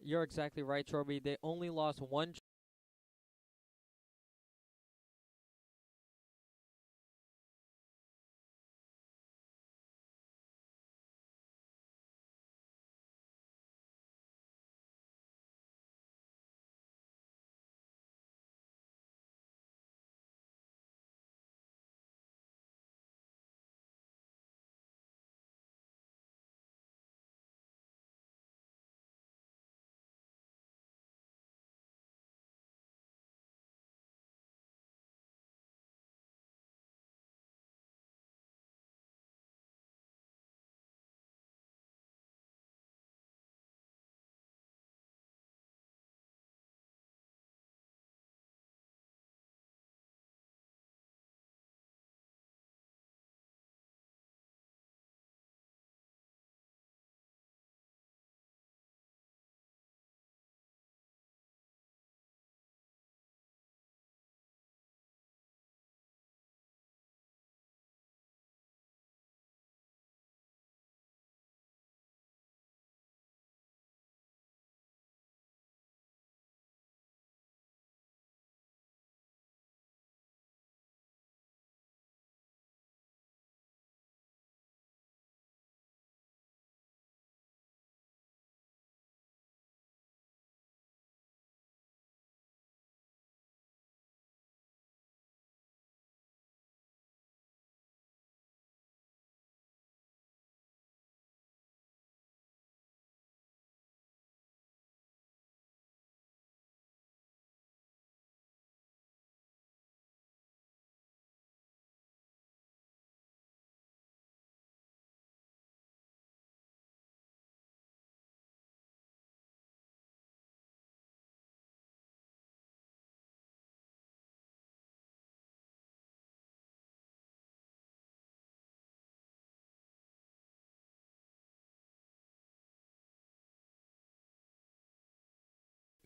You're exactly right, Torby. They only lost one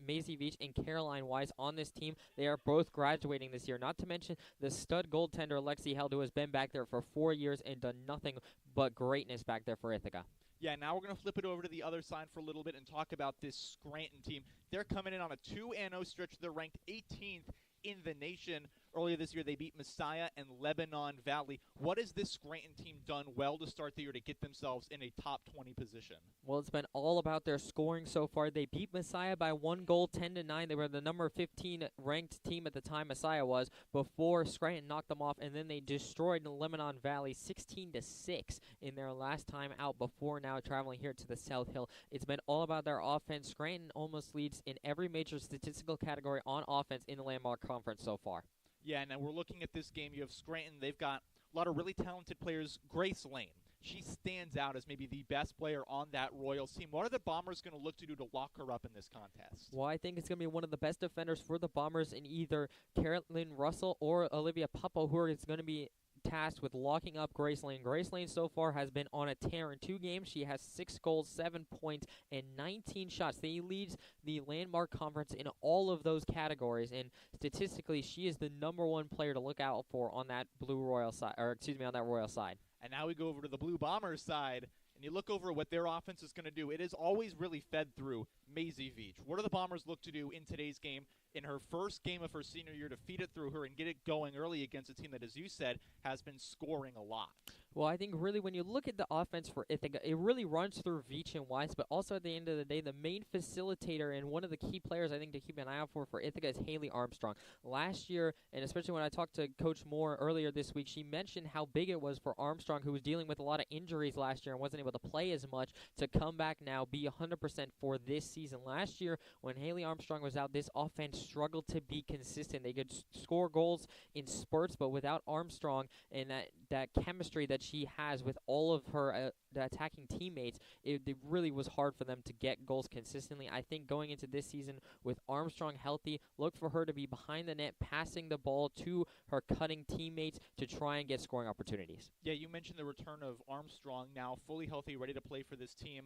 Maisie Veach and Caroline Wise on this team. They are both graduating this year. Not to mention the stud goaltender Lexi Held, who has been back there for 4 years and done nothing but greatness back there for Ithaca. Yeah, now we're going to flip it over to the other side for a little bit and talk about this Scranton team. They're coming in on a 2-0 stretch. They're ranked 18th in the nation. Earlier this year, they beat Messiah and Lebanon Valley. What has this Scranton team done well to start the year to get themselves in a top 20 position? Well, it's been all about their scoring so far. They beat Messiah by 1 goal, 10-9. They were the number 15 ranked team at the time Messiah was before Scranton knocked them off, and then they destroyed Lebanon Valley 16-6 in their last time out before now traveling here to the South Hill. It's been all about their offense. Scranton almost leads in every major statistical category on offense in the Landmark Conference so far. Yeah, now we're looking at this game. You have Scranton. They've got a lot of really talented players. Grace Lane, she stands out as maybe the best player on that Royals team. What are the Bombers going to look to do to lock her up in this contest? Well, I think it's going to be one of the best defenders for the Bombers in either Carolyn Russell or Olivia Puppo, who is going to be tasked with locking up Grace Lane. Grace Lane so far has been on a tear in 2 games. She has 6 goals, 7 points, and 19 shots. They leads the Landmark Conference in all of those categories, and statistically, she is the #1 player to look out for on that Blue Royal side, or excuse me, on that Royal side. And now we go over to the Blue Bombers side, and you look over what their offense is going to do. It is always really fed through Maisie Veach. What do the Bombers look to do in today's game, in her first game of her senior year, to feed it through her and get it going early against a team that, as you said, has been scoring a lot? Well, I think really when you look at the offense for Ithaca, it really runs through Veach and Weiss, but also at the end of the day, the main facilitator and one of the key players I think to keep an eye out for Ithaca is Haley Armstrong. Last year, and especially when I talked to Coach Moore earlier this week, she mentioned how big it was for Armstrong, who was dealing with a lot of injuries last year and wasn't able to play as much, to come back now, be 100% for this season. Last year, when Haley Armstrong was out, this offense struggled to be consistent. They could score goals in spurts, but without Armstrong and that chemistry that she has with all of her the attacking teammates, it really was hard for them to get goals consistently. I think going into this season with Armstrong healthy, look for her to be behind the net, passing the ball to her cutting teammates to try and get scoring opportunities. Yeah, you mentioned the return of Armstrong, now fully healthy, ready to play for this team.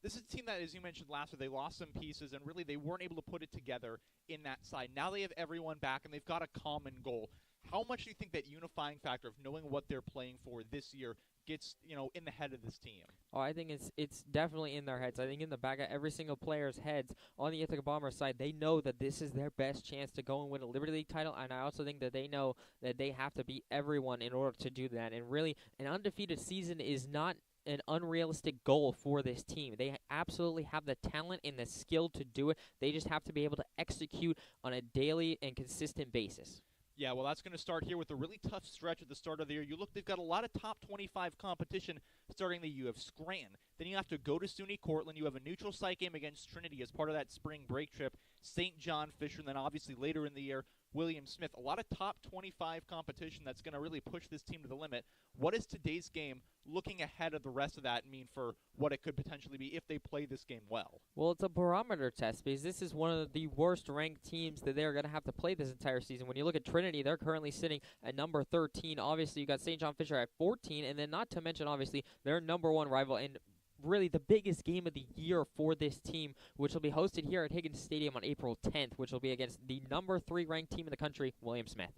This is a team that, as you mentioned last year, they lost some pieces, and really they weren't able to put it together in that side. Now they have everyone back, and they've got a common goal. How much do you think that unifying factor of knowing what they're playing for this year gets, in the head of this team? Oh, I think it's definitely in their heads. I think in the back of every single player's heads on the Ithaca Bombers side, they know that this is their best chance to go and win a Liberty League title, and I also think that they know that they have to beat everyone in order to do that. And really, an undefeated season is not an unrealistic goal for this team. They absolutely have the talent and the skill to do it. They just have to be able to execute on a daily and consistent basis. Yeah, well, that's going to start here with a really tough stretch at the start of the year. You look, they've got a lot of top 25 competition starting the year. You have Scranton. Then you have to go to SUNY Cortland. You have a neutral site game against Trinity as part of that spring break trip. St. John Fisher, and then obviously later in the year, William Smith. A lot of top 25 competition that's going to really push this team to the limit. What is today's game looking ahead of the rest of that mean for what it could potentially be if they play this game well? Well, it's a barometer test because this is one of the worst ranked teams that they're going to have to play this entire season. When you look at Trinity, they're currently sitting at number 13. Obviously, you got St. John Fisher at 14, and then not to mention, obviously, their number one rival and really the biggest game of the year for this team, which will be hosted here at Higgins Stadium on April 10th, which will be against the number 3 ranked team in the country, William Smith.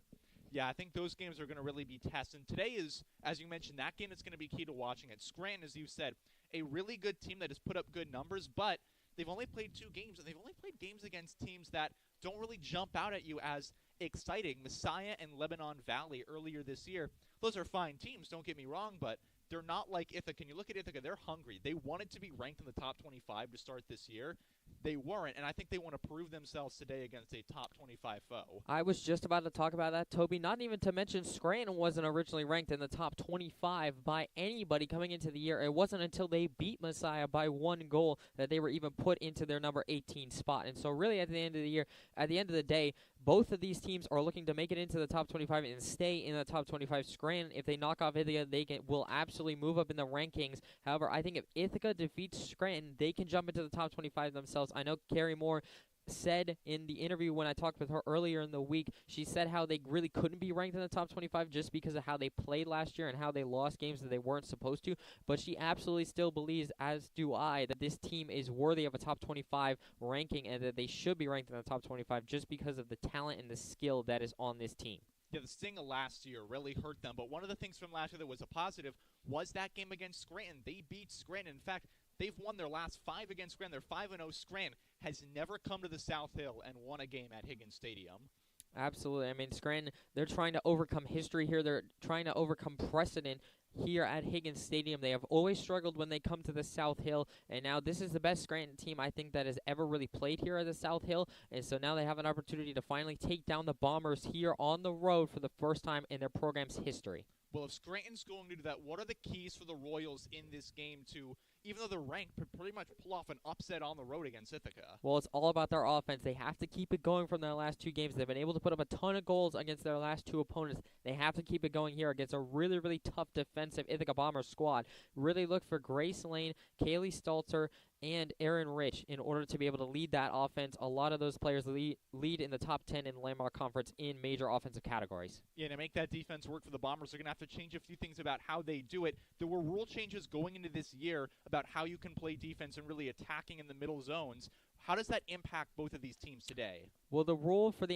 Yeah, I think those games are going to really be tested. And today is, as you mentioned, that game that's going to be key to watching it. Scranton, as you said, a really good team that has put up good numbers, but they've only played 2 games, and they've only played games against teams that don't really jump out at you as exciting. Messiah and Lebanon Valley earlier this year, those are fine teams, don't get me wrong, but they're not like Ithaca. Can you look at Ithaca? They're hungry. They wanted to be ranked in the top 25 to start this year. They weren't, and I think they want to prove themselves today against a top 25 foe. I was just about to talk about that, Toby. Not even to mention Scranton wasn't originally ranked in the top 25 by anybody coming into the year. It wasn't until they beat Messiah by 1 goal that they were even put into their number 18 spot. And so really at the end of the year, at the end of the day, both of these teams are looking to make it into the top 25 and stay in the top 25. Scranton, if they knock off Ithaca, will absolutely move up in the rankings. However, I think if Ithaca defeats Scranton, they can jump into the top 25 themselves. I know Carrie Moore said in the interview when I talked with her earlier in the week, she said how they really couldn't be ranked in the top 25 just because of how they played last year and how they lost games that they weren't supposed to. But she absolutely still believes, as do I, that this team is worthy of a top 25 ranking and that they should be ranked in the top 25 just because of the talent and the skill that is on this team. Yeah, the sting of last year really hurt them, but one of the things from last year that was a positive was that game against Scranton. They beat Scranton. In fact, they've won their last 5 against Scranton. They're 5-0. Scranton has never come to the South Hill and won a game at Higgins Stadium. Absolutely. I mean, Scranton, they're trying to overcome history here. They're trying to overcome precedent here at Higgins Stadium. They have always struggled when they come to the South Hill, and now this is the best Scranton team I think that has ever really played here at the South Hill, and so now they have an opportunity to finally take down the Bombers here on the road for the first time in their program's history. Well, if Scranton's going to do that, what are the keys for the Royals in this game to, even though they're ranked, pretty much pull off an upset on the road against Ithaca? Well, it's all about their offense. They have to keep it going from their last 2 games. They've been able to put up a ton of goals against their last 2 opponents. They have to keep it going here against a really, really tough defensive Ithaca Bombers squad. Really look for Grace Lane, Kaylee Stalter, and Aaron Rich in order to be able to lead that offense. A lot of those players lead in the top 10 in the Landmark Conference in major offensive categories. Yeah, to make that defense work for the Bombers, they're going to have to change a few things about how they do it. There were rule changes going into this year about how you can play defense and really attacking in the middle zones. How does that impact both of these teams today? Well, the rule for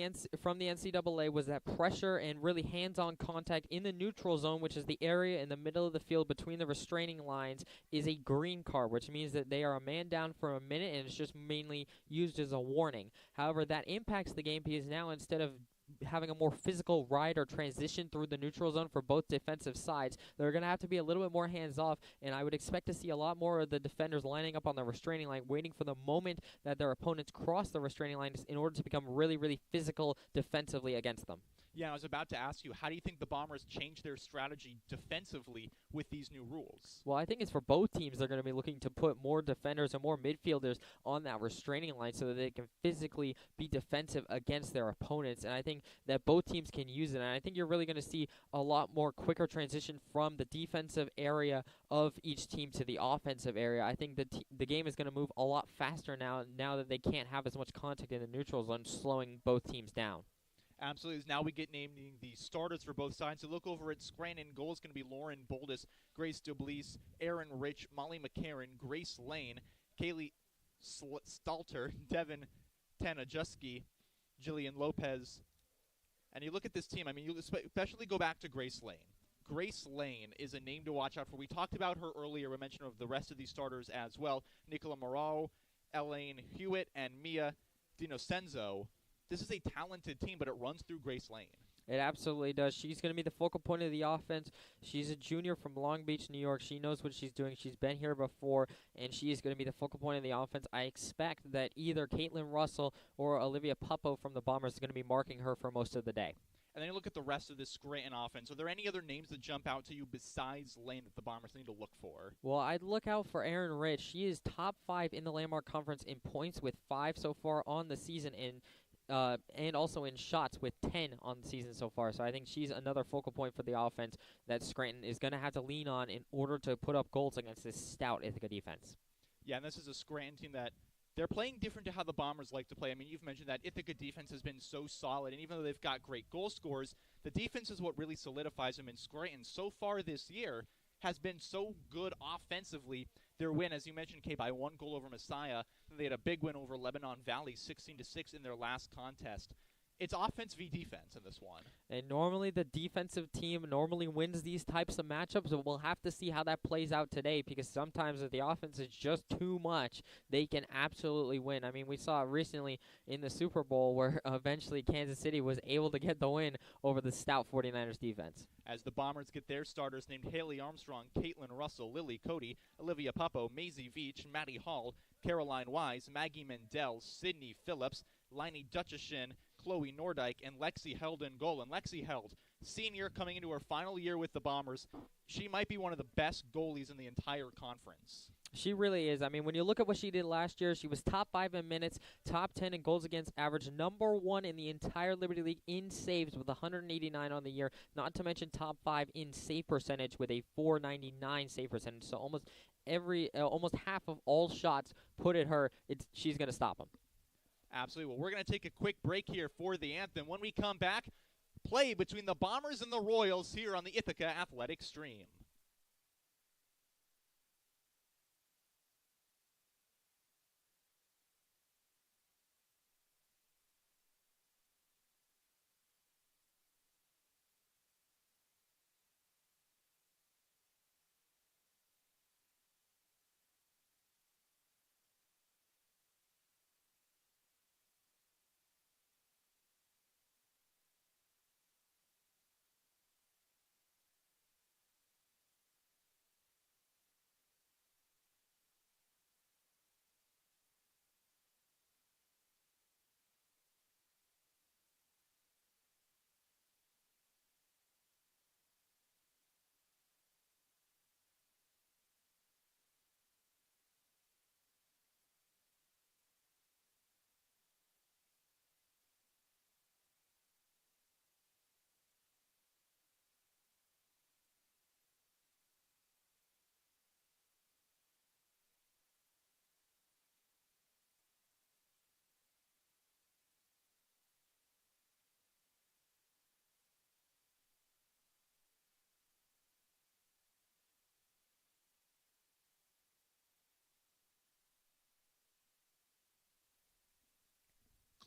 from the NCAA was that pressure and really hands-on contact in the neutral zone, which is the area in the middle of the field between the restraining lines, is a green card, which means that they are a man down for a minute, and it's just mainly used as a warning. However, that impacts the game because now instead of having a more physical ride or transition through the neutral zone for both defensive sides, they're going to have to be a little bit more hands-off, and I would expect to see a lot more of the defenders lining up on the restraining line, waiting for the moment that their opponents cross the restraining line in order to become really, really physical defensively against them. Yeah, I was about to ask you, how do you think the Bombers change their strategy defensively with these new rules? Well, I think it's for both teams. They're going to be looking to put more defenders and more midfielders on that restraining line so that they can physically be defensive against their opponents. And I think that both teams can use it. And I think you're really going to see a lot more quicker transition from the defensive area of each team to the offensive area. I think the game is going to move a lot faster now that they can't have as much contact in the neutral zone, slowing both teams down. Absolutely. Now we get naming the starters for both sides. So look over at Scranton. Goal is going to be Lauren Boldus, Grace Dublies, Aaron Rich, Molly McCarran, Grace Lane, Kaylee Stalter, Devin Tanajuski, Jillian Lopez. And you look at this team, I mean, you especially go back to Grace Lane. Grace Lane is a name to watch out for. We talked about her earlier. We mentioned of the rest of these starters as well. Nicola Morao, Elaine Hewitt, and Mia Dinocenzo. This is a talented team, but it runs through Grace Lane. It absolutely does. She's going to be the focal point of the offense. She's a junior from Long Beach, New York. She knows what she's doing. She's been here before, and she is going to be the focal point of the offense. I expect that either Caitlin Russell or Olivia Puppo from the Bombers is going to be marking her for most of the day. And then you look at the rest of this Scranton offense. Are there any other names that jump out to you besides Lane that the Bombers need to look for? Well, I'd look out for Erin Rich. She is top 5 in the Landmark Conference in points with 5 so far on the season, and also in shots with 10 on the season so far. So I think she's another focal point for the offense that Scranton is going to have to lean on in order to put up goals against this stout Ithaca defense. Yeah, and this is a Scranton team that they're playing different to how the Bombers like to play. I mean, you've mentioned that Ithaca defense has been so solid, and even though they've got great goal scorers, the defense is what really solidifies them. And Scranton, so far this year, has been so good offensively. Their win, as you mentioned, Kay, by 1 goal over Messiah. They had a big win over Lebanon Valley, 16-6 in their last contest. It's offense v defense in this one. And normally the defensive team normally wins these types of matchups, but we'll have to see how that plays out today, because sometimes if the offense is just too much, they can absolutely win. I mean, we saw it recently in the Super Bowl where eventually Kansas City was able to get the win over the stout 49ers defense. As the Bombers get their starters named Haley Armstrong, Caitlin Russell, Lily Cody, Olivia Puppo, Maisie Veach, Maddie Hall, Caroline Wise, Maggie Mendel, Sydney Phillips, Liney Dutcheshin, Chloe Nordyke, and Lexi Held in goal. And Lexi Held, senior coming into her final year with the Bombers, she might be one of the best goalies in the entire conference. She really is. I mean, when you look at what she did last year, she was top 5 in minutes, top 10 in goals against average, number 1 in the entire Liberty League in saves with 189 on the year, not to mention top 5 in save percentage with a 499 save percentage. So almost half of all shots put at her, she's going to stop them. Absolutely. Well, we're going to take a quick break here for the anthem. When we come back, play between the Bombers and the Royals here on the Ithaca Athletic Stream.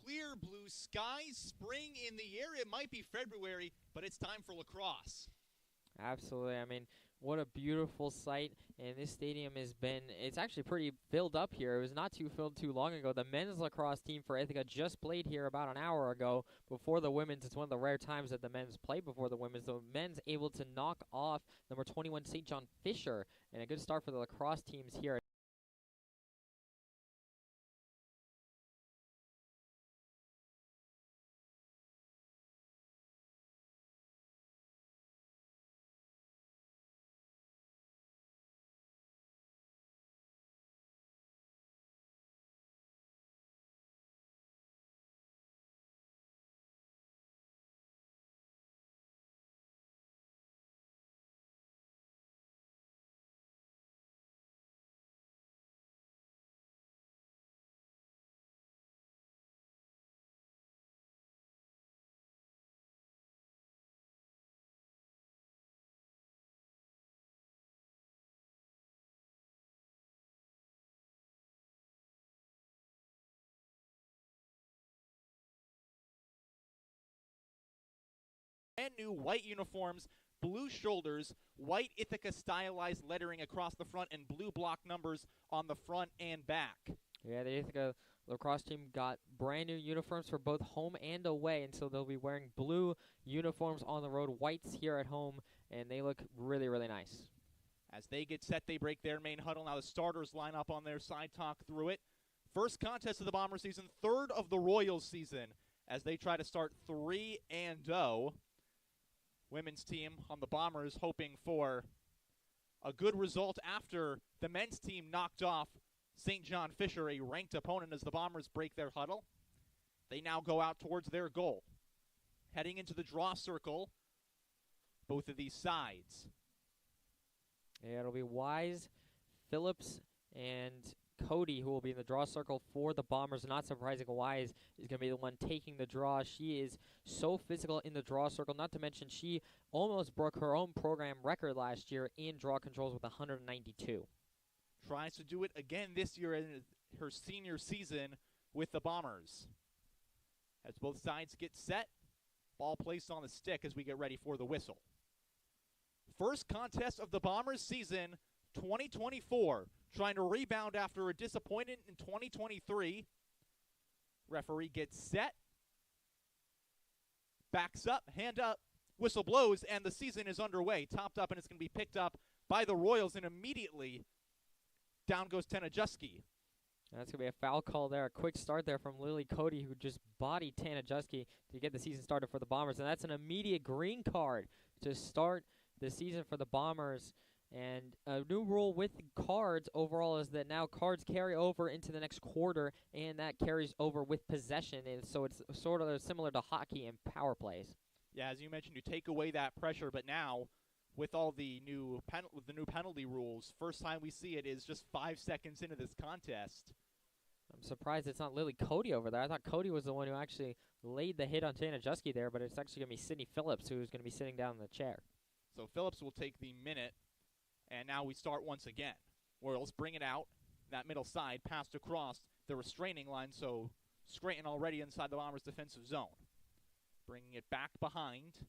Clear blue skies, spring in the air. It might be February, but it's time for lacrosse. Absolutely. I mean, what a beautiful sight. And this stadium it's actually pretty filled up here. It was not too filled too long ago. The men's lacrosse team for Ithaca just played here about an hour ago before the women's. It's one of the rare times that the men's play before the women's. The men's able to knock off number 21 St. John Fisher. And a good start for the lacrosse teams here. Brand new white uniforms blue shoulders, white Ithaca stylized lettering across the front, and blue block numbers on the front and back. Yeah, the Ithaca lacrosse team got brand new uniforms for both home and away, and so they'll be wearing blue uniforms on the road, whites here at home, and they look really, really nice. As they get set, they break their main huddle. Now the starters line up on their side, talk through it. First contest of the Bomber season, third of the Royals season, as they try to start 3-0. Women's team on the Bombers hoping for a good result after the men's team knocked off St. John Fisher, a ranked opponent, as the Bombers break their huddle. They now go out towards their goal. Heading into the draw circle, both of these sides. Yeah, it'll be Wise, Phillips, and Cody who will be in the draw circle for the Bombers. Not surprising, Wise is going to be the one taking the draw. She is so physical in the draw circle, not to mention she almost broke her own program record last year in draw controls with 192. Tries to do it again this year in her senior season with the Bombers. As both sides get set, ball placed on the stick as we get ready for the whistle. First contest of the Bombers season 2024. Trying to rebound after a disappointment in 2023. Referee gets set. Backs up, hand up, whistle blows, and the season is underway. Topped up, and it's going to be picked up by the Royals, and immediately down goes Tanajuski. That's going to be a foul call there. A quick start there from Lily Cody, who just bodied Tanajuski to get the season started for the Bombers. And that's an immediate green card to start the season for the Bombers. And a new rule with cards overall is that now cards carry over into the next quarter, and that carries over with possession. And so it's sort of similar to hockey and power plays. Yeah, as you mentioned, you take away that pressure, but now with all the new penalty rules, first time we see it is just 5 seconds into this contest. I'm surprised it's not Lily Cody over there. I thought Cody was the one who actually laid the hit on Tanajuski there, but it's actually going to be Sydney Phillips who's going to be sitting down in the chair. So Phillips will take the minute, and now we start once again. Royals bring it out, that middle side, passed across the restraining line, so Scranton already inside the Bombers' defensive zone. Bringing it back behind,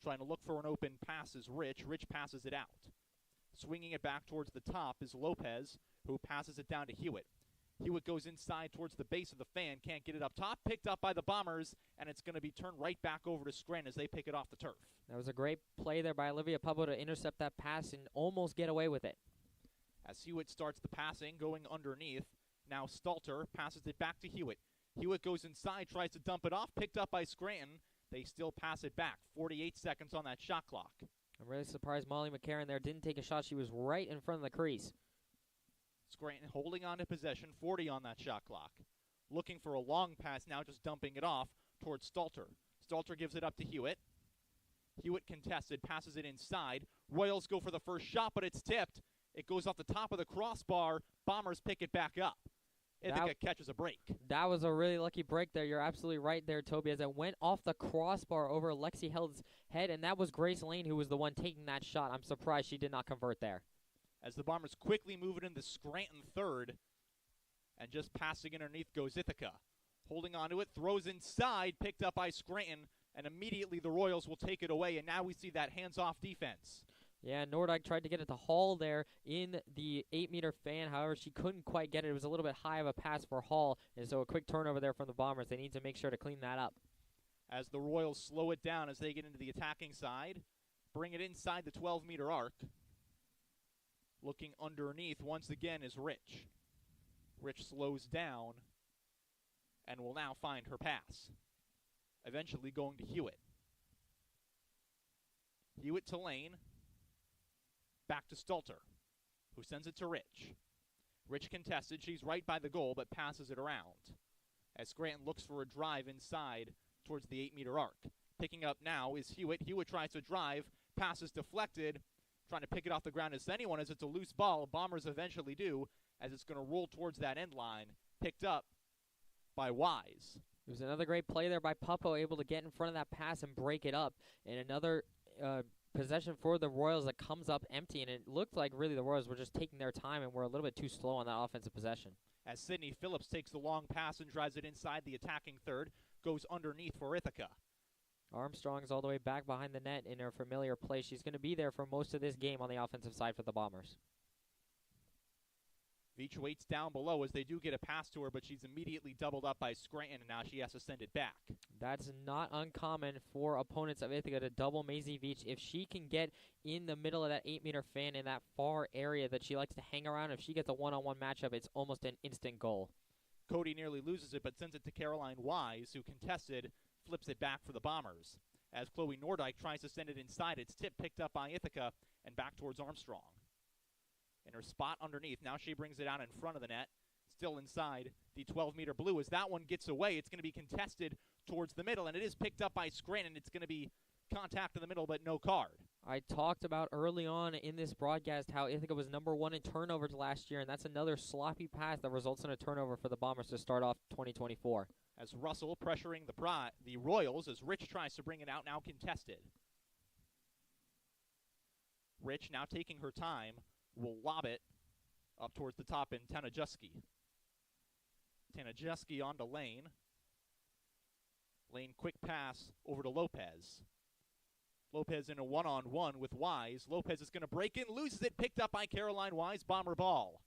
trying to look for an open pass is Rich. Rich passes it out. Swinging it back towards the top is Lopez, who passes it down to Hewitt. Hewitt goes inside towards the base of the fan, can't get it up top, picked up by the Bombers, and it's going to be turned right back over to Scranton as they pick it off the turf. That was a great play there by Olivia Pubbo to intercept that pass and almost get away with it. As Hewitt starts the passing, going underneath, now Stalter passes it back to Hewitt. Hewitt goes inside, tries to dump it off, picked up by Scranton. They still pass it back. 48 seconds on that shot clock. I'm really surprised Molly McCarron there didn't take a shot. She was right in front of the crease. Scranton holding on to possession, 40 on that shot clock. Looking for a long pass now, just dumping it off towards Stalter. Stalter gives it up to Hewitt. Hewitt contested, passes it inside. Royals go for the first shot, but it's tipped. It goes off the top of the crossbar. Bombers pick it back up. Ithaca catches a break. That was a really lucky break there. You're absolutely right there, Toby, as it went off the crossbar over Lexi Held's head, and that was Grace Lane who was the one taking that shot. I'm surprised she did not convert there. As the Bombers quickly move it into Scranton third, and just passing underneath goes Ithaca. Holding onto it, throws inside, picked up by Scranton, and immediately the Royals will take it away, and now we see that hands-off defense. Yeah, Nordyke tried to get it to Hall there in the 8-meter fan. However, she couldn't quite get it. It was a little bit high of a pass for Hall, and so a quick turnover there from the Bombers. They need to make sure to clean that up. As the Royals slow it down as they get into the attacking side, bring it inside the 12-meter arc. Looking underneath once again is Rich. Rich slows down and will now find her pass. Eventually going to Hewitt. Hewitt to Lane. Back to Stalter, who sends it to Rich. Rich contested. She's right by the goal, but passes it around. As Scranton looks for a drive inside towards the 8-meter arc. Picking up now is Hewitt. Hewitt tries to drive. Pass is deflected. Trying to pick it off the ground as anyone as it's a loose ball. Bombers eventually do, as it's going to roll towards that end line. Picked up by Wise. It was another great play there by Puppo, able to get in front of that pass and break it up. And another possession for the Royals that comes up empty, and it looked like really the Royals were just taking their time and were a little bit too slow on that offensive possession. As Sydney Phillips takes the long pass and drives it inside the attacking third, goes underneath for Ithaca. Armstrong's all the way back behind the net in her familiar place. She's going to be there for most of this game on the offensive side for the Bombers. Veach waits down below as they do get a pass to her, but she's immediately doubled up by Scranton, and now she has to send it back. That's not uncommon for opponents of Ithaca to double Maisie Veach. If she can get in the middle of that 8-meter fan in that far area that she likes to hang around, if she gets a one-on-one matchup, it's almost an instant goal. Cody nearly loses it, but sends it to Caroline Wise, who contested, flips it back for the Bombers. As Chloe Nordyke tries to send it inside, it's tipped, picked up by Ithaca, and back towards Armstrong. In her spot underneath, now she brings it out in front of the net, still inside the 12-meter blue. As that one gets away, it's going to be contested towards the middle, and it is picked up by Scranton. It's going to be contact in the middle, but no card. I talked about early on in this broadcast how Ithaca was #1 in turnovers last year, and that's another sloppy pass that results in a turnover for the Bombers to start off 2024. As Russell pressuring the Royals as Rich tries to bring it out, now contested. Rich now taking her time will lob it up towards the top in Tanajuski. Tanajuski on to Lane. Lane quick pass over to Lopez. Lopez in a one-on-one with Wise. Lopez is going to break in, loses it, picked up by Caroline Wise, Bomber ball.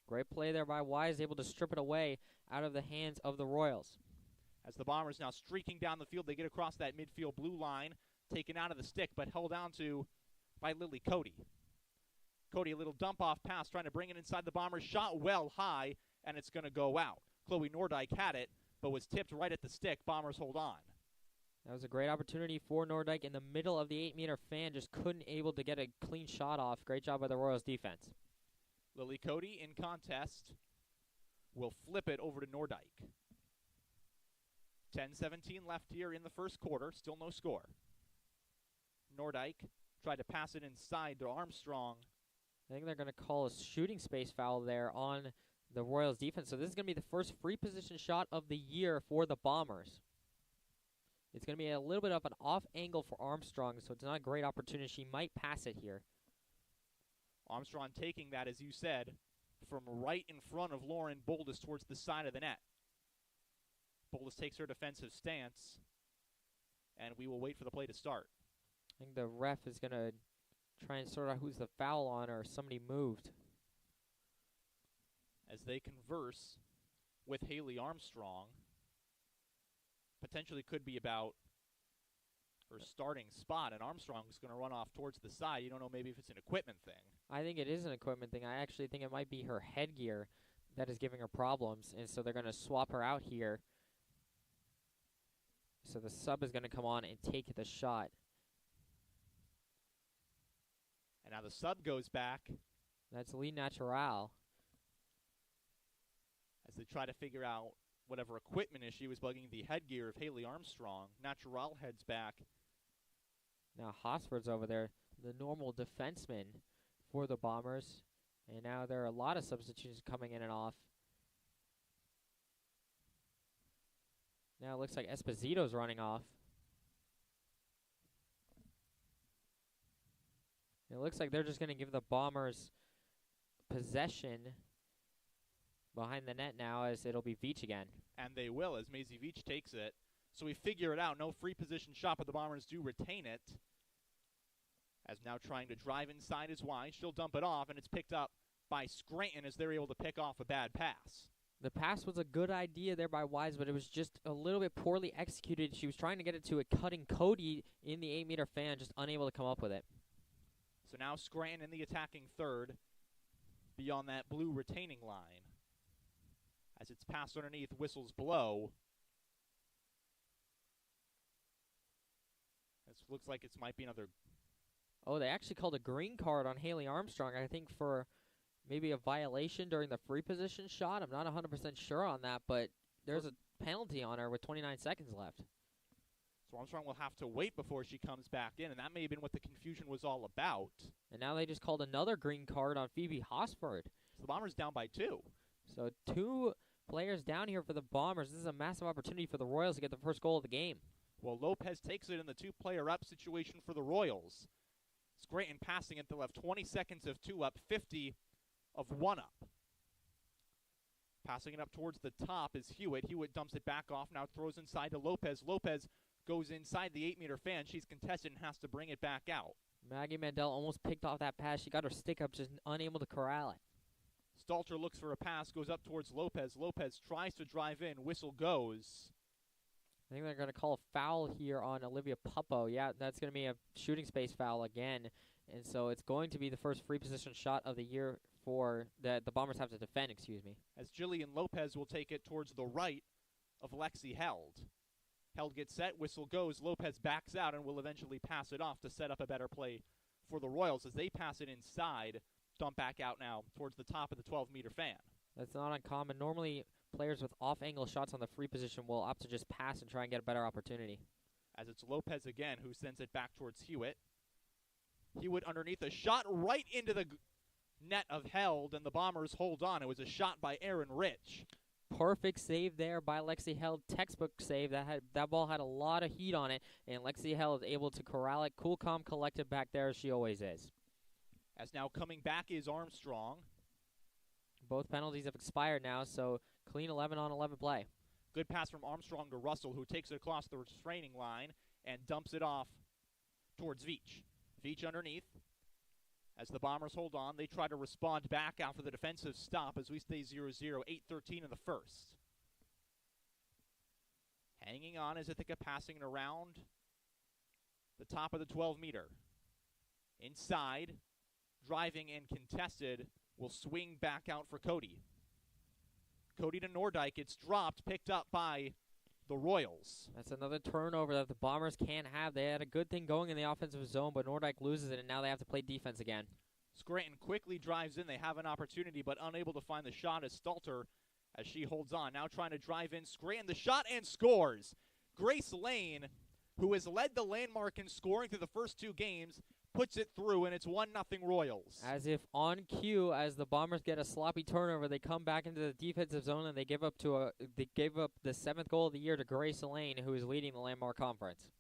Great play there by Wise, able to strip it away out of the hands of the Royals. As the Bombers now streaking down the field, they get across that midfield blue line, taken out of the stick, but held on to by Lily Cody. Cody, a little dump-off pass, trying to bring it inside the Bombers. Shot well high, and it's going to go out. Chloe Nordyke had it, but was tipped right at the stick. Bombers hold on. That was a great opportunity for Nordyke in the middle of the 8-meter fan. Just couldn't able to get a clean shot off. Great job by the Royals defense. Lily Cody in contest will flip it over to Nordyke. 10-17 left here in the first quarter. Still no score. Nordyke tried to pass it inside to Armstrong. I think they're going to call a shooting space foul there on the Royals defense. So this is going to be the first free position shot of the year for the Bombers. It's going to be a little bit of an off angle for Armstrong, so it's not a great opportunity. She might pass it here. Armstrong taking that, as you said, from right in front of Lauren Boldus towards the side of the net. Boldus takes her defensive stance, and we will wait for the play to start. I think the ref is going to try and sort out who's the foul on, or somebody moved. As they converse with Haley Armstrong, potentially could be about her starting spot, and Armstrong's going to run off towards the side. You don't know maybe if it's an equipment thing. I think it is an equipment thing. I actually think it might be her headgear that is giving her problems, and so they're going to swap her out here. So the sub is going to come on and take the shot. And now the sub goes back. That's Lee Natural. As they try to figure out whatever equipment issue is bugging the headgear of Haley Armstrong. Natural heads back. Now Hosford's over there, the normal defenseman for the Bombers. And now there are a lot of substitutions coming in and off. Now it looks like Esposito's running off. It looks like they're just going to give the Bombers possession behind the net now, as it'll be Veach again. And they will, as Maisie Veach takes it. So we figure it out. No free position shot, but the Bombers do retain it. As now trying to drive inside is Wise. She'll dump it off, and it's picked up by Scranton as they're able to pick off a bad pass. The pass was a good idea there by Wise, but it was just a little bit poorly executed. She was trying to get it to a cutting Cody in the 8-meter fan, just unable to come up with it. So now Scranton in the attacking third, beyond that blue retaining line. As it's passed underneath, whistles blow. This looks like it might be another. Oh, they actually called a green card on Haley Armstrong, I think for maybe a violation during the free position shot. I'm not 100% sure on that, but there's a penalty on her with 29 seconds left. So Armstrong will have to wait before she comes back in, and that may have been what the confusion was all about. And now they just called another green card on Phoebe Hosford. So the Bombers down by 2. So 2 players down here for the Bombers. This is a massive opportunity for the Royals to get the first goal of the game. Well, Lopez takes it in the 2-player up situation for the Royals. Scranton passing it. They'll have 20 seconds of 2 up, 50 of 1 up. Passing it up towards the top is Hewitt. Hewitt dumps it back off, now throws inside to Lopez. Lopez goes inside the 8-meter fan. She's contested and has to bring it back out. Maggie Mandel almost picked off that pass. She got her stick up, just unable to corral it. Stalter looks for a pass, goes up towards Lopez. Lopez tries to drive in. Whistle goes. I think they're going to call a foul here on Olivia Puppo. Yeah, that's going to be a shooting space foul again. And so it's going to be the first free position shot of the year for the Bombers have to defend, As Jillian Lopez will take it towards the right of Lexi Held. Held gets set, whistle goes. Lopez backs out and will eventually pass it off to set up a better play for the Royals as they pass it inside. Dump back out now towards the top of the 12-meter fan. That's not uncommon. Normally, players with off-angle shots on the free position will opt to just pass and try and get a better opportunity. As it's Lopez again who sends it back towards Hewitt. Hewitt underneath, a shot right into the net of Held, and the Bombers hold on. It was a shot by Aaron Rich. Perfect save there by Lexi Held. Textbook save. That ball had a lot of heat on it, and Lexi Held is able to corral it. Cool, calm, collected back there as she always is. As now coming back is Armstrong. Both penalties have expired now, so clean 11-on-11 play. Good pass from Armstrong to Russell, who takes it across the restraining line and dumps it off towards Veach. Veach underneath. As the Bombers hold on, they try to respond back after the defensive stop as we stay 0-0, 8:13 in the first. Hanging on is Ithaca, passing it around the top of the 12-meter. Inside, driving and contested, will swing back out for Cody. Cody to Nordyke. It's dropped, picked up by the Royals. That's another turnover that the Bombers can't have. They had a good thing going in the offensive zone, but Nordyke loses it, and now they have to play defense again. Scranton quickly drives in. They have an opportunity, but unable to find the shot as Stalter, as she holds on. Now trying to drive in. Scranton, the shot, and scores. Grace Lane, who has led the landmark in scoring through the first two games, puts it through, and it's 1-0 Royals. As if on cue, as the Bombers get a sloppy turnover, they come back into the defensive zone and they gave up the 7th goal of the year to Grace Lane, who is leading the Landmark Conference.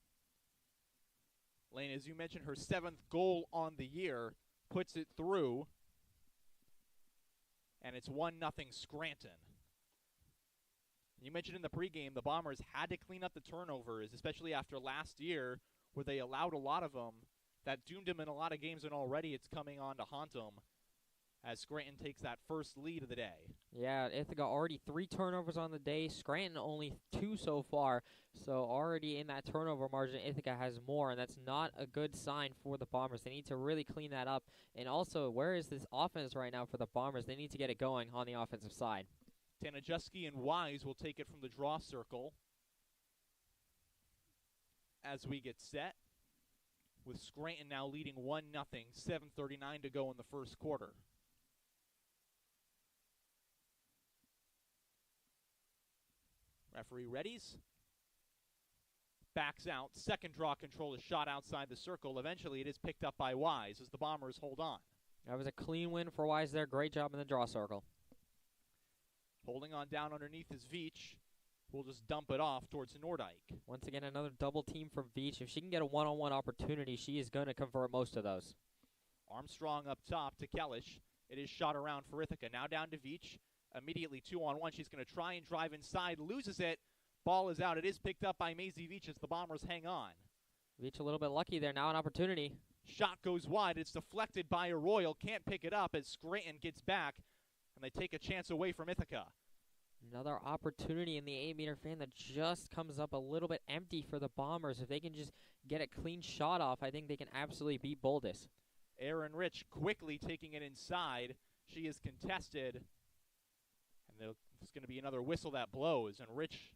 Lane, as you mentioned, her 7th goal on the year, puts it through, and it's 1-0 Scranton. You mentioned in the pregame the Bombers had to clean up the turnovers, especially after last year where they allowed a lot of them. That doomed them in a lot of games, and already it's coming on to haunt them as Scranton takes that first lead of the day. Yeah, Ithaca already 3 turnovers on the day. Scranton only 2 so far. So already in that turnover margin, Ithaca has more, and that's not a good sign for the Bombers. They need to really clean that up. And also, where is this offense right now for the Bombers? They need to get it going on the offensive side. Tanajuski and Wise will take it from the draw circle as we get set, with Scranton now leading 1-0, 7:39 to go in the first quarter. Referee readies. Backs out. Second draw control is shot outside the circle. Eventually it is picked up by Wise as the Bombers hold on. That was a clean win for Wise there. Great job in the draw circle. Holding on down underneath is Veach. We'll just dump it off towards Nordyke. Once again, another double team from Veach. If she can get a one-on-one opportunity, she is going to convert most of those. Armstrong up top to Kellish. It is shot around for Ithaca. Now down to Veach. Immediately 2-on-1. She's going to try and drive inside. Loses it. Ball is out. It is picked up by Maisie Veach as the Bombers hang on. Veach a little bit lucky there. Now an opportunity. Shot goes wide. It's deflected by a Royal. Can't pick it up as Scranton gets back, and they take a chance away from Ithaca. Another opportunity in the 8-meter fan that just comes up a little bit empty for the Bombers. If they can just get a clean shot off, I think they can absolutely beat Boldus. Aaron Rich quickly taking it inside. She is contested, and there's going to be another whistle that blows, and Rich,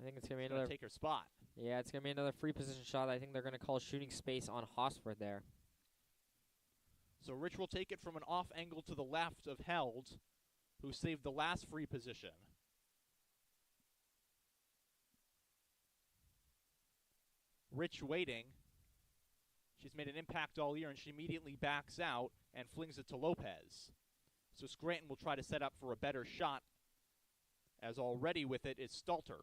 I think it's going to be another take her spot. Yeah, it's going to be another free position shot. I think they're going to call shooting space on Hosford there. So Rich will take it from an off angle to the left of Held, who saved the last free position. Rich waiting. She's made an impact all year, and she immediately backs out and flings it to Lopez. So Scranton will try to set up for a better shot, as already with it is Stalter.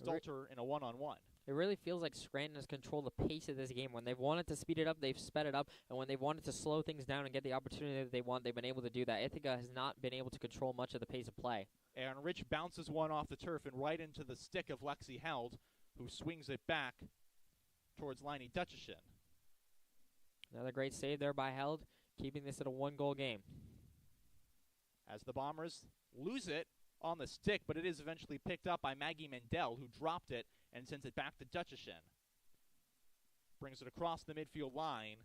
Stalter in a one-on-one. It really feels like Scranton has controlled the pace of this game. When they've wanted to speed it up, they've sped it up. And when they've wanted to slow things down and get the opportunity that they want, they've been able to do that. Ithaca has not been able to control much of the pace of play. And Rich bounces one off the turf and right into the stick of Lexi Held, who swings it back towards Liney Dutcheshin. Another great save there by Held, keeping this at a one-goal game. As the Bombers lose it on the stick, but it is eventually picked up by Maggie Mendel, who dropped it and sends it back to Dutcheshin. Brings it across the midfield line.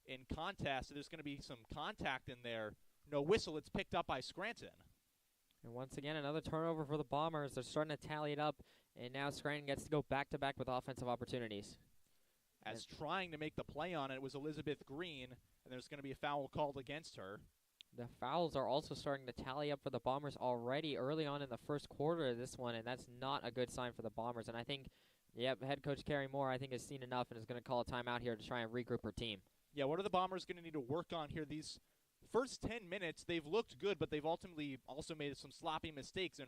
In contest, there's going to be some contact in there. No whistle. It's picked up by Scranton. And once again, another turnover for the Bombers. They're starting to tally it up, and now Scranton gets to go back-to-back with offensive opportunities. As trying to make the play on it was Elizabeth Green, and there's going to be a foul called against her. The fouls are also starting to tally up for the Bombers already early on in the first quarter of this one, and that's not a good sign for the Bombers. And I think, head coach Carrie Moore, I think, has seen enough and is going to call a timeout here to try and regroup her team. Yeah, what are the Bombers going to need to work on here? These first 10 minutes, they've looked good, but they've ultimately also made some sloppy mistakes, and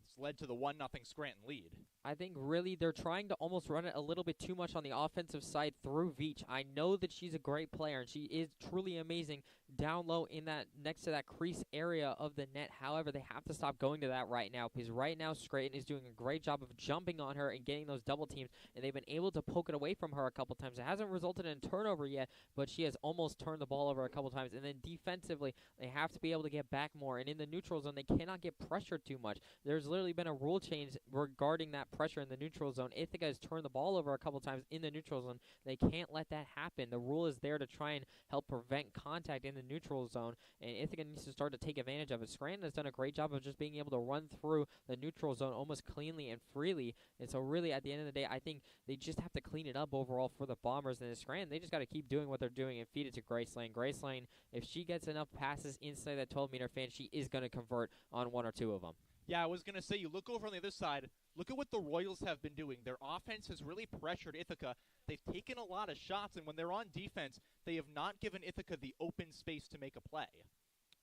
it's led to the 1-0 Scranton lead. I think really they're trying to almost run it a little bit too much on the offensive side through Veach. I know that she's a great player, and she is truly amazing down low in that next to that crease area of the net. However, they have to stop going to that right now, because right now Scranton is doing a great job of jumping on her and getting those double teams, and they've been able to poke it away from her a couple times. It hasn't resulted in turnover yet, but she has almost turned the ball over a couple times. And then defensively, they have to be able to get back more, and in the neutral zone, they cannot get pressured too much. There's literally been a rule change regarding that pressure in the neutral zone. Ithaca has turned the ball over a couple times in the neutral zone. They can't let that happen. The rule is there to try and help prevent contact in the neutral zone, and Ithaca needs to start to take advantage of it. Scranton has done a great job of just being able to run through the neutral zone almost cleanly and freely, and so really at the end of the day, I think they just have to clean it up overall for the Bombers. And Scranton, they just got to keep doing what they're doing and feed it to Grace Lane. Grace Lane, if she gets enough passes inside that 12-meter fan, she is going to convert on one or two of them. Yeah, I was going to say, you look over on the other side, look at what the Royals have been doing. Their offense has really pressured Ithaca. They've taken a lot of shots, and when they're on defense, they have not given Ithaca the open space to make a play.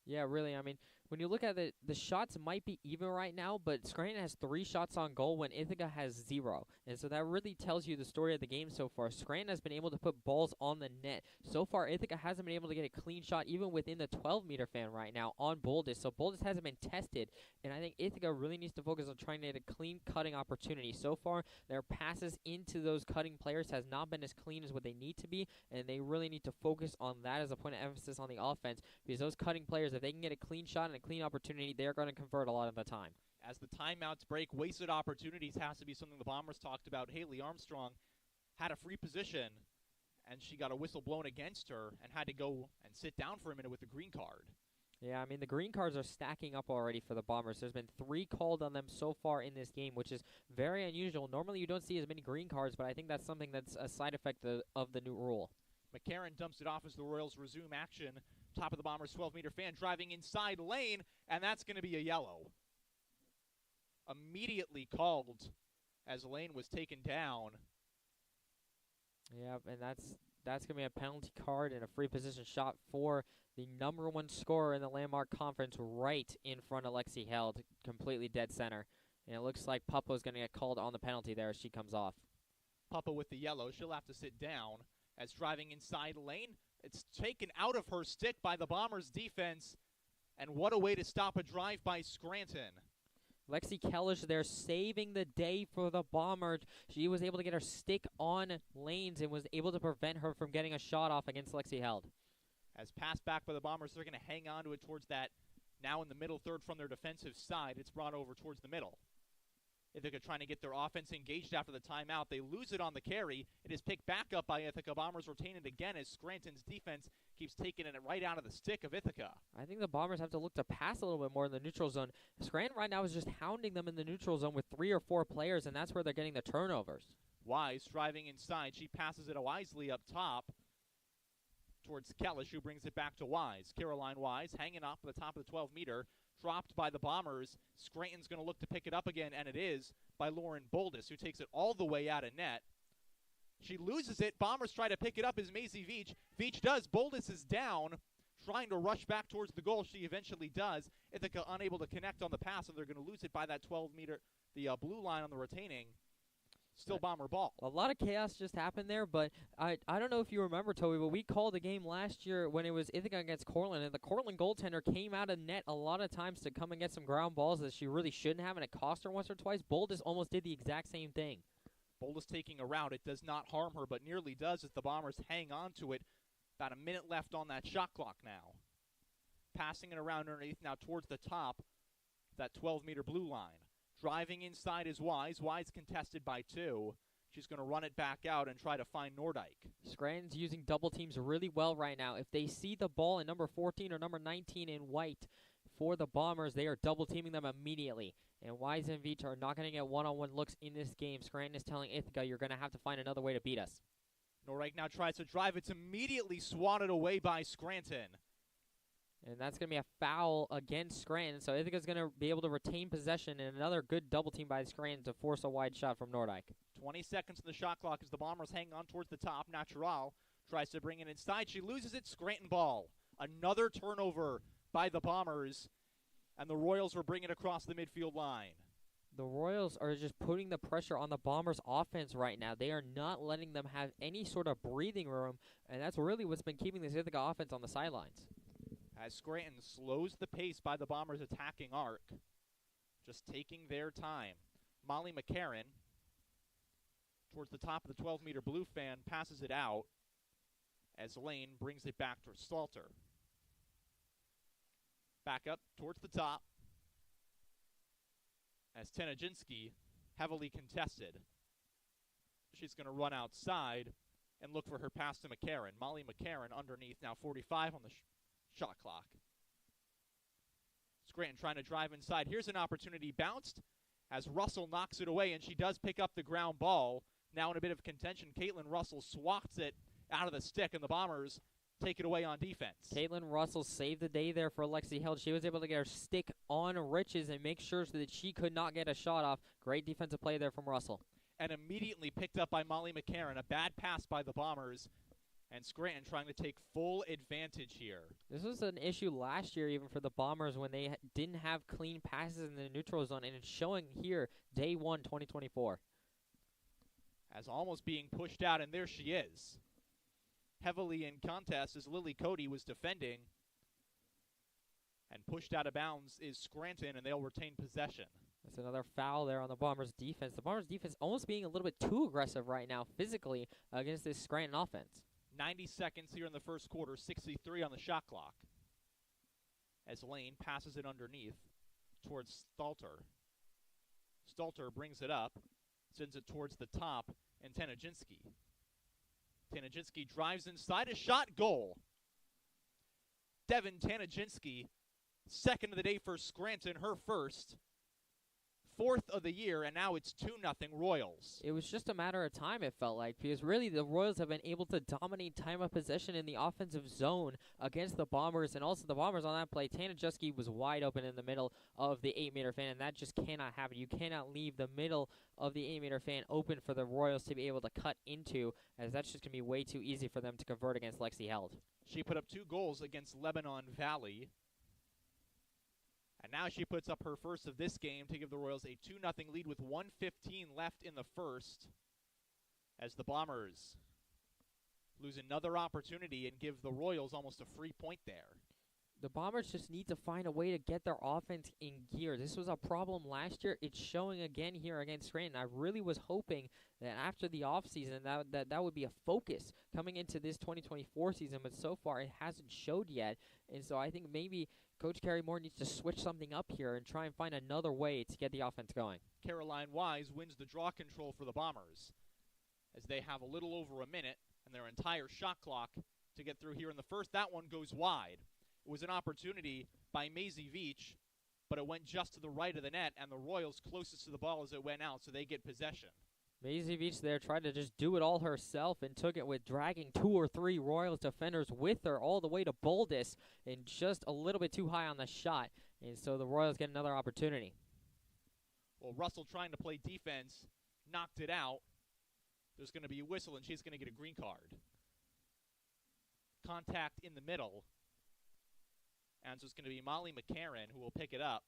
Yeah, really. I mean, when you look at it, the shots might be even right now, but Scranton has 3 shots on goal when Ithaca has 0. And so that really tells you the story of the game so far. Scranton has been able to put balls on the net. So far, Ithaca hasn't been able to get a clean shot even within the 12-meter fan right now on Boldis. So Boldis hasn't been tested, and I think Ithaca really needs to focus on trying to get a clean cutting opportunity. So far, their passes into those cutting players has not been as clean as what they need to be, and they really need to focus on that as a point of emphasis on the offense, because those cutting players, if they can get a clean shot and a clean opportunity, they're going to convert a lot of the time. As the timeouts break, wasted opportunities has to be something the Bombers talked about. Haley Armstrong had a free position, and she got a whistle blown against her and had to go and sit down for a minute with the green card. Yeah, I mean, the green cards are stacking up already for the Bombers. There's been 3 called on them so far in this game, which is very unusual. Normally, you don't see as many green cards, but I think that's something that's a side effect of the new rule. McCarran dumps it off as the Royals resume action. Top of the Bombers' 12-meter fan driving inside lane, and that's going to be a yellow. Immediately called as Lane was taken down. Yeah, and that's going to be a penalty card and a free position shot for the number 1 scorer in the Landmark Conference right in front of Lexi Held, completely dead center. And it looks like Puppo's going to get called on the penalty there as she comes off. Puppo with the yellow. She'll have to sit down as driving inside lane. It's taken out of her stick by the Bombers' defense, and what a way to stop a drive by Scranton. Lexi Kellish there saving the day for the Bombers. She was able to get her stick on lanes and was able to prevent her from getting a shot off against Lexi Held. As passed back by the Bombers, they're going to hang on to it towards that, now in the middle third from their defensive side. It's brought over towards the middle. Ithaca trying to get their offense engaged after the timeout. They lose it on the carry. It is picked back up by Ithaca. Bombers retain it again as Scranton's defense keeps taking it right out of the stick of Ithaca. I think the Bombers have to look to pass a little bit more in the neutral zone. Scranton right now is just hounding them in the neutral zone with 3 or 4 players, and that's where they're getting the turnovers. Wise driving inside. She passes it wisely up top towards Kellish, who brings it back to Wise. Caroline Wise hanging off the top of the 12-meter. Dropped by the Bombers. Scranton's going to look to pick it up again, and it is by Lauren Boldis, who takes it all the way out of net. She loses it. Bombers try to pick it up as Maisie Veach. Veach does. Boldis is down, trying to rush back towards the goal. She eventually does. Ithaca unable to connect on the pass, so they're going to lose it by that 12-meter, the blue line on the retaining. Still Bomber ball. A lot of chaos just happened there, but I don't know if you remember, Toby, but we called a game last year when it was Ithaca against Cortland, and the Cortland goaltender came out of net a lot of times to come and get some ground balls that she really shouldn't have, and it cost her once or twice. Boldis almost did the exact same thing. Boldus taking a route. It does not harm her, but nearly does as the Bombers hang on to it. About a minute left on that shot clock now. Passing it around underneath now towards the top, that 12-meter blue line. Driving inside is Wise. Wise contested by 2. She's going to run it back out and try to find Nordyke. Scranton's using double teams really well right now. If they see the ball in number 14 or number 19 in white for the Bombers, they are double teaming them immediately. And Wise and Veach are not going to get one-on-one looks in this game. Scranton is telling Ithaca, you're going to have to find another way to beat us. Nordyke now tries to drive. It's immediately swatted away by Scranton. And that's going to be a foul against Scranton. So Ithaca's going to be able to retain possession, and another good double team by Scranton to force a wide shot from Nordyke. 20 seconds on the shot clock as the Bombers hang on towards the top. Natural tries to bring it inside. She loses it. Scranton ball. Another turnover by the Bombers, and the Royals will bring it across the midfield line. The Royals are just putting the pressure on the Bombers' offense right now. They are not letting them have any sort of breathing room, and that's really what's been keeping this Ithaca offense on the sidelines. As Scranton slows the pace by the Bombers' attacking arc, just taking their time. Molly McCarran, towards the top of the 12-meter blue fan, passes it out as Lane brings it back to Stalter. Back up towards the top as Tenajinski, heavily contested. She's going to run outside and look for her pass to McCarran. Molly McCarran underneath, now 45 on the shot clock. Scranton trying to drive inside. Here's an opportunity bounced as Russell knocks it away, and she does pick up the ground ball. Now in a bit of contention, Caitlin Russell swats it out of the stick, and the Bombers take it away on defense. Caitlin Russell saved the day there for Lexi Held. She was able to get her stick on Riches and make sure that she could not get a shot off. Great defensive play there from Russell. And immediately picked up by Molly McCarran. A bad pass by the Bombers. And Scranton trying to take full advantage here. This was an issue last year even for the Bombers when they didn't have clean passes in the neutral zone, and it's showing here day 1, 2024. As almost being pushed out, and there she is. Heavily in contest as Lily Cody was defending. And pushed out of bounds is Scranton, and they'll retain possession. That's another foul there on the Bombers' defense. The Bombers' defense almost being a little bit too aggressive right now physically against this Scranton offense. 90 seconds here in the first quarter, 63 on the shot clock. As Lane passes it underneath towards Stalter. Stalter brings it up, sends it towards the top, and Tenajinski. Tenajinski drives inside, a shot, goal. Devin Tenajinski, second of the day for Scranton, her first. 4th of the year, and now it's 2-0 Royals. It was just a matter of time, it felt like, because really the Royals have been able to dominate time of possession in the offensive zone against the Bombers, and also the Bombers on that play. Tenajinski was wide open in the middle of the 8-meter fan, and that just cannot happen. You cannot leave the middle of the 8-meter fan open for the Royals to be able to cut into, as that's just going to be way too easy for them to convert against Lexi Held. She put up 2 goals against Lebanon Valley. And now she puts up her first of this game to give the Royals a 2-0 lead with 1:15 left in the first, as the Bombers lose another opportunity and give the Royals almost a free point there. The Bombers just need to find a way to get their offense in gear. This was a problem last year. It's showing again here against Scranton. I really was hoping that after the offseason that would be a focus coming into this 2024 season, but so far it hasn't showed yet. And so I think maybe Coach Carrie Moore needs to switch something up here and try and find another way to get the offense going. Caroline Wise wins the draw control for the Bombers, as they have a little over a minute and their entire shot clock to get through here in the first. That one goes wide. It was an opportunity by Maisie Veach, but it went just to the right of the net, and the Royals closest to the ball as it went out, so they get possession. Maisie Veach there tried to just do it all herself and took it with dragging 2 or 3 Royals defenders with her all the way to Boldus, and just a little bit too high on the shot. And so the Royals get another opportunity. Well, Russell trying to play defense, knocked it out. There's going to be a whistle, and she's going to get a green card. Contact in the middle. And so it's going to be Molly McCarran who will pick it up.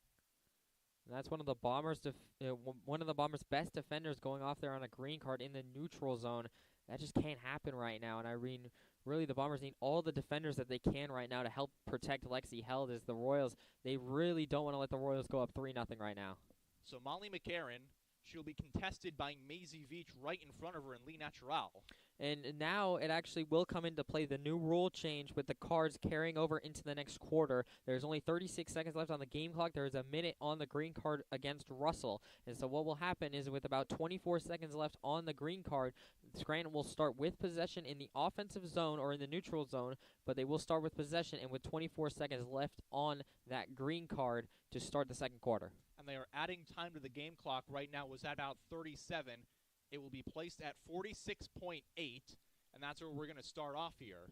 And that's one of the Bombers' best defenders going off there on a green card in the neutral zone. That just can't happen right now. And Irene, really the Bombers need all the defenders that they can right now to help protect Lexi Held, as the Royals, they really don't want to let the Royals go up 3-0 right now. So Molly McCarran She'll be contested by Maisie Veach right in front of her and Lee Natural. And now it actually will come into play, the new rule change with the cards carrying over into the next quarter. There's only 36 seconds left on the game clock. There is a minute on the green card against Russell. And so what will happen is with about 24 seconds left on the green card, Scranton will start with possession in the offensive zone or in the neutral zone, but they will start with possession and with 24 seconds left on that green card to start the second quarter. And they are adding time to the game clock right now. Was at about 37. It will be placed at 46.8, and that's where we're going to start off here.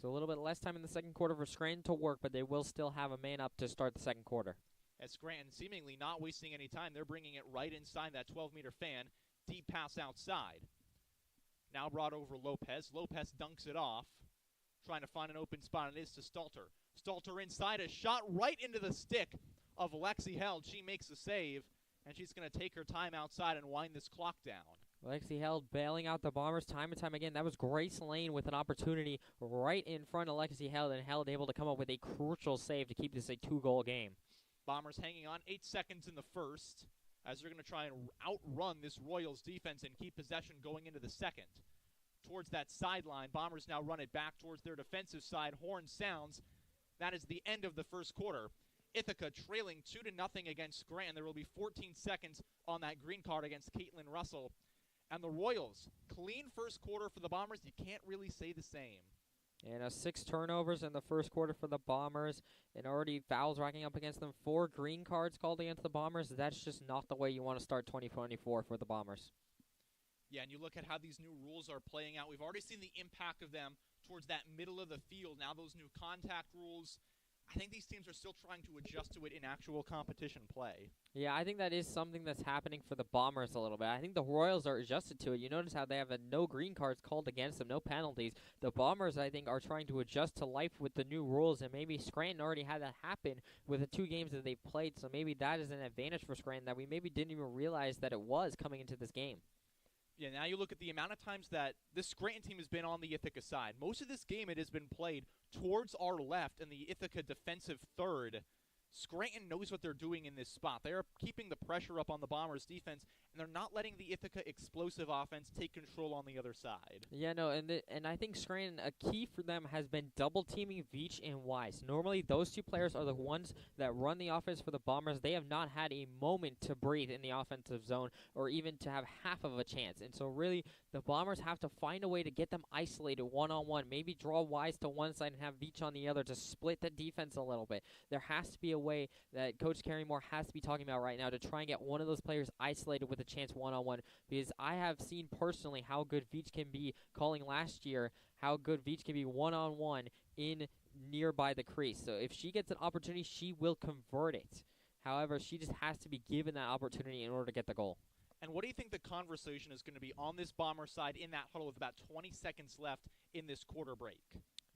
So a little bit less time in the second quarter for Scranton to work, but they will still have a man up to start the second quarter. As Scranton seemingly not wasting any time, they're bringing it right inside that 12-meter fan. Deep pass outside. Now brought over Lopez. Lopez dunks it off, trying to find an open spot, and it is to Stalter. Stalter inside, a shot right into the stick of Lexi Held. She makes the save, and she's going to take her time outside and wind this clock down. Lexi Held bailing out the Bombers time and time again. That was Grace Lane with an opportunity right in front of Lexi Held, and Held able to come up with a crucial save to keep this a 2-goal game. Bombers hanging on 8 seconds in the first as they're going to try and outrun this Royals defense and keep possession going into the second. Towards that sideline, Bombers now run it back towards their defensive side. Horn sounds. That is the end of the first quarter. Ithaca trailing 2-0 against Scranton. There will be 14 seconds on that green card against Caitlin Russell. And the Royals, clean first quarter for the Bombers. You can't really say the same. And 6 turnovers in the first quarter for the Bombers, and already fouls racking up against them. 4 green cards called against the Bombers. That's just not the way you want to start 2024 for the Bombers. Yeah, and you look at how these new rules are playing out. We've already seen the impact of them towards that middle of the field. Now those new contact rules, I think these teams are still trying to adjust to it in actual competition play. Yeah, I think that is something that's happening for the Bombers a little bit. I think the Royals are adjusted to it. You notice how they have no green cards called against them, no penalties. The Bombers, I think, are trying to adjust to life with the new rules, and maybe Scranton already had that happen with the 2 games that they've played, so maybe that is an advantage for Scranton that we maybe didn't even realize that it was coming into this game. Yeah, now you look at the amount of times that this Scranton team has been on the Ithaca side. Most of this game it has been played towards our left in the Ithaca defensive third. Scranton knows what they're doing in this spot. They are keeping the pressure up on the Bombers' defense, and they're not letting the Ithaca explosive offense take control on the other side. Yeah, no, and I think Scranton, a key for them has been double-teaming Veach and Weiss. Normally, those 2 players are the ones that run the offense for the Bombers. They have not had a moment to breathe in the offensive zone or even to have half of a chance. And so, really, the Bombers have to find a way to get them isolated one-on-one, maybe draw Weiss to one side and have Veach on the other to split the defense a little bit. There has to be a way that Coach Carrymore has to be talking about right now to try and get one of those players isolated with a chance one-on-one, because I have seen personally how good Veach can be calling last year, how good Veach can be one-on-one in nearby the crease. So if she gets an opportunity, she will convert it. However, she just has to be given that opportunity in order to get the goal. And what do you think the conversation is going to be on this Bomber side in that huddle with about 20 seconds left in this quarter break?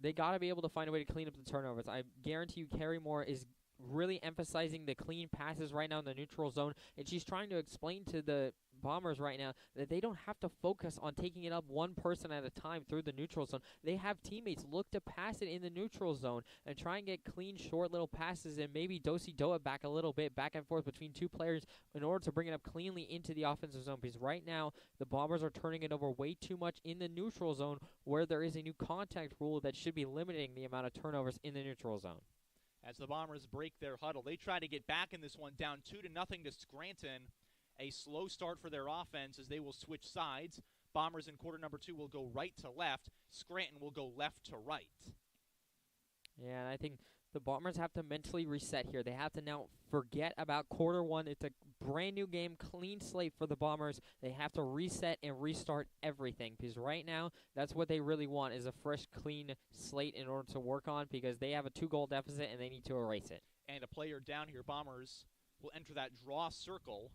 They got to be able to find a way to clean up the turnovers. I guarantee you Carrymore is really emphasizing the clean passes right now in the neutral zone, and she's trying to explain to the Bombers right now that they don't have to focus on taking it up one person at a time through the neutral zone. They have teammates look to pass it in the neutral zone and try and get clean, short little passes and maybe do-si-do it back a little bit, back and forth between 2 players in order to bring it up cleanly into the offensive zone, because right now the Bombers are turning it over way too much in the neutral zone where there is a new contact rule that should be limiting the amount of turnovers in the neutral zone. As the Bombers break their huddle, they try to get back in this one, down 2-0 to Scranton. A slow start for their offense as they will switch sides. Bombers in quarter number 2 will go right to left. Scranton will go left to right. Yeah, and I think the Bombers have to mentally reset here. They have to now forget about quarter 1. It's a brand new game, clean slate for the Bombers. They have to reset and restart everything, because right now that's what they really want, is a fresh, clean slate in order to work on, because they have a 2-goal deficit and they need to erase it. And a player down here, Bombers will enter that draw circle.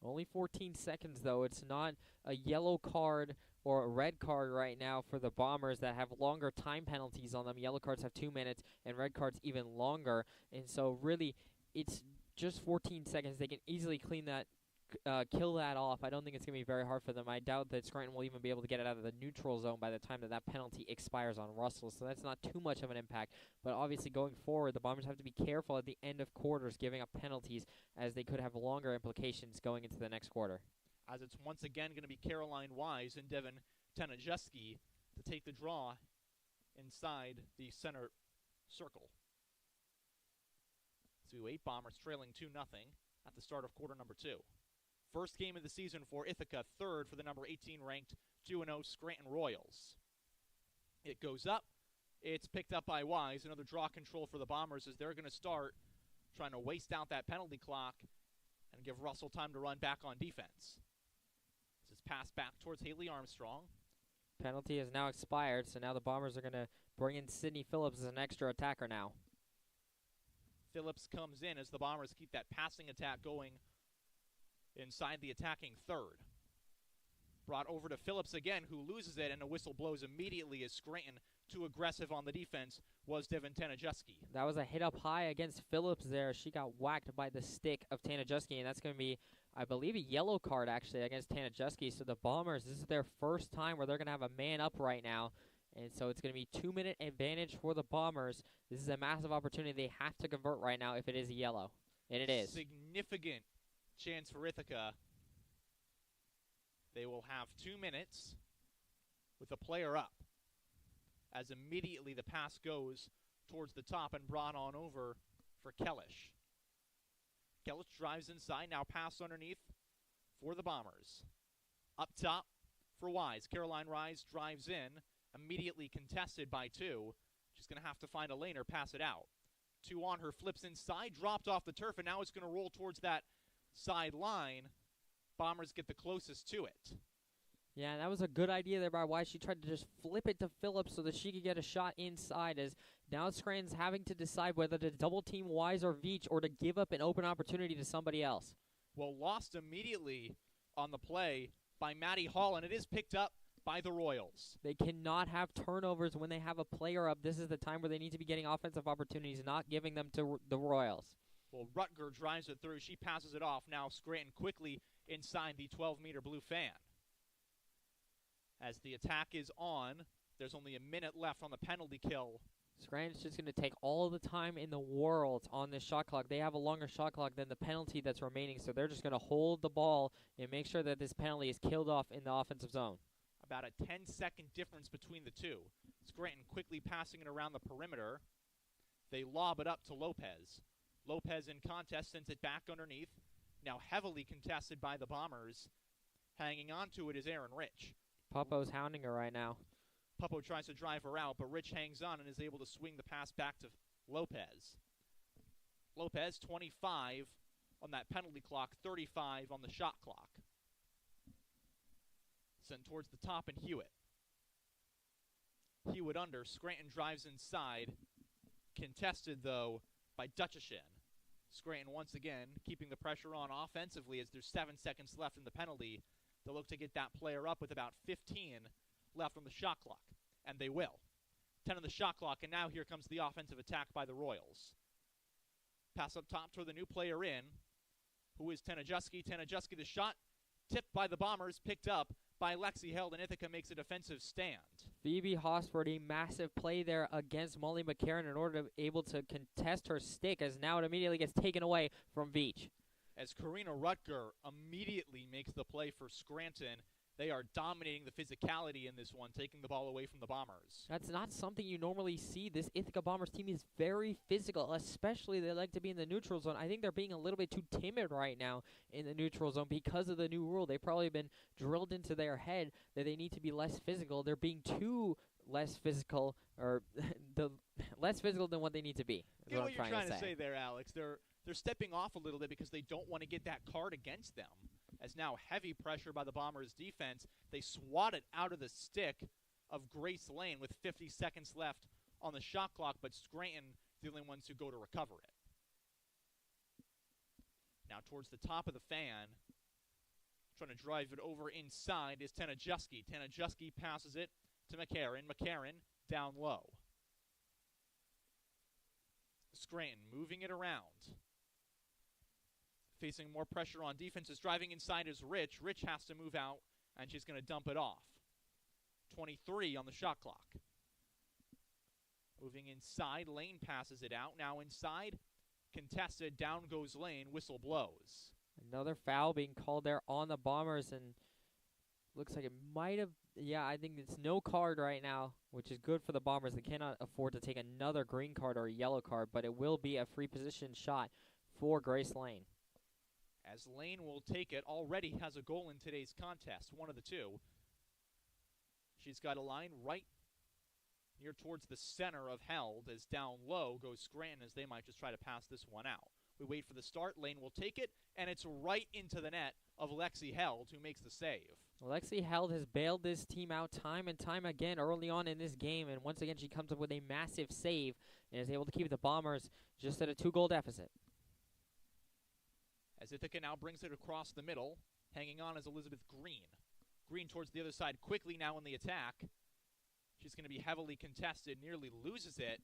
Only 14 seconds, though. It's not a yellow card or a red card right now for the Bombers that have longer time penalties on them. Yellow cards have 2 minutes, and red cards even longer. And so, really, it's just 14 seconds. They can easily clean that kill that off. I don't think it's going to be very hard for them. I doubt that Scranton will even be able to get it out of the neutral zone by the time that penalty expires on Russell, so that's not too much of an impact. But obviously going forward, the Bombers have to be careful at the end of quarters giving up penalties, as they could have longer implications going into the next quarter. As it's once again going to be Caroline Wise and Devin Tenajeski to take the draw inside the center circle. 2-8 Bombers trailing 2-0 at the start of quarter number 2. First game of the season for Ithaca, third for the number 18 ranked 2-0 Scranton Royals. It goes up. It's picked up by Wise. Another draw control for the Bombers as they're going to start trying to waste out that penalty clock and give Russell time to run back on defense. This is passed back towards Haley Armstrong. Penalty has now expired, so now the Bombers are going to bring in Sydney Phillips as an extra attacker now. Phillips comes in as the Bombers keep that passing attack going inside the attacking third. Brought over to Phillips again, who loses it, and a whistle blows immediately as Scranton, too aggressive on the defense, was Devin Tenajeski. That was a hit up high against Phillips there. She got whacked by the stick of Tenajeski, and that's going to be, I believe, a yellow card actually against Tenajeski. So the Bombers, this is their first time where they're going to have a man up right now. And so it's going to be 2-minute advantage for the Bombers. This is a massive opportunity they have to convert right now if it is a yellow. And it is. Significant chance for Ithaca. They will have 2 minutes with a player up, as immediately the pass goes towards the top and brought on over for Kellish. Kellish drives inside, now pass underneath for the Bombers. Up top for Wise. Caroline Wise drives in, immediately contested by 2. She's going to have to find a lane or pass it out. 2 on her, flips inside, dropped off the turf, and now it's going to roll towards that side line. Bombers get the closest to it. Yeah, that was a good idea there by Wise. She tried to just flip it to Phillips so that she could get a shot inside, as now Scranton's having to decide whether to double team Wise or Veach or to give up an open opportunity to somebody else. Well, lost immediately on the play by Maddie Hall, and it is picked up by the Royals. They cannot have turnovers when they have a player up. This is the time where they need to be getting offensive opportunities, not giving them to the Royals. Well, Rutger drives it through. She passes it off. Now Scranton quickly inside the 12-meter blue fan. As the attack is on, there's only a minute left on the penalty kill. Scranton's just going to take all the time in the world on this shot clock. They have a longer shot clock than the penalty that's remaining, so they're just going to hold the ball and make sure that this penalty is killed off in the offensive zone. About a 10-second difference between the two. Scranton quickly passing it around the perimeter. They lob it up to Lopez. Lopez in contest, sends it back underneath. Now heavily contested by the Bombers. Hanging on to it is Aaron Rich. Puppo's hounding her right now. Puppo tries to drive her out, but Rich hangs on and is able to swing the pass back to Lopez. Lopez, 25 on that penalty clock, 35 on the shot clock. Sent towards the top and Hewitt. Hewitt under. Scranton drives inside. Contested, though, by Dutcheshin. Scranton once again keeping the pressure on offensively as there's 7 seconds left in the penalty. They'll look to get that player up with about 15 left on the shot clock. And they will. 10 on the shot clock, and now here comes the offensive attack by the Royals. Pass up top toward the new player in, who is Tenajeski. Tenajeski, the shot, tipped by the Bombers, picked up by Lexi Held, and Ithaca makes a defensive stand. Phoebe Hosford, a massive play there against Molly McCarran in order to be able to contest her stick, as now it immediately gets taken away from Veach. As Karina Rutger immediately makes the play for Scranton, they are dominating the physicality in this one, taking the ball away from the Bombers. That's not something you normally see. This Ithaca Bombers team is very physical, especially they like to be in the neutral zone. I think they're being a little bit too timid right now in the neutral zone because of the new rule. They've probably been drilled into their head that they need to be less physical. They're being too less physical, or less physical than what they need to be. You know what you're trying to say there, Alex. They're stepping off a little bit because they don't want to get that card against them. As now heavy pressure by the Bombers' defense. They swat it out of the stick of Grace Lane with 50 seconds left on the shot clock, but Scranton the only ones who go to recover it. Now towards the top of the fan, trying to drive it over inside is Tenajeski. Tenajeski passes it to McCarran. McCarran down low. Scranton moving it around. facing more pressure on defense. Is driving inside is Rich. Rich has to move out, and she's going to dump it off. 23 on the shot clock. Moving inside, Lane passes it out. Now inside, contested, down goes Lane, whistle blows. Another foul being called there on the Bombers, and looks like it might have, I think it's no card right now, which is good for the Bombers. They cannot afford to take another green card or a yellow card, but it will be a free position shot for Grace Lane. As Lane will take it, already has a goal in today's contest, one of the two. She's got a line right near towards the center of Held, as down low goes Scranton, as they might just try to pass this one out. We wait for the start. Lane will take it, and it's right into the net of Lexi Held, who makes the save. Lexi Held has bailed this team out time and time again early on in this game, and once again she comes up with a massive save and is able to keep the Bombers just at a 2-goal deficit. As Ithaca now brings it across the middle, hanging on is Elizabeth Green. Green towards the other side quickly now in the attack. She's going to be heavily contested, nearly loses it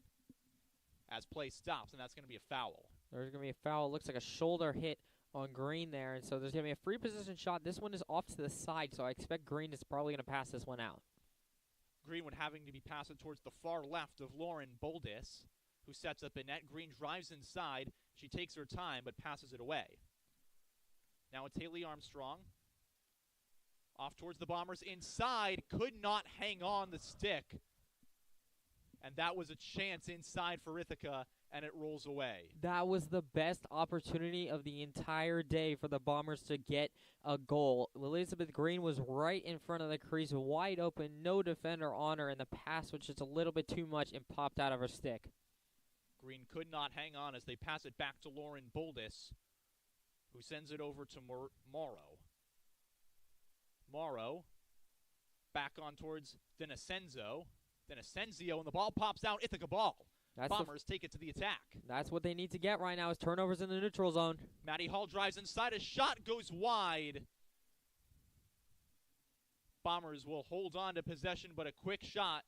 as play stops, and that's going to be a foul. There's going to be a foul. It looks like a shoulder hit on Green there, and so there's going to be a free position shot. This one is off to the side, so I expect Green is probably going to pass this one out. Greenwood having to be passed towards the far left of Lauren Boldis, who sets up a net. Green drives inside. She takes her time, but passes it away. Now it's Haley Armstrong. Off towards the Bombers inside. Could not hang on the stick. And that was a chance inside for Ithaca, and it rolls away. That was the best opportunity of the entire day for the Bombers to get a goal. Elizabeth Green was right in front of the crease, wide open, no defender on her, and the pass was just a little bit too much and popped out of her stick. Green could not hang on as they pass it back to Lauren Boldis, who sends it over to Morrow. Morrow back on towards Deniscenzo, and the ball pops out. Ithaca ball. Bombers take it to the attack. That's what they need to get right now is turnovers in the neutral zone. Maddie Hall drives inside. A shot goes wide. Bombers will hold on to possession, but a quick shot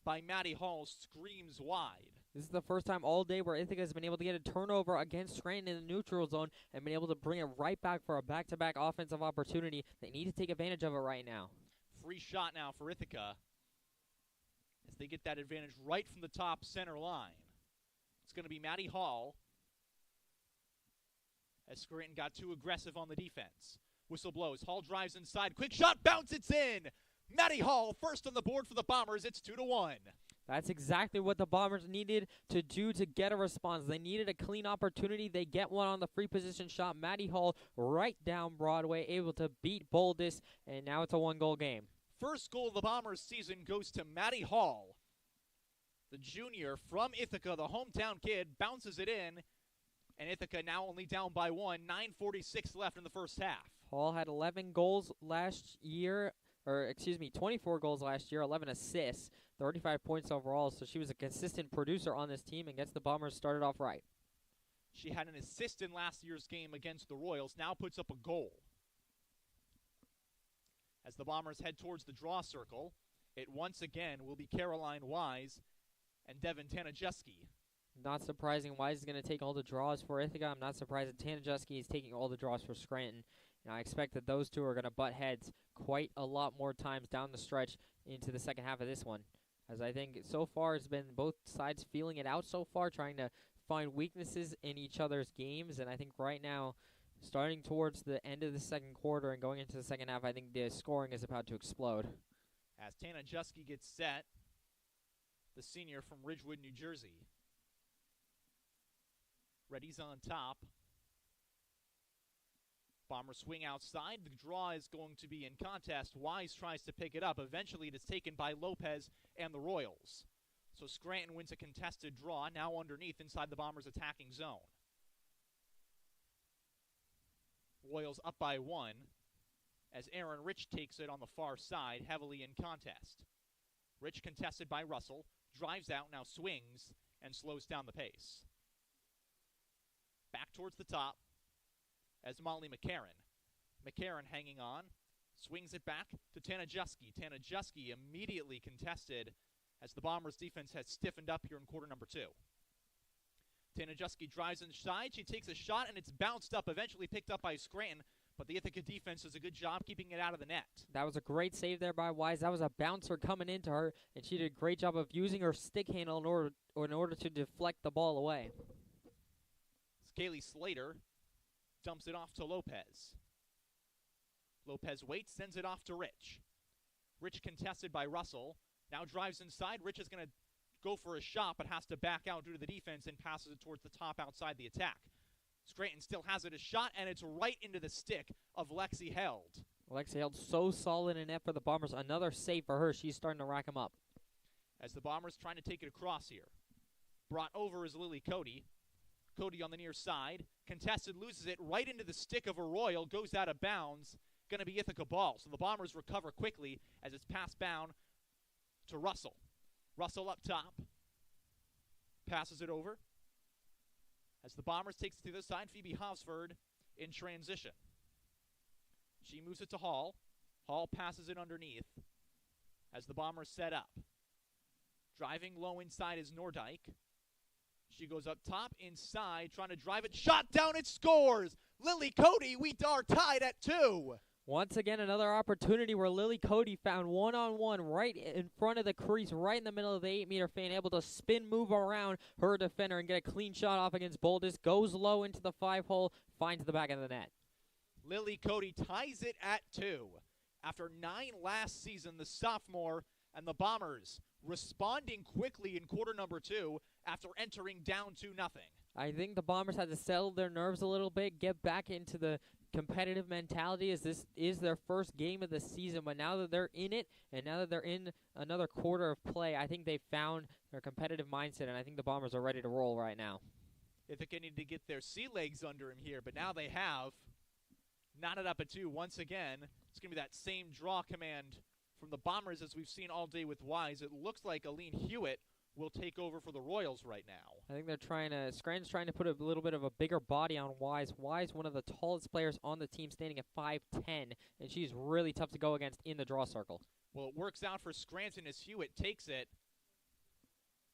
by Maddie Hall screams wide. This is the first time all day where Ithaca has been able to get a turnover against Scranton in the neutral zone and been able to bring it right back for a back-to-back offensive opportunity. They need to take advantage of it right now. Free shot now for Ithaca as they get that advantage right from the top center line. It's going to be Maddie Hall as Scranton got too aggressive on the defense. Whistle blows. Hall drives inside. Quick shot. Bounce. It's in. Maddie Hall first on the board for the Bombers. It's 2-1. That's exactly what the Bombers needed to do to get a response. They needed a clean opportunity. They get one on the free position shot. Maddie Hall right down Broadway, able to beat Boldis, and now it's a 1-goal game. First goal of the Bombers season goes to Maddie Hall. The junior from Ithaca, the hometown kid, bounces it in, and Ithaca now only down by 1. 9:46 left in the first half. Hall had 11 goals last year, 24 goals last year, 11 assists, 35 points overall, so she was a consistent producer on this team and gets the Bombers started off right. She had an assist in last year's game against the Royals, now puts up a goal. As the Bombers head towards the draw circle, it once again will be Caroline Wise and Devin Tanajuski. Not surprising, Wise is going to take all the draws for Ithaca. I'm not surprised that Tanajuski is taking all the draws for Scranton. And I expect that those two are going to butt heads quite a lot more times down the stretch into the second half of this one. As I think so far it's been both sides feeling it out so far, trying to find weaknesses in each other's games. And I think right now, starting towards the end of the second quarter and going into the second half, I think the scoring is about to explode. As Tanajuski gets set, the senior from Ridgewood, New Jersey. Reddy's on top. Bombers swing outside. The draw is going to be in contest. Wise tries to pick it up. Eventually, it is taken by Lopez and the Royals. So Scranton wins a contested draw, now underneath inside the Bombers' attacking zone. Royals up by 1 as Aaron Rich takes it on the far side, heavily in contest. Rich contested by Russell, drives out, now swings, and slows down the pace. Back towards the top as Molly McCarran. McCarran hanging on, swings it back to Tanajuski. Tanajuski immediately contested as the Bombers' defense has stiffened up here in quarter number 2. Tanajuski drives inside. She takes a shot, and it's bounced up, eventually picked up by Scranton. But the Ithaca defense does a good job keeping it out of the net. That was a great save there by Wise. That was a bouncer coming into her, and she did a great job of using her stick handle in order to deflect the ball away. Kaylee Slater dumps it off to Lopez. Lopez waits, sends it off to Rich. Rich contested by Russell. Now drives inside. Rich is going to go for a shot, but has to back out due to the defense and passes it towards the top outside the attack. Scranton still has it a shot, and it's right into the stick of Lexi Held. Lexi Held so solid in net for the Bombers. Another save for her. She's starting to rack them up. As the Bombers trying to take it across here. Brought over is Lily Cody. Cody on the near side. Contested, loses it right into the stick of Arroyo. Goes out of bounds. Going to be Ithaca ball. So the Bombers recover quickly as it's passed down to Russell. Russell up top. Passes it over. As the Bombers takes it to the side, Phoebe Hosford in transition. She moves it to Hall. Hall passes it underneath as the Bombers set up. Driving low inside is Nordyke. She goes up top, inside, trying to drive it. Shot down, it scores! Lily Cody, we are tied at 2. Once again, another opportunity where Lily Cody found one-on-one right in front of the crease, right in the middle of the 8-meter fan, able to spin, move around her defender, and get a clean shot off against Boldus. Goes low into the 5-hole, finds the back of the net. Lily Cody ties it at 2. After 9 last season, the sophomore and the Bombers responding quickly in quarter number 2 after entering down 2-0. I think the Bombers had to settle their nerves a little bit, get back into the competitive mentality, as this is their first game of the season. But now that they're in it, and now that they're in another quarter of play, I think they found their competitive mindset, and I think the Bombers are ready to roll right now. Ithaca need to get their sea legs under him here, but now they have. Knotted up at 2 once again. It's going to be that same draw command from the Bombers as we've seen all day with Wise. It looks like Aline Hewitt will take over for the Royals right now. I think they're Scranton's trying to put a little bit of a bigger body on Wise. Wise, one of the tallest players on the team, standing at 5'10", and she's really tough to go against in the draw circle. Well, it works out for Scranton as Hewitt takes it.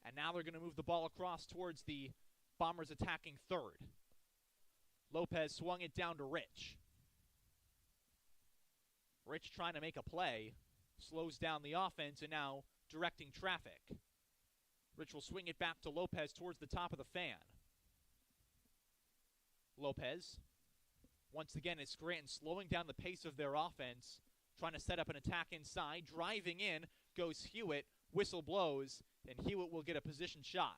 And now they're going to move the ball across towards the Bombers attacking third. Lopez swung it down to Rich. Rich trying to make a play. Slows down the offense and now directing traffic. Rich will swing it back to Lopez towards the top of the fan. Lopez, once again, is Scranton slowing down the pace of their offense, trying to set up an attack inside. Driving in goes Hewitt. Whistle blows, and Hewitt will get a position shot.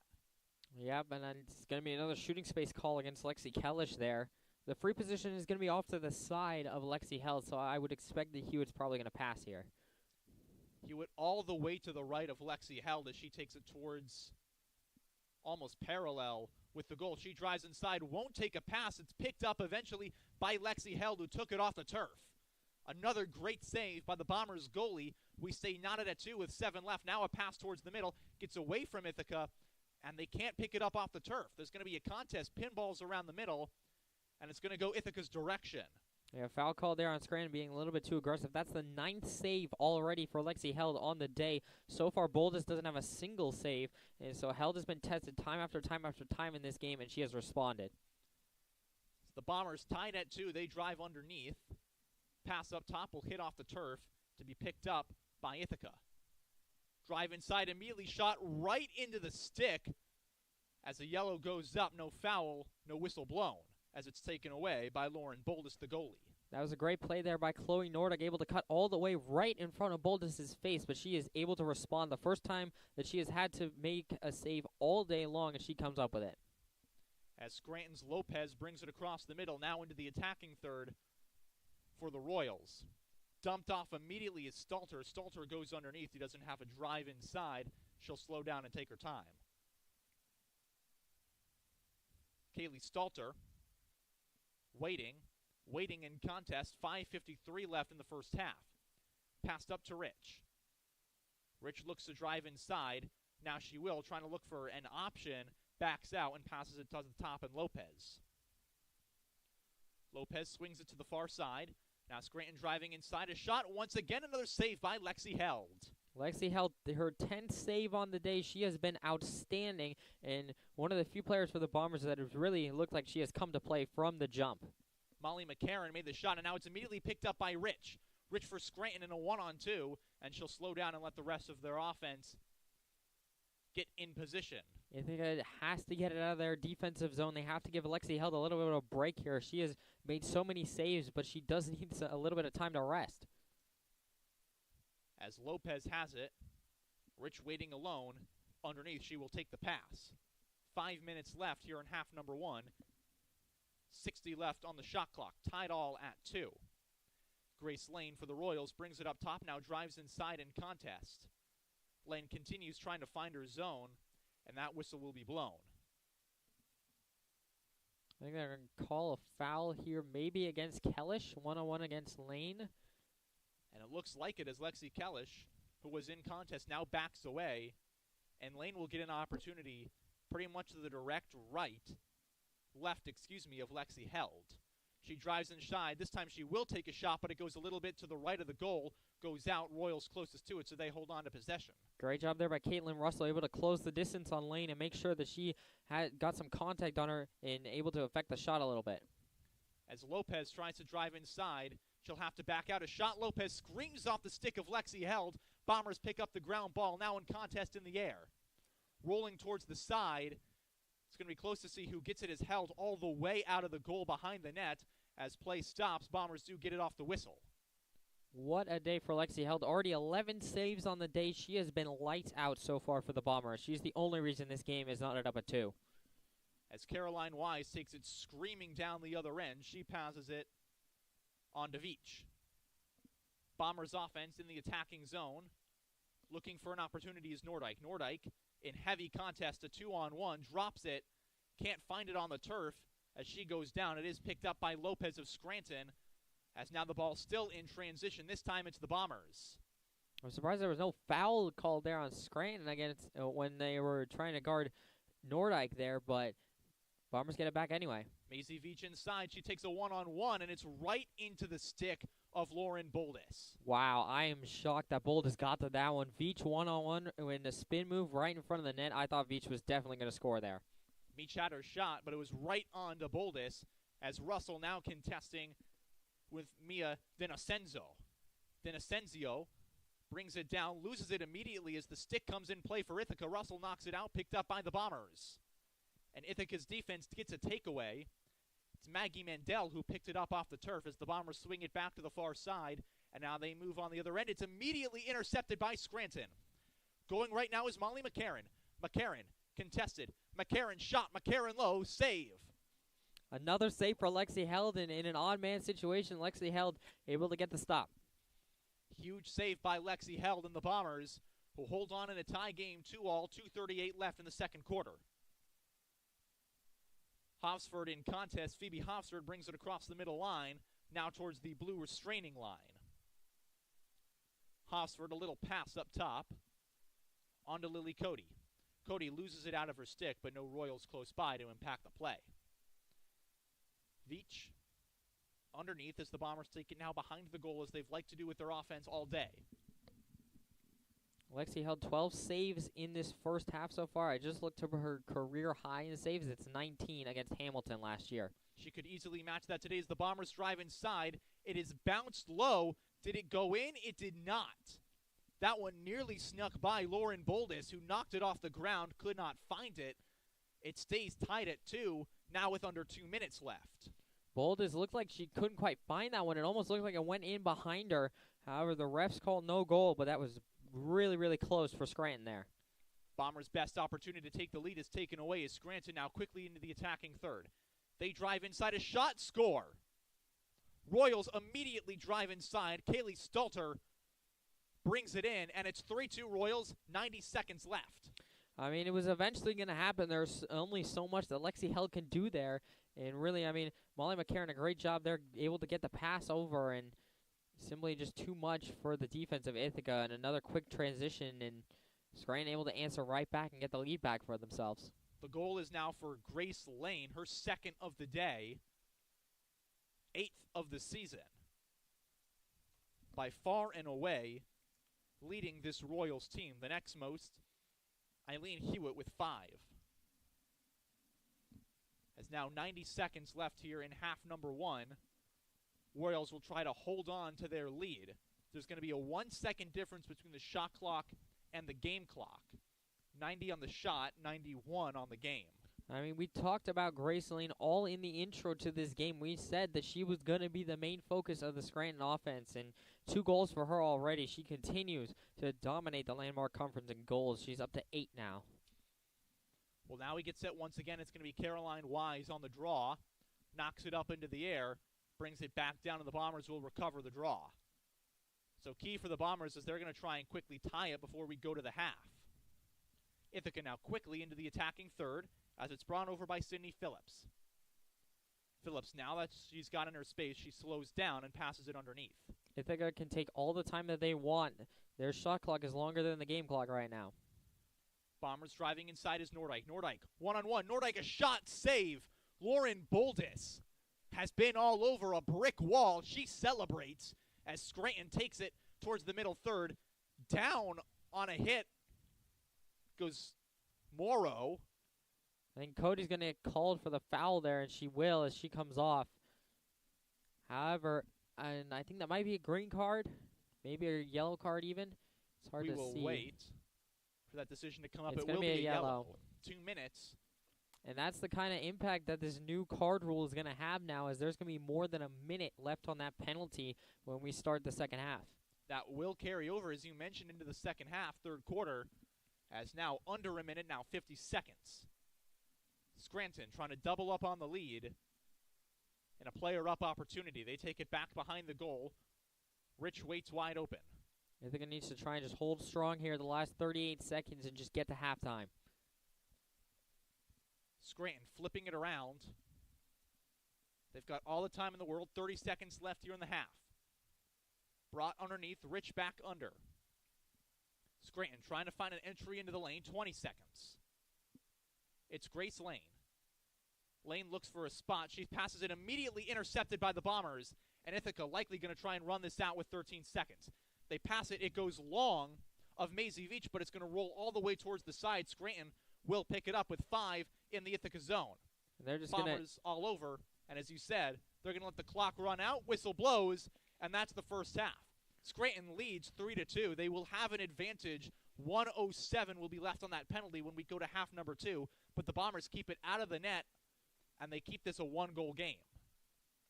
Yep, and then it's going to be another shooting space call against Lexi Kellish there. The free position is going to be off to the side of Lexi Held, so I would expect that Hewitt's probably going to pass here. Hewitt all the way to the right of Lexi Held as she takes it towards almost parallel with the goal. She drives inside, won't take a pass. It's picked up eventually by Lexi Held, who took it off the turf. Another great save by the Bombers goalie. We stay knotted at 2 with 7 left. Now a pass towards the middle. Gets away from Ithaca, and they can't pick it up off the turf. There's going to be a contest. Pinballs around the middle, and it's going to go Ithaca's direction. Yeah, foul call there on Scranton, being a little bit too aggressive. That's the 9th save already for Lexi Held on the day. So far, Boldus doesn't have a single save, and so Held has been tested time after time after time in this game, and she has responded. The Bombers tied at 2. They drive underneath. Pass up top will hit off the turf to be picked up by Ithaca. Drive inside, immediately shot right into the stick. As the yellow goes up, no foul, no whistle blown, as it's taken away by Lauren Boldus, the goalie. That was a great play there by Chloe Nordic, able to cut all the way right in front of Boldus' face, but she is able to respond. The first time that she has had to make a save all day long, and she comes up with it. As Scranton's Lopez brings it across the middle, now into the attacking third for the Royals. Dumped off immediately is Stalter. Stalter goes underneath. He doesn't have a drive inside. She'll slow down and take her time. Kaylee Stalter waiting in contest. 5:53 left in the first half. Passed up to Rich. Rich looks to drive inside. Now she will, trying to look for an option. Backs out and passes it to the top, and Lopez. Lopez swings it to the far side. Now Scranton driving inside. A shot. Once again, another save by Lexi Held. Lexi held her 10th save on the day. She has been outstanding and one of the few players for the Bombers that has really looked like she has come to play from the jump. Molly McCarron made the shot, and now it's immediately picked up by Rich. Rich for Scranton in a 1-on-2, and she'll slow down and let the rest of their offense get in position. I think it has to get it out of their defensive zone. They have to give Lexi Held a little bit of a break here. She has made so many saves, but she does need a little bit of time to rest. As Lopez has it, Rich waiting alone. Underneath, she will take the pass. 5 minutes left here in half number 1. 60 left on the shot clock. Tied all at 2. Grace Lane for the Royals brings it up top, now drives inside in contest. Lane continues trying to find her zone, and that whistle will be blown. I think they're going to call a foul here, maybe against Kellish, 1-on-1 against Lane. And it looks like it as Lexi Kellish, who was in contest, now backs away, and Lane will get an opportunity pretty much to the direct left, of Lexi Held. She drives inside. This time she will take a shot, but it goes a little bit to the right of the goal, goes out. Royals closest to it, so they hold on to possession. Great job there by Caitlin Russell, able to close the distance on Lane and make sure that she had got some contact on her and able to affect the shot a little bit. As Lopez tries to drive inside, she'll have to back out a shot. Lopez screams off the stick of Lexi Held. Bombers pick up the ground ball, now in contest in the air. Rolling towards the side. It's going to be close to see who gets it as Held all the way out of the goal behind the net. As play stops, Bombers do get it off the whistle. What a day for Lexi Held. Already 11 saves on the day. She has been lights out so far for the Bombers. She's the only reason this game is not up at 2. As Caroline Wise takes it screaming down the other end, she passes it on to Veach. Bombers offense in the attacking zone. Looking for an opportunity is Nordyke. Nordyke in heavy contest, a 2-on-1, drops it, can't find it on the turf as she goes down. It is picked up by Lopez of Scranton, as now the ball still in transition. This time it's the Bombers. I'm surprised there was no foul called there on Scranton against when they were trying to guard Nordyke there, but Bombers get it back anyway. Maisie Veach inside. She takes a 1-on-1, and it's right into the stick of Lauren Boldis. Wow, I am shocked that Boldis got to that one. Veach 1-on-1 in the spin move right in front of the net. I thought Veach was definitely going to score there. Veach had her shot, but it was right on to Boldis, as Russell now contesting with Mia Dinascenzio. Dinascenzio brings it down, loses it immediately as the stick comes in play for Ithaca. Russell knocks it out, picked up by the Bombers. And Ithaca's defense gets a takeaway. It's Maggie Mandel who picked it up off the turf as the Bombers swing it back to the far side. And now they move on the other end. It's immediately intercepted by Scranton. Going right now is Molly McCarron. McCarron contested. McCarron shot. McCarron low. Save. Another save for Lexi Held, and in an odd man situation, Lexi Held able to get the stop. Huge save by Lexi Held and the Bombers, who hold on in a tie game 2-all, 2:38 left in the second quarter. Hofsford in contest. Phoebe Hofsford brings it across the middle line, now towards the blue restraining line. Hofsford, a little pass up top, onto Lily Cody. Cody loses it out of her stick, but no Royals close by to impact the play. Veach underneath as the Bombers take it now behind the goal as they've liked to do with their offense all day. Lexi Held 12 saves in this first half so far. I just looked over her career high in saves. It's 19 against Hamilton last year. She could easily match that today as the Bombers drive inside. It is bounced low. Did it go in? It did not. That one nearly snuck by Lauren Boldis, who knocked it off the ground, could not find it. It stays tied at 2, now with under 2 minutes left. Boldis looked like she couldn't quite find that one. It almost looked like it went in behind her. However, the refs called no goal, but that was really, really close for Scranton there. Bombers' best opportunity to take the lead is taken away as Scranton now quickly into the attacking third. They drive inside, a shot, score. Royals immediately drive inside. Kaylee Stalter brings it in, and it's 3-2 Royals, 90 seconds left. I mean, it was eventually going to happen. There's only so much that Lexi Held can do there. And really, I mean, Molly McCarron, a great job there, able to get the pass over, and simply just too much for the defense of Ithaca. And another quick transition, and Scranton able to answer right back and get the lead back for themselves. The goal is now for Grace Lane, her second of the day, 8th of the season. By far and away, leading this Royals team. The next most, Eileen Hewitt with 5. As now 90 seconds left here in half number 1. Royals will try to hold on to their lead. There's going to be a 1 second difference between the shot clock and the game clock. 90 on the shot, 91 on the game. I mean, we talked about Graceline all in the intro to this game. We said that she was going to be the main focus of the Scranton offense, and 2 goals for her already. She continues to dominate the Landmark Conference in goals. She's up to 8 now. Well, now he gets set once again. It's going to be Caroline Wise on the draw. Knocks it up into the air, brings it back down, and the Bombers will recover the draw. So key for the Bombers is they're going to try and quickly tie it before we go to the half. Ithaca now quickly into the attacking third as it's brought over by Sydney Phillips. Phillips, now that she's got in her space, she slows down and passes it underneath. Ithaca can take all the time that they want. Their shot clock is longer than the game clock right now. Bombers driving inside is Nordyke. Nordyke, one-on-one. Nordyke, a shot, save. Lauren Boldis has been all over a brick wall. She celebrates as Scranton takes it towards the middle third. Down on a hit goes Morrow. I think Cody's going to get called for the foul there, and she will as she comes off. However, and I think that might be a green card, maybe a yellow card even. It's hard to see. We will wait for that decision to come up. It's it will be a yellow. 2 minutes. And that's the kind of impact that this new card rule is going to have now, as there's going to be more than a minute left on that penalty when we start the second half. That will carry over, as you mentioned, into the second half, third quarter, as now under a minute, now 50 seconds. Scranton trying to double up on the lead in a player-up opportunity. They take it back behind the goal. Rich waits wide open. Ithaca needs to try and just hold strong here the last 38 seconds and just get to halftime. Scranton flipping it around. They've got all the time in the world. 30 seconds left here in the half. Brought underneath. Rich back under. Scranton trying to find an entry into the lane. 20 seconds. It's Grace Lane. Lane looks for a spot. She passes it, immediately intercepted by the Bombers. And Ithaca likely going to try and run this out with 13 seconds. They pass it. It goes long of Maisie Veach, but it's going to roll all the way towards the side. Scranton will pick it up with 5 in the Ithaca zone. And they're just Bombers all over. And as you said, they're going to let the clock run out. Whistle blows, and that's the first half. Scranton leads 3-2. They will have an advantage. 1:07 will be left on that penalty when we go to half number 2. But the Bombers keep it out of the net, and they keep this a 1-goal game.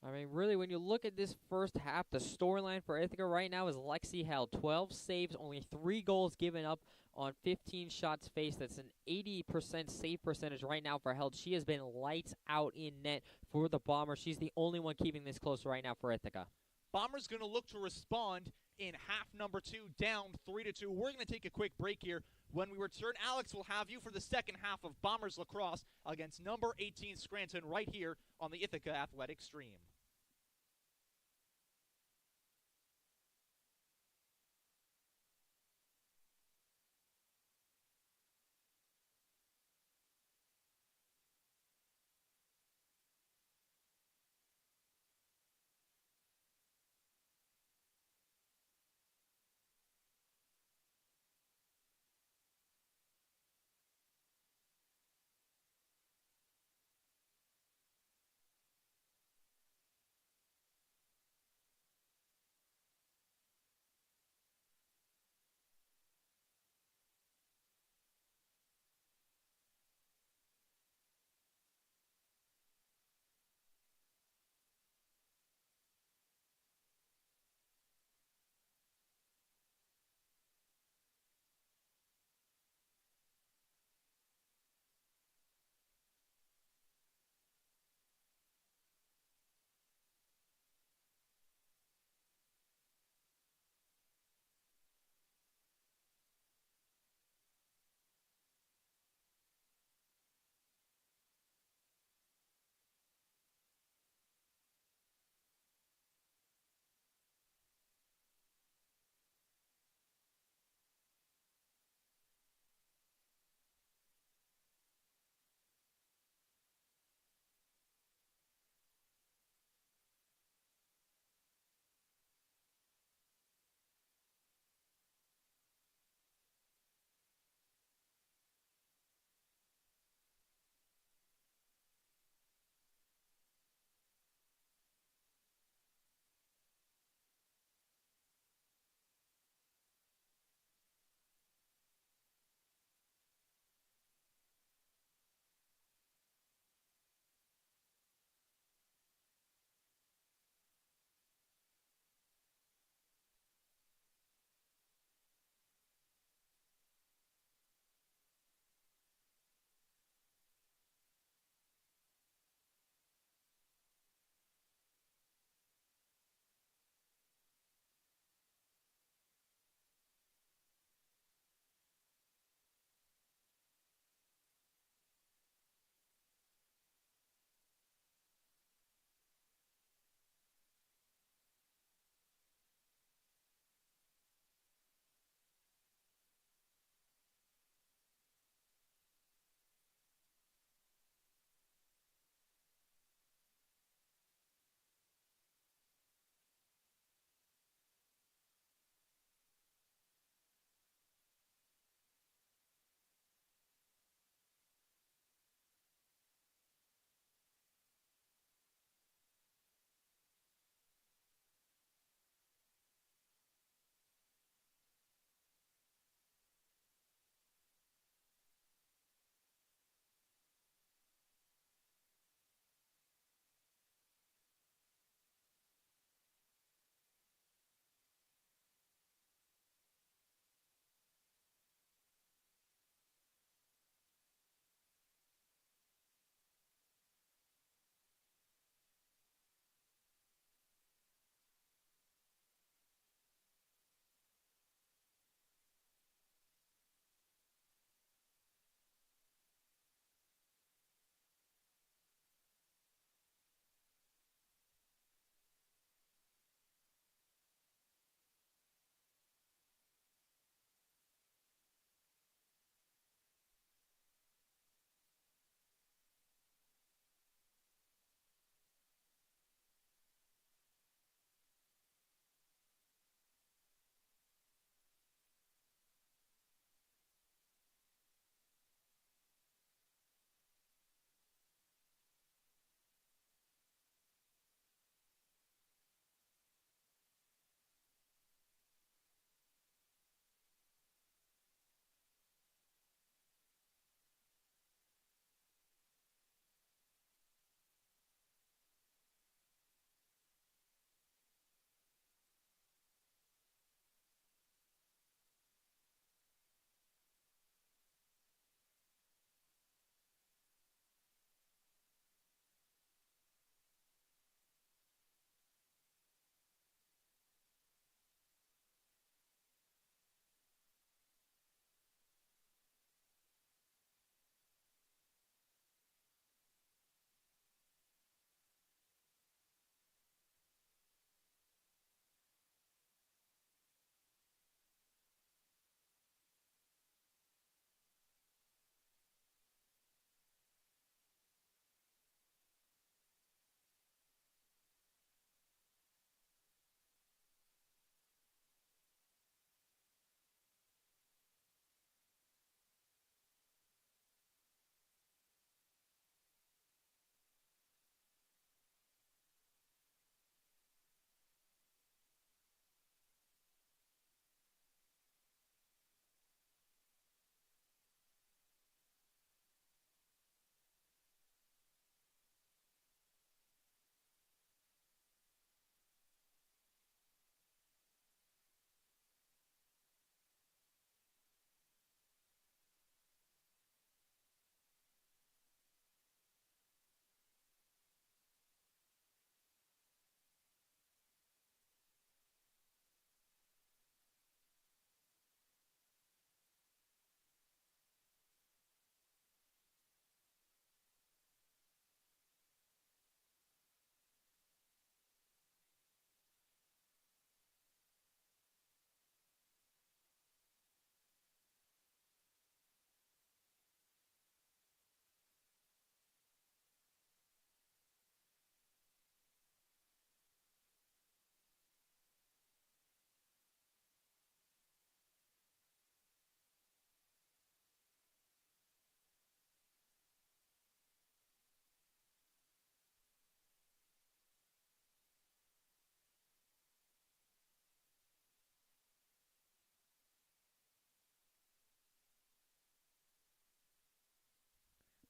I mean, really, when you look at this first half, the storyline for Ithaca right now is Lexi Held. 12 saves, only 3 goals given up on 15 shots faced. That's an 80% save percentage right now for Held. She has been lights out in net for the Bombers. She's the only one keeping this close right now for Ithaca. Bombers going to look to respond in half number 2, down 3-2. We're going to take a quick break here. When we return, Alex will have you for the second half of Bombers Lacrosse against number 18 Scranton right here on the Ithaca Athletic Stream.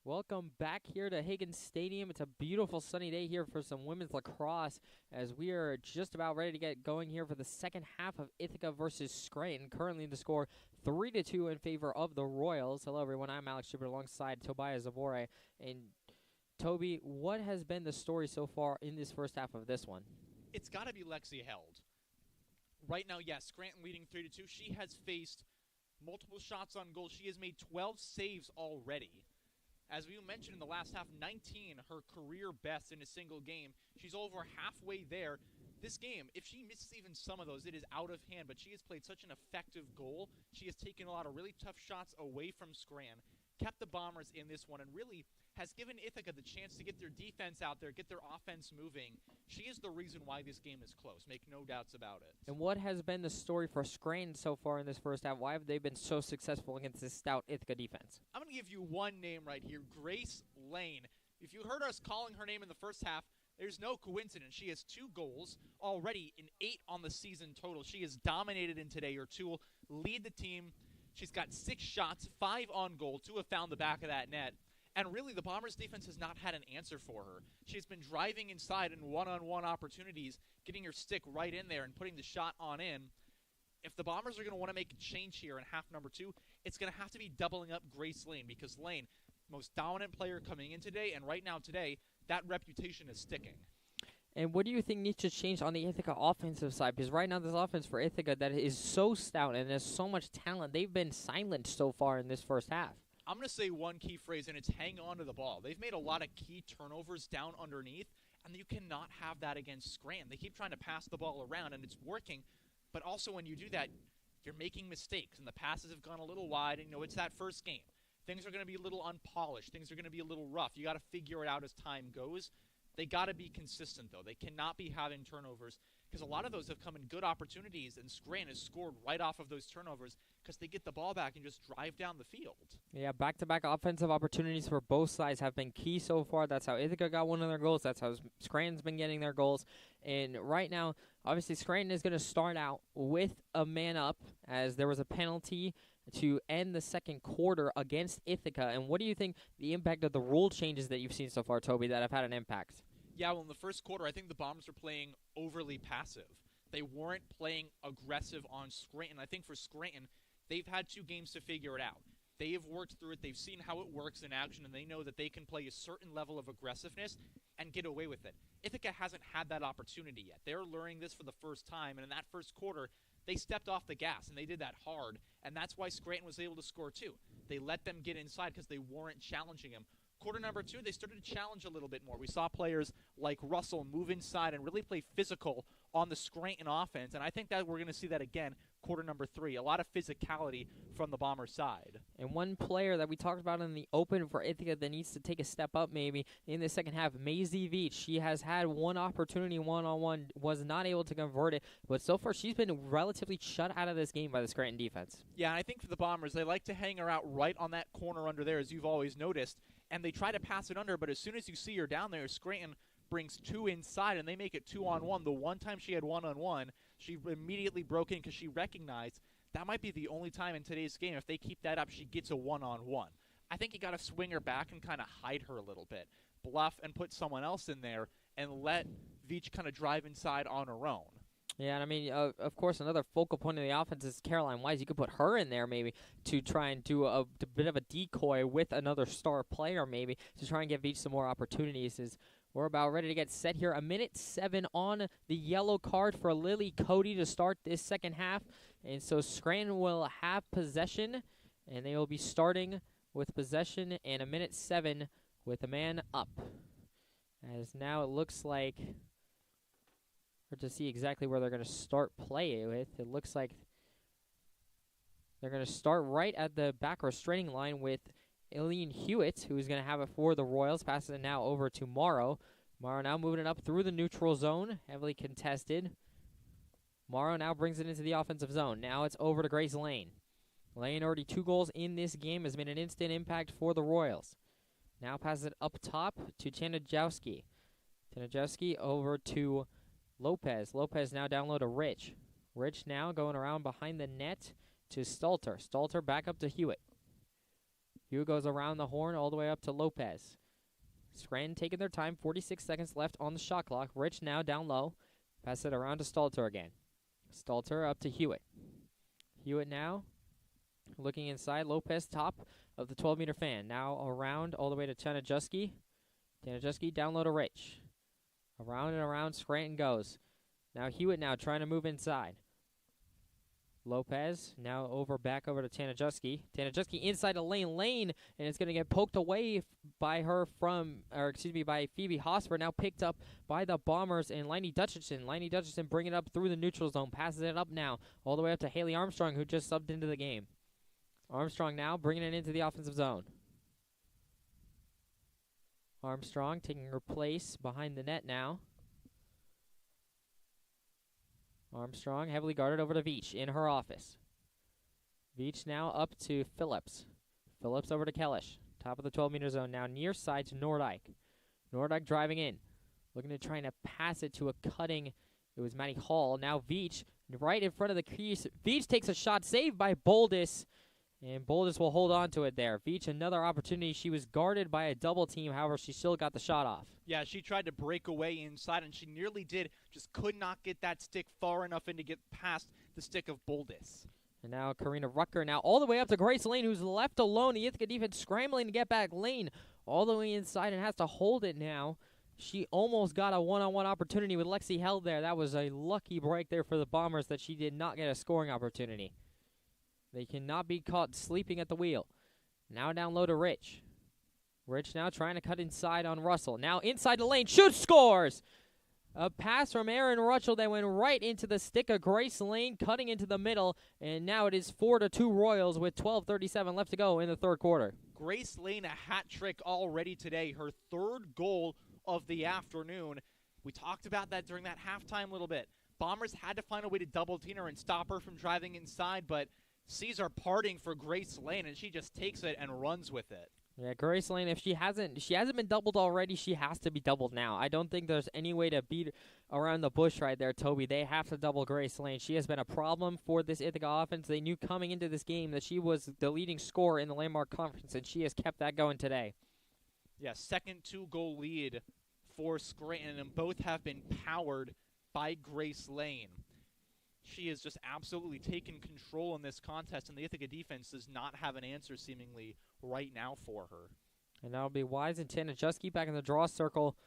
Welcome back here to Higgins Stadium. It's a beautiful sunny day here for some women's lacrosse as we are just about ready to get going here for the second half of Ithaca versus Scranton. Currently the score 3-2 in favor of the Royals. Hello everyone, I'm Alex Schubert alongside Tobias Zavore. And Toby, what has been the story so far in this first half of this one? It's got to be Lexi Held. Right now, yes, Scranton leading 3-2. She has faced multiple shots on goal. She has made 12 saves already. As we mentioned in the last half, 19, her career best in a single game. She's over halfway there. This game, if she misses even some of those, it is out of hand, but she has played such an effective goal. She has taken a lot of really tough shots away from Scranton, kept the Bombers in this one, and really has given Ithaca the chance to get their defense out there, get their offense moving. She is the reason why this game is close, make no doubts about it. And what has been the story for Scranton so far in this first half? Why have they been so successful against this stout Ithaca defense? I'm going to give you one name right here, Grace Lane. If you heard us calling her name in the first half, there's no coincidence. She has 2 goals already in 8 on the season total. She has dominated in today. Her 2 will lead the team. She's got 6 shots, 5 on goal. 2 have found the back of that net. And really, the Bombers' defense has not had an answer for her. She's been driving inside in one-on-one opportunities, getting her stick right in there and putting the shot on in. If the Bombers are going to want to make a change here in half number 2, it's going to have to be doubling up Grace Lane, because Lane, most dominant player coming in today, and right now today, that reputation is sticking. And what do you think needs to change on the Ithaca offensive side? Because right now this offense for Ithaca that is so stout and has so much talent, they've been silent so far in this first half. I'm going to say one key phrase, and it's hang on to the ball. They've made a lot of key turnovers down underneath, and you cannot have that against Scranton. They keep trying to pass the ball around, and it's working. But also when you do that, you're making mistakes, and the passes have gone a little wide. And, it's that first game. Things are going to be a little unpolished. Things are going to be a little rough. You got to figure it out as time goes. They got to be consistent, though. They cannot be having turnovers, because a lot of those have come in good opportunities, and Scranton has scored right off of those turnovers because they get the ball back and just drive down the field. Yeah, back-to-back offensive opportunities for both sides have been key so far. That's how Ithaca got one of their goals. That's how Scranton's been getting their goals. And right now, obviously, Scranton is going to start out with a man up, as there was a penalty to end the second quarter against Ithaca. And what do you think the impact of the rule changes that you've seen so far, Toby, that have had an impact? Yeah, well, in the first quarter, I think the Bombers were playing overly passive. They weren't playing aggressive on Scranton. I think for Scranton, they've had 2 games to figure it out. They have worked through it. They've seen how it works in action, and they know that they can play a certain level of aggressiveness and get away with it. Ithaca hasn't had that opportunity yet. They're learning this for the first time, and in that first quarter, they stepped off the gas, and they did that hard, and that's why Scranton was able to score 2. They let them get inside because they weren't challenging him. Quarter number 2, they started to challenge a little bit more. We saw players like Russell move inside and really play physical on the Scranton offense, and I think that we're going to see that again quarter number 3. A lot of physicality from the Bomber side. And one player that we talked about in the open for Ithaca that needs to take a step up maybe in the second half, Maisie Veach. She has had one opportunity one-on-one, was not able to convert it, but so far she's been relatively shut out of this game by the Scranton defense. Yeah, and I think for the Bombers, they like to hang her out right on that corner under there, as you've always noticed, and they try to pass it under, but as soon as you see her down there, Scranton brings 2 inside, and they make it 2-on-1. The one time she had 1-on-1, she immediately broke in because she recognized that might be the only time in today's game, if they keep that up, she gets a 1-on-1. I think you got to swing her back and kind of hide her a little bit, bluff and put someone else in there, and let Veach kind of drive inside on her own. Yeah, and I mean, of course, another focal point of the offense is Caroline Wise. You could put her in there maybe to try and do a bit of a decoy with another star player maybe to try and give Veach some more opportunities. As we're about ready to get set here. 1:07 on the yellow card for Lily Cody to start this second half. And so Scranton will have possession, and they will be starting with possession and 1:07 with a man up. As now it looks like, hard to see exactly where they're going to start play with. It looks like they're going to start right at the back restraining line with Eileen Hewitt, who's going to have it for the Royals. Passes it now over to Morrow. Morrow now moving it up through the neutral zone, heavily contested. Morrow now brings it into the offensive zone. Now it's over to Grace Lane. Lane, already 2 goals in this game, has made an instant impact for the Royals. Now passes it up top to Tanajowski. Tanajowski over to Lopez. Lopez now down low to Rich. Rich now going around behind the net to Stalter. Stalter back up to Hewitt. Hewitt goes around the horn all the way up to Lopez. Scranton taking their time. 46 seconds left on the shot clock. Rich now down low. Pass it around to Stalter again. Stalter up to Hewitt. Hewitt now looking inside. Lopez top of the 12-meter fan. Now around all the way to Tanajuski. Tanajuski down low to Rich. Around and around Scranton goes. Now Hewitt now trying to move inside. Lopez now back over to Tanajuski. Tanajuski inside the lane, and it's going to get poked away by by Phoebe Hosper. Now picked up by the Bombers and Lainey Dutchinson. Lainey Dutchinson bringing it up through the neutral zone, passes it up now all the way up to Haley Armstrong, who just subbed into the game. Armstrong now bringing it into the offensive zone. Armstrong taking her place behind the net now. Armstrong heavily guarded over to Veach in her office. Veach now up to Phillips. Phillips over to Kellish. Top of the 12-meter zone now near side to Nordike. Nordike driving in. Looking to try to pass it to a cutting. It was Maddie Hall. Now Veach right in front of the crease. Veach takes a shot saved by Boldis. And Boldis will hold on to it there. Veach, another opportunity. She was guarded by a double team. However, she still got the shot off. Yeah, she tried to break away inside, and she nearly did. Just could not get that stick far enough in to get past the stick of Boldis. And now Karina Rucker now all the way up to Grace Lane, who's left alone. The Ithaca defense scrambling to get back. Lane all the way inside and has to hold it now. She almost got a one-on-one opportunity with Lexi Held there. That was a lucky break there for the Bombers that she did not get a scoring opportunity. They cannot be caught sleeping at the wheel. Now down low to Rich. Rich now trying to cut inside on Russell. Now inside the lane. Shoots, scores! A pass from Aaron Rutschel that went right into the stick of Grace Lane, cutting into the middle. And now it is 4-2 Royals with 12:37 left to go in the third quarter. Grace Lane, a hat trick already today. Her third goal of the afternoon. We talked about that during that halftime little bit. Bombers had to find a way to double team her and stop her from driving inside, but seas are parting for Grace Lane, and she just takes it and runs with it. Yeah, Grace Lane, if she hasn't been doubled already, she has to be doubled now. I don't think there's any way to beat around the bush right there, Toby. They have to double Grace Lane. She has been a problem for this Ithaca offense. They knew coming into this game that she was the leading scorer in the Landmark Conference, and she has kept that going today. Yeah, second two-goal lead for Scranton, and both have been powered by Grace Lane. She has just absolutely taken control in this contest, and the Ithaca defense does not have an answer seemingly right now for her. And that'll be Wise and Tanajuski back in the draw circle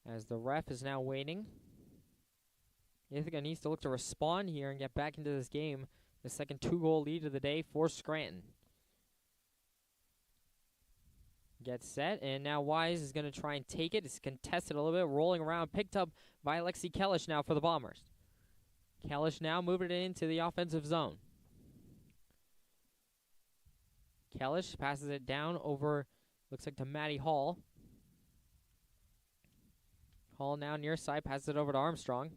as the ref is now waiting. Ithaca needs to look to respond here and get back into this game. The second two-goal lead of the day for Scranton. Gets set, and now Wise is going to try and take it. It's contested a little bit, rolling around, picked up by Alexi Kellish now for the Bombers. Kellish now moving it into the offensive zone. Kellish passes it down over, looks like to Maddie Hall. Hall now near side, passes it over to Armstrong.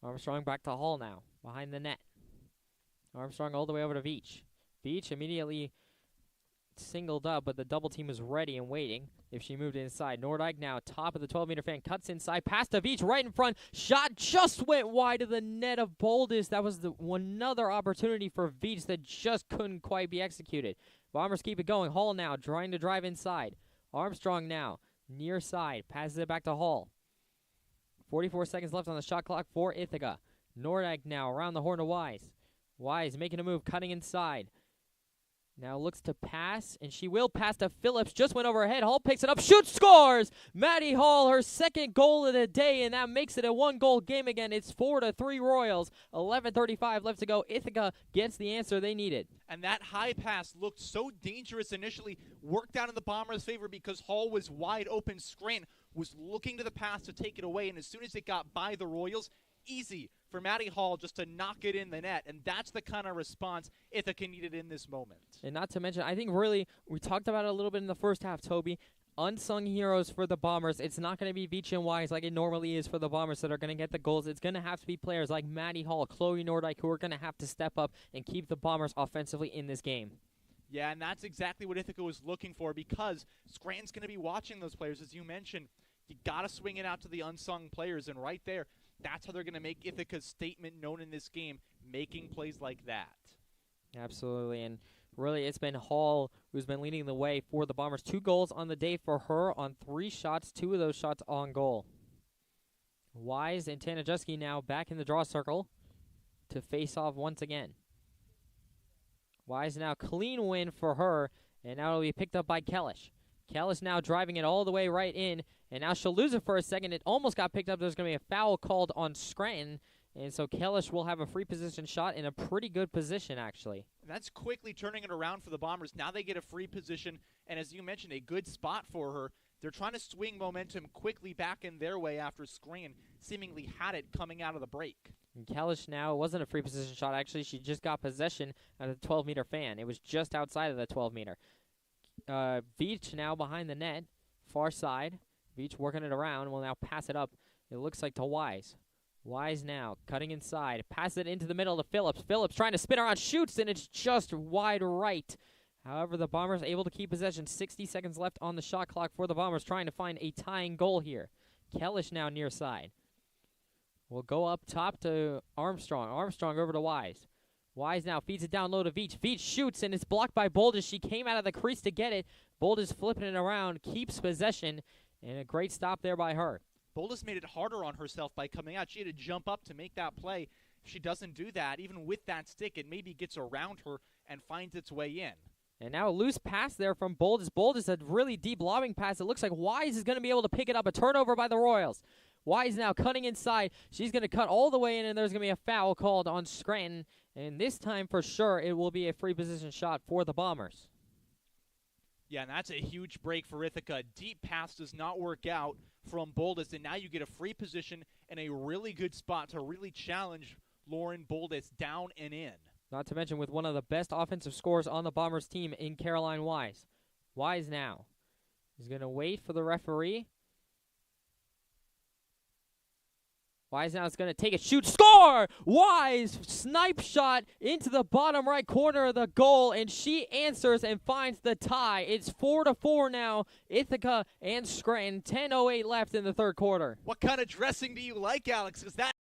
Armstrong back to Hall now, behind the net. Armstrong all the way over to Veach. Veach immediately singled up, but the double team is ready and waiting if she moved inside. Nordike now, top of the 12-meter fan, cuts inside, pass to Veach right in front. Shot just went wide of the net of Boldis. That was another opportunity for Veach that just couldn't quite be executed. Bombers keep it going. Hall now trying to drive inside. Armstrong now, near side, passes it back to Hall. 44 seconds left on the shot clock for Ithaca. Nordike now around the horn to Wise. Wise making a move, cutting inside. Now looks to pass, and she will pass to Phillips. Just went over her head. Hall picks it up, shoots, scores! Maddie Hall, her second goal of the day, and that makes it a one-goal game again. It's 4-3 Royals. 11:35 left to go. Ithaca gets the answer they needed. And that high pass looked so dangerous initially, worked out in the Bombers' favor because Hall was wide open. Scranton was looking to the pass to take it away, and as soon as it got by the Royals, easy for Maddie Hall just to knock it in the net, and that's the kind of response Ithaca needed in this moment. And not to mention, I think really, we talked about it a little bit in the first half, Toby. Unsung heroes for the Bombers. It's not going to be Veach and Wise like it normally is for the Bombers that are going to get the goals. It's going to have to be players like Maddie Hall, Chloe Nordike, who are going to have to step up and keep the Bombers offensively in this game. Yeah, and that's exactly what Ithaca was looking for because Scranton's going to be watching those players. As you mentioned, you got to swing it out to the unsung players, and right there, that's how they're going to make Ithaca's statement known in this game, making plays like that. Absolutely, and Really, it's been Hall who's been leading the way for the Bombers. 2 goals on the day for her on 3 shots, 2 of those shots on goal. Wise and Tanajuski now back in the draw circle to face off once again. Wise now clean win for her, and now it'll be picked up by Kellish. Kellish now driving it all the way right in, and now she'll lose it for a second. It almost got picked up. There's going to be a foul called on Scranton, and so Kellish will have a free position shot in a pretty good position, actually. That's quickly turning it around for the Bombers. Now they get a free position, and as you mentioned, a good spot for her. They're trying to swing momentum quickly back in their way after Scranton seemingly had it coming out of the break. And Kellish now, it wasn't a free position shot, actually. She just got possession of the 12-meter fan. It was just outside of the 12-meter. Veach now behind the net, far side. Veach working it around, will now pass it up. It looks like to Wise. Wise now, cutting inside, pass it into the middle to Phillips. Phillips trying to spin around, shoots, and it's just wide right. However, the Bombers able to keep possession. 60 seconds left on the shot clock for the Bombers, trying to find a tying goal here. Kellish now near side. Will go up top to Armstrong. Armstrong over to Wise. Wise now feeds it down low to Veach. Veach shoots, and it's blocked by Boldis. She came out of the crease to get it. Boldis flipping it around, keeps possession, and a great stop there by her. Boldis made it harder on herself by coming out. She had to jump up to make that play. If she doesn't do that, even with that stick, it maybe gets around her and finds its way in. And now a loose pass there from Boldis. Boldis, a really deep lobbing pass. It looks like Wise is going to be able to pick it up. A turnover by the Royals. Wise now cutting inside. She's going to cut all the way in, and there's going to be a foul called on Scranton. And this time, for sure, it will be a free position shot for the Bombers. Yeah, and that's a huge break for Ithaca. Deep pass does not work out from Boldis, and now you get a free position and a really good spot to really challenge Lauren Boldis down and in. Not to mention with one of the best offensive scorers on the Bombers team in Caroline Wise. Wise now is going to wait for the referee. Wise now is going to take a shoot, score! Wise, snipe shot into the bottom right corner of the goal, and she answers and finds the tie. It's 4-4 now, Ithaca and Scranton. 10:08 left in the third quarter. What kind of dressing do you like, Alex? Because that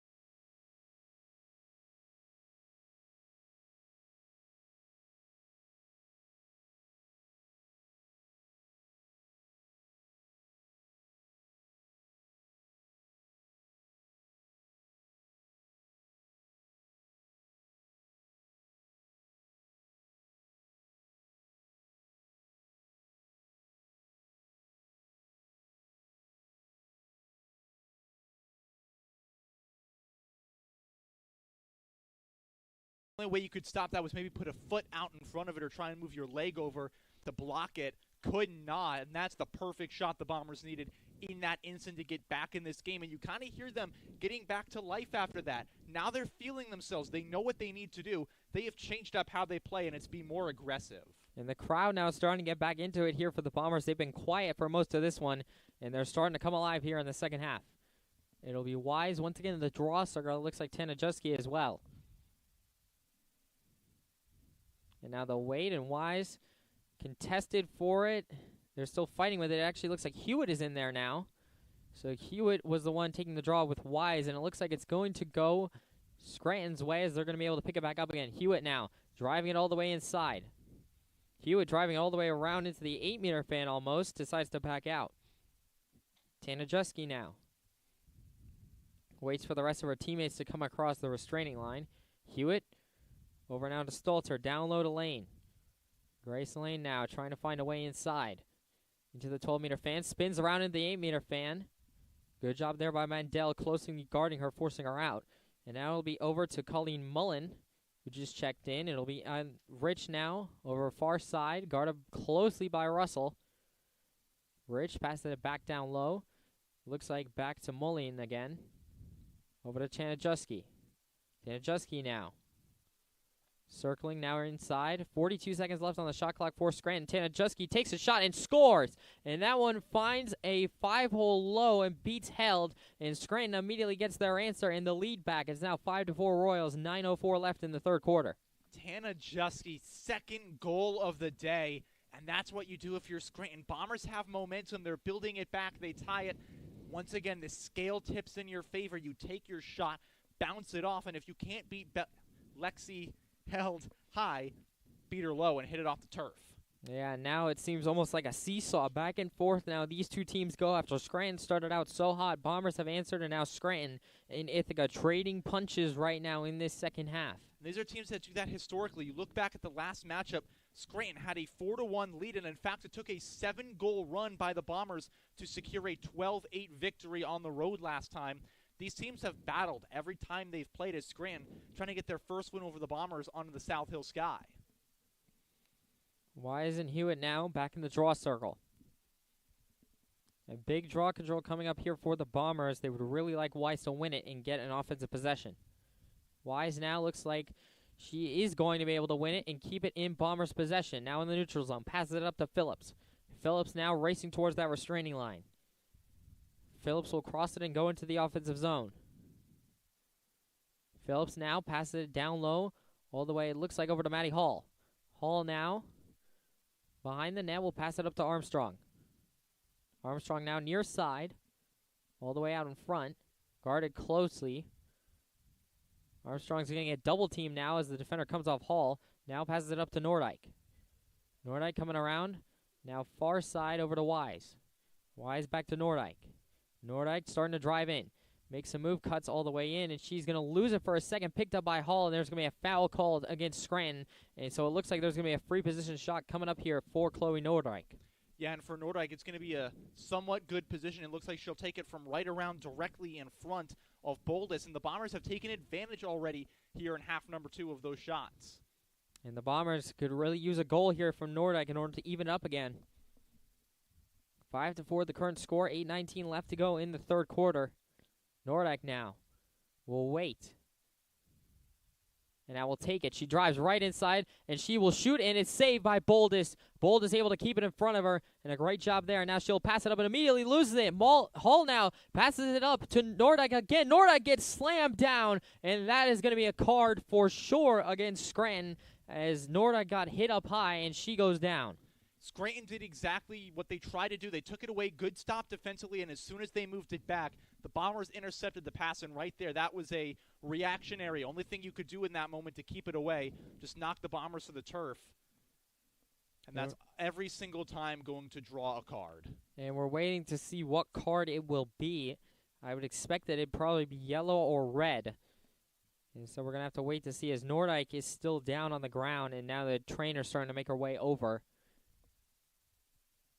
only way you could stop that was maybe put a foot out in front of it or try and move your leg over to block it. Could not, and that's the perfect shot the Bombers needed in that instant to get back in this game. And you kind of hear them getting back to life after that. Now they're feeling themselves. They know what they need to do. They have changed up how they play, and it's be more aggressive. And the crowd now is starting to get back into it here for the Bombers. They've been quiet for most of this one, and they're starting to come alive here in the second half. It'll be Wise once again in the draw circle. It looks like Tanajuski as well. And now the Wade and Wise contested for it. They're still fighting with it. It actually looks like Hewitt is in there now. So Hewitt was the one taking the draw with Wise, and it looks like it's going to go Scranton's way as they're going to be able to pick it back up again. Hewitt now driving it all the way inside. Hewitt driving all the way around into the 8-meter fan almost, decides to back out. Tanajuski now waits for the rest of her teammates to come across the restraining line. Hewitt over now to Stolzer, down low to Lane. Grace Lane now trying to find a way inside. Into the 12-meter fan, spins around into the 8-meter fan. Good job there by Mandel, closely guarding her, forcing her out. And now it'll be over to Colleen Mullen, who just checked in. It'll be on Rich now, over far side, guarded closely by Russell. Rich passes it back down low. Looks like back to Mullen again. Over to Tanajuski. Tanajuski now. Circling now inside. 42 seconds left on the shot clock for Scranton. Tanajuski takes a shot and scores. And that one finds a 5-hole low and beats Held. And Scranton immediately gets their answer, and the lead back. It's now 5-4 Royals. 9:04 left in the third quarter. Tanajuski's second goal of the day. And that's what you do if you're Scranton. Bombers have momentum. They're building it back. They tie it. Once again, the scale tips in your favor. You take your shot, bounce it off, and if you can't beat Lexi Held high, beat her low and hit it off the turf. Yeah, now it seems almost like a seesaw, back and forth. Now these two teams go after Scranton started out so hot. Bombers have answered, and now Scranton and Ithaca trading punches right now in this second half. These are teams that do that historically. You look back at the last matchup, Scranton had a 4-1 lead, and in fact it took a 7-goal run by the Bombers to secure a 12-8 victory on the road last time. These teams have battled every time they've played at Scranton, trying to get their first win over the Bombers onto the South Hill sky. Wise and Hewitt now back in the draw circle. A big draw control coming up here for the Bombers. They would really like Wise to win it and get an offensive possession. Wise now looks like she is going to be able to win it and keep it in Bombers' possession. Now in the neutral zone. Passes it up to Phillips. Phillips now racing towards that restraining line. Phillips will cross it and go into the offensive zone. Phillips now passes it down low all the way, it looks like, over to Maddie Hall. Hall now behind the net will pass it up to Armstrong. Armstrong now near side, all the way out in front, guarded closely. Armstrong's getting a double team now as the defender comes off Hall. Now passes it up to Nordyke. Nordyke coming around, now far side over to Wise. Wise back to Nordyke. Nordyke starting to drive in. Makes a move, cuts all the way in, and she's going to lose it for a second. Picked up by Hall, and there's going to be a foul called against Scranton. And so it looks like there's going to be a free position shot coming up here for Chloe Nordyke. Yeah, and for Nordyke, it's going to be a somewhat good position. It looks like she'll take it from right around directly in front of Boldus, and the Bombers have taken advantage already here in half number 2 of those shots. And the Bombers could really use a goal here from Nordyke in order to even up again. 5-4 the current score, 8:19 left to go in the third quarter. Nordyke now will wait. And now will take it. She drives right inside, and she will shoot, and it's saved by Boldus. Boldus able to keep it in front of her, and a great job there. Now she'll pass it up and immediately loses it. Hall now passes it up to Nordyke again. Nordyke gets slammed down, and that is going to be a card for sure against Scranton as Nordyke got hit up high, and she goes down. Scranton did exactly what they tried to do. They took it away, good stop defensively, and as soon as they moved it back, the Bombers intercepted the pass, and right there, that was a reactionary. Only thing you could do in that moment to keep it away, just knock the Bombers to the turf. And that's every single time going to draw a card. And we're waiting to see what card it will be. I would expect that it'd probably be yellow or red. And so we're going to have to wait to see as Nordyke is still down on the ground, and now the trainer's starting to make her way over.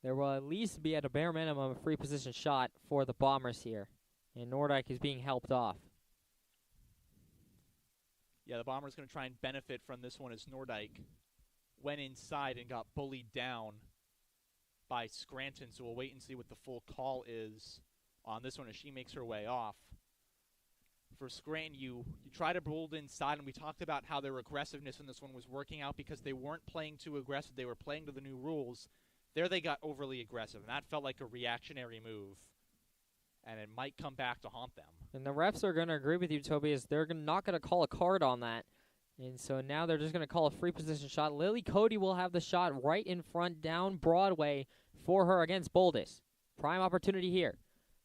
There will at least be, at a bare minimum, a free position shot for the Bombers here. And Nordyke is being helped off. Yeah, the Bombers going to try and benefit from this one as Nordyke went inside and got bullied down by Scranton. So we'll wait and see what the full call is on this one as she makes her way off. For Scranton, you try to build inside, and we talked about how their aggressiveness in this one was working out because they weren't playing too aggressive. They were playing to the new rules. There they got overly aggressive, and that felt like a reactionary move. And it might come back to haunt them. And the refs are going to agree with you, Toby, as they're not going to call a card on that. And so now they're just going to call a free position shot. Lily Cody will have the shot right in front down Broadway for her against Boldus. Prime opportunity here.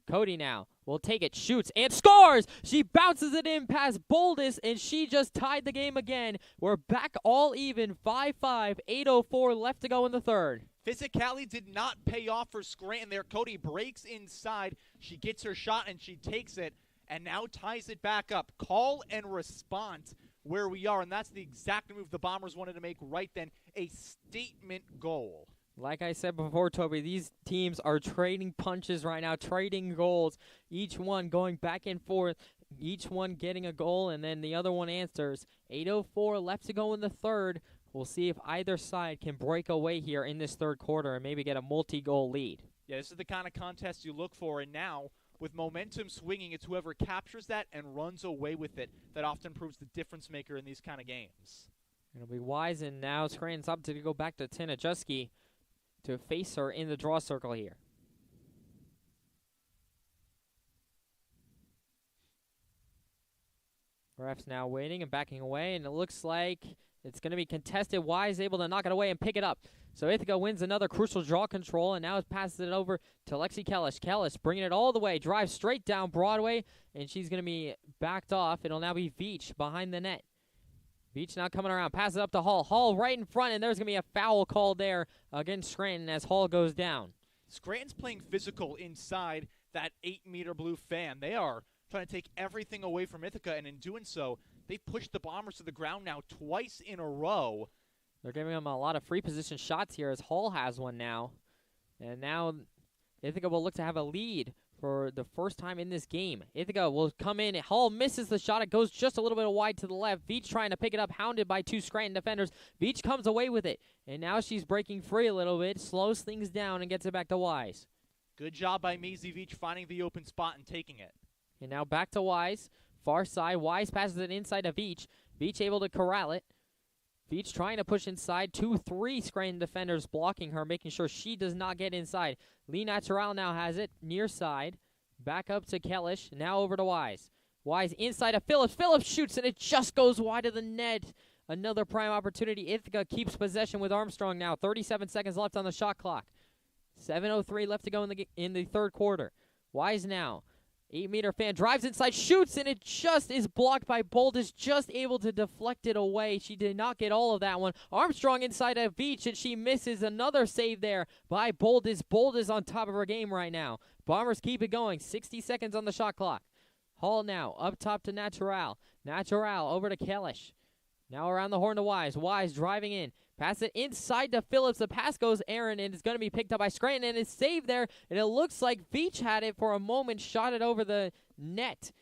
Cody now will take it, shoots, and scores! She bounces it in past Boldus, and she just tied the game again. We're back all even, 5-5, 8:04 left to go in the third. Physicality did not pay off for Scranton there. Cody breaks inside. She gets her shot, and she takes it, and now ties it back up. Call and response where we are, and that's the exact move the Bombers wanted to make right then, a statement goal. Like I said before, Toby, these teams are trading punches right now, trading goals, each one going back and forth, each one getting a goal, and then the other one answers. 8:04 left to go in the third. We'll see if either side can break away here in this third quarter and maybe get a multi-goal lead. Yeah, this is the kind of contest you look for, and now with momentum swinging, it's whoever captures that and runs away with it that often proves the difference maker in these kind of games. It'll be Wise, and now Scranton's up to go back to Tinajuski to face her in the draw circle here. Refs now waiting and backing away, and it looks like it's going to be contested. Wise able to knock it away and pick it up. So Ithaca wins another crucial draw control, and now it passes it over to Lexi Kellish. Kellish bringing it all the way, drives straight down Broadway, and she's going to be backed off. It'll now be Veach behind the net. Veach now coming around, passes up to Hall. Hall right in front, and there's going to be a foul called there against Scranton as Hall goes down. Scranton's playing physical inside that 8-meter blue fan. They are trying to take everything away from Ithaca, and in doing so, they've pushed the Bombers to the ground now twice in a row. They're giving them a lot of free position shots here as Hall has one now. And now Ithaca will look to have a lead for the first time in this game. Ithaca will come in. Hall misses the shot. It goes just a little bit wide to the left. Veach trying to pick it up, hounded by 2 Scranton defenders. Veach comes away with it. And now she's breaking free a little bit, slows things down, and gets it back to Wise. Good job by Maisie Veach finding the open spot and taking it. And now back to Wise. Far side. Wise passes it inside to Veach. Veach able to corral it. Veach trying to push inside. 2-3 Scranton defenders blocking her, making sure she does not get inside. Lee Natural now has it near side. Back up to Kellish. Now over to Wise. Wise inside to Phillips. Phillips shoots, and it just goes wide of the net. Another prime opportunity. Ithaca keeps possession with Armstrong now. 37 seconds left on the shot clock. 7:03 left to go in the third quarter. Wise now. 8-meter fan drives inside, shoots, and it just is blocked by Boldis, just able to deflect it away. She did not get all of that one. Armstrong inside of Veach, and she misses another save there by Boldis. Boldis on top of her game right now. Bombers keep it going. 60 seconds on the shot clock. Hall now up top to Natural. Natural over to Kellish. Now around the horn to Wise. Wise driving in. Pass it inside to Phillips. The pass goes Aaron, and it's going to be picked up by Scranton, and it's saved there. And it looks like Veach had it for a moment, shot it over the net.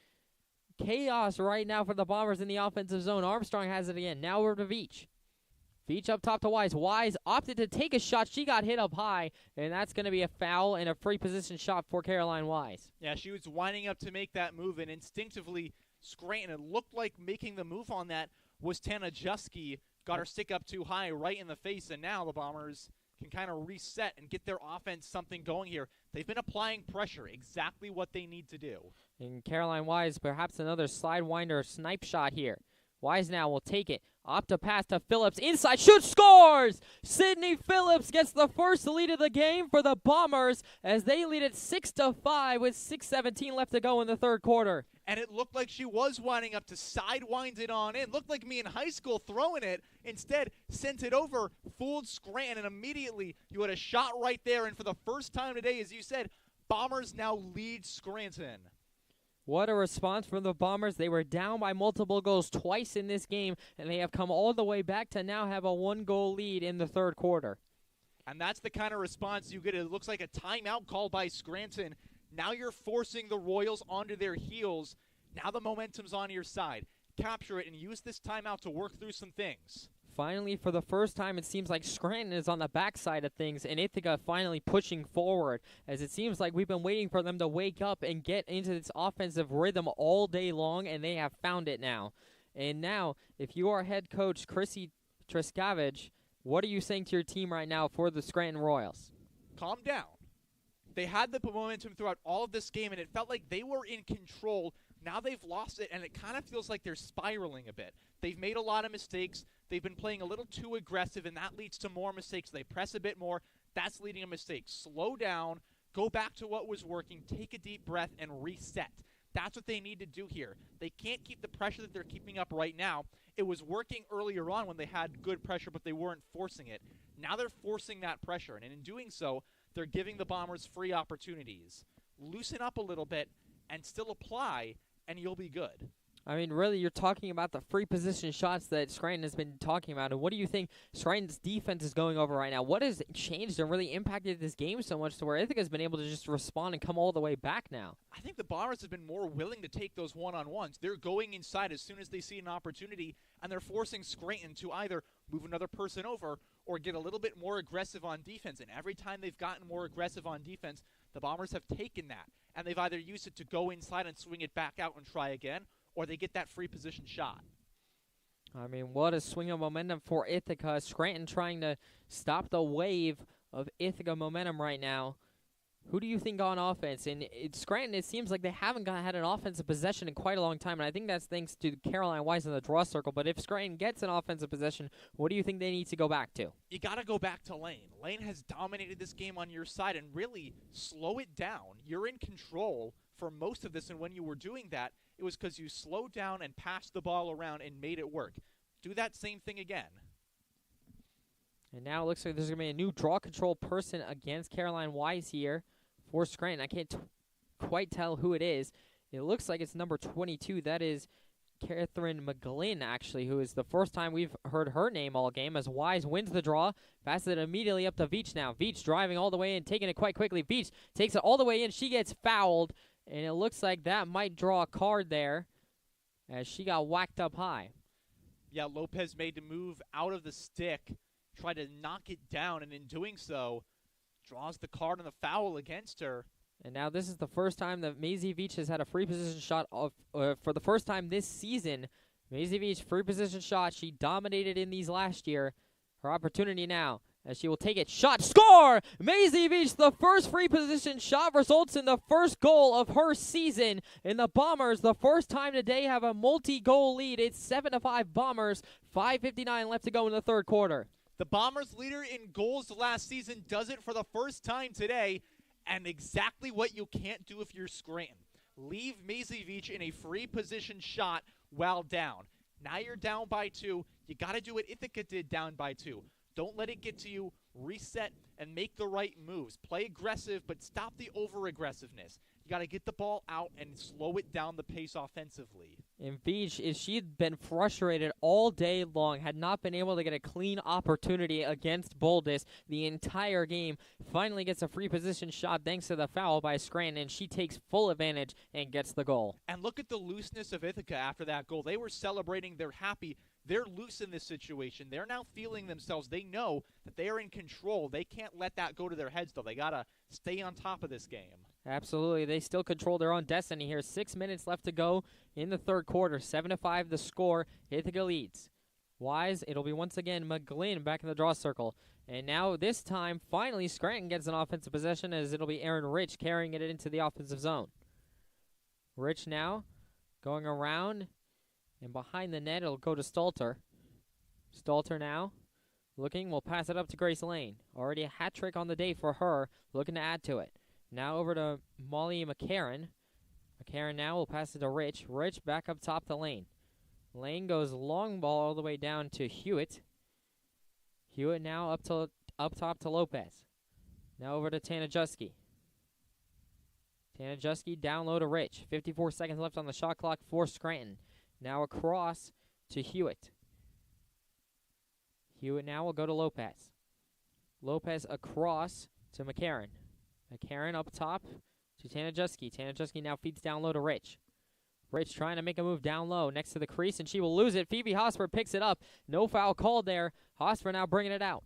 Chaos right now for the Bombers in the offensive zone. Armstrong has it again. Now over to Veach. Veach up top to Wise. Wise opted to take a shot. She got hit up high, and that's going to be a foul and a free position shot for Caroline Wise. Yeah, she was winding up to make that move, and instinctively, Scranton, it looked like making the move on that was Tana Jusky. Got her stick up too high right in the face, and now the Bombers can kind of reset and get their offense something going here. They've been applying pressure, exactly what they need to do. And Caroline Wise, perhaps another slide winder snipe shot here. Wise now will take it. Opt to pass to Phillips. Inside, shoots, scores! Sydney Phillips gets the first lead of the game for the Bombers as they lead it 6-5 with 6:17 left to go in the third quarter. And it looked like she was winding up to sidewind it on in. Looked like me in high school throwing it. Instead, sent it over, fooled Scranton, and immediately you had a shot right there. And for the first time today, as you said, Bombers now lead Scranton. What a response from the Bombers. They were down by multiple goals twice in this game, and they have come all the way back to now have a 1-goal lead in the third quarter. And that's the kind of response you get. It looks like a timeout called by Scranton. Now you're forcing the Royals onto their heels. Now the momentum's on your side. Capture it and use this timeout to work through some things. Finally, for the first time, it seems like Scranton is on the backside of things, and Ithaca finally pushing forward, as it seems like we've been waiting for them to wake up and get into this offensive rhythm all day long, and they have found it now. And now, if you are head coach Chrissy Trescavage, what are you saying to your team right now for the Scranton Royals? Calm down. They had the momentum throughout all of this game, and it felt like they were in control. Now they've lost it, and it kind of feels like they're spiraling a bit. They've made a lot of mistakes. They've been playing a little too aggressive, and that leads to more mistakes. They press a bit more. That's leading to mistakes. Slow down. Go back to what was working. Take a deep breath and reset. That's what they need to do here. They can't keep the pressure that they're keeping up right now. It was working earlier on when they had good pressure, but they weren't forcing it. Now they're forcing that pressure, and in doing so, they're giving the Bombers free opportunities. Loosen up a little bit and still apply, and you'll be good. I mean, really, you're talking about the free position shots that Scranton has been talking about, and what do you think Scranton's defense is going over right now? What has changed and really impacted this game so much to where Ithaca's been able to just respond and come all the way back now? I think the Bombers have been more willing to take those one-on-ones. They're going inside as soon as they see an opportunity, and they're forcing Scranton to either move another person over or get a little bit more aggressive on defense. And every time they've gotten more aggressive on defense, the Bombers have taken that, and they've either used it to go inside and swing it back out and try again, or they get that free position shot. I mean, what a swing of momentum for Ithaca. Scranton trying to stop the wave of Ithaca momentum right now. Who do you think on offense? And Scranton, it seems like they haven't had an offensive possession in quite a long time, and I think that's thanks to Caroline Wise in the draw circle. But if Scranton gets an offensive possession, what do you think they need to go back to? You got to go back to Lane. Lane has dominated this game on your side, and really slow it down. You're in control for most of this, and when you were doing that, it was because you slowed down and passed the ball around and made it work. do that same thing again. And now it looks like there's going to be a new draw control person against Caroline Wise here for Scranton. I can't quite tell who it is. It looks like it's number 22. That is Catherine McGlynn, actually, who is the first time we've heard her name all game, as Wise wins the draw, passes it immediately up to Veach now. Veach driving all the way in, taking it quite quickly. Veach takes it all the way in. She gets fouled, and it looks like that might draw a card there as she got whacked up high. Yeah, Lopez made the move out of the stick, tried to knock it down, and in doing so, draws the card on the foul against her. And now this is the first time that Maisie Veach has had a free position shot for the first time this season. Maisie Veach, free position shot. She dominated in these last year. Her opportunity now as she will take it. Shot, score! Maisie Veach, the first free position shot, results in the first goal of her season. And the Bombers, the first time today, have a multi-goal lead. It's 7-5 Bombers, 5:59 left to go in the third quarter. The Bombers' leader in goals last season does it for the first time today. And exactly what you can't do if you're Scranton. Leave Maisie Veach in a free position shot while down. Now you're down by 2. You got to do what Ithaca did down by 2. Don't let it get to you. Reset and make the right moves. Play aggressive, but stop the over-aggressiveness. You got to get the ball out and slow it down the pace offensively. And Veach, she'd been frustrated all day long, had not been able to get a clean opportunity against Boldis the entire game. Finally gets a free position shot thanks to the foul by Scranton, and she takes full advantage and gets the goal. And look at the looseness of Ithaca after that goal. They were celebrating. They're happy. They're loose in this situation. They're now feeling themselves. They know that they are in control. They can't let that go to their heads, though. They got to stay on top of this game. Absolutely. They still control their own destiny here. 6 minutes left to go in the third quarter. 7-5 the score. Ithaca leads. Wise, it'll be once again McGlynn back in the draw circle. And now this time, finally, Scranton gets an offensive possession as it'll be Aaron Rich carrying it into the offensive zone. Rich now going around and behind the net. It'll go to Stalter. Stalter now looking. We'll pass it up to Grace Lane. Already a hat trick on the day for her. Looking to add to it. Now over to Molly McCarran. McCarran now will pass it to Rich. Rich back up top to Lane. Lane goes long ball all the way down to Hewitt. Hewitt now up top to Lopez. Now over to Tanajuski. Tanajuski down low to Rich. 54 seconds left on the shot clock for Scranton. Now across to Hewitt. Hewitt now will go to Lopez. Lopez across to McCarran. McCarran up top to Tanajuski. Tanajuski now feeds down low to Rich. Rich trying to make a move down low next to the crease, and she will lose it. Phoebe Hosper picks it up. No foul called there. Hosper now bringing it out.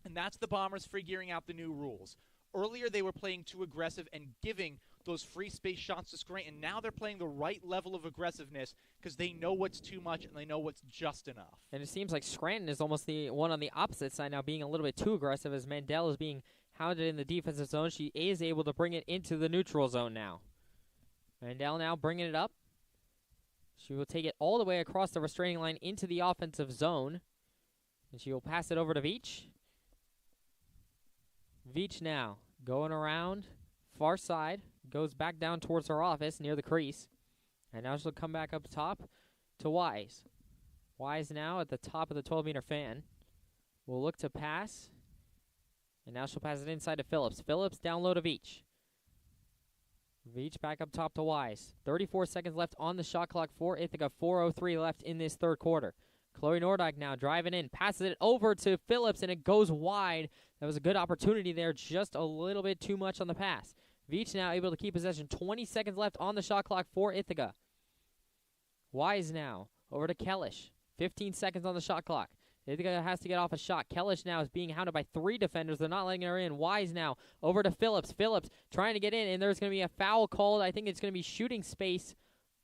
And that's the Bombers figuring out the new rules. Earlier they were playing too aggressive and giving those free space shots to Scranton. Now they're playing the right level of aggressiveness because they know what's too much and they know what's just enough. And it seems like Scranton is almost the one on the opposite side now, being a little bit too aggressive as Mandel is being hounded in the defensive zone. She is able to bring it into the neutral zone now. Mandel now bringing it up. She will take it all the way across the restraining line into the offensive zone. And she will pass it over to Veach. Veach now going around far side. Goes back down towards her office near the crease. And now she'll come back up top to Wise. Wise now at the top of the 12-meter fan. Will look to pass. And now she'll pass it inside to Phillips. Phillips down low to Veach. Veach back up top to Wise. 34 seconds left on the shot clock for Ithaca. 4:03 left in this third quarter. Chloe Nordyke now driving in. Passes it over to Phillips, and it goes wide. That was a good opportunity there. Just a little bit too much on the pass. Veach now able to keep possession. 20 seconds left on the shot clock for Ithaca. Wise now over to Kellish. 15 seconds on the shot clock. Ithaca has to get off a shot. Kellish now is being hounded by 3 defenders. They're not letting her in. Wise now over to Phillips. Phillips trying to get in, and there's going to be a foul called. I think it's going to be shooting space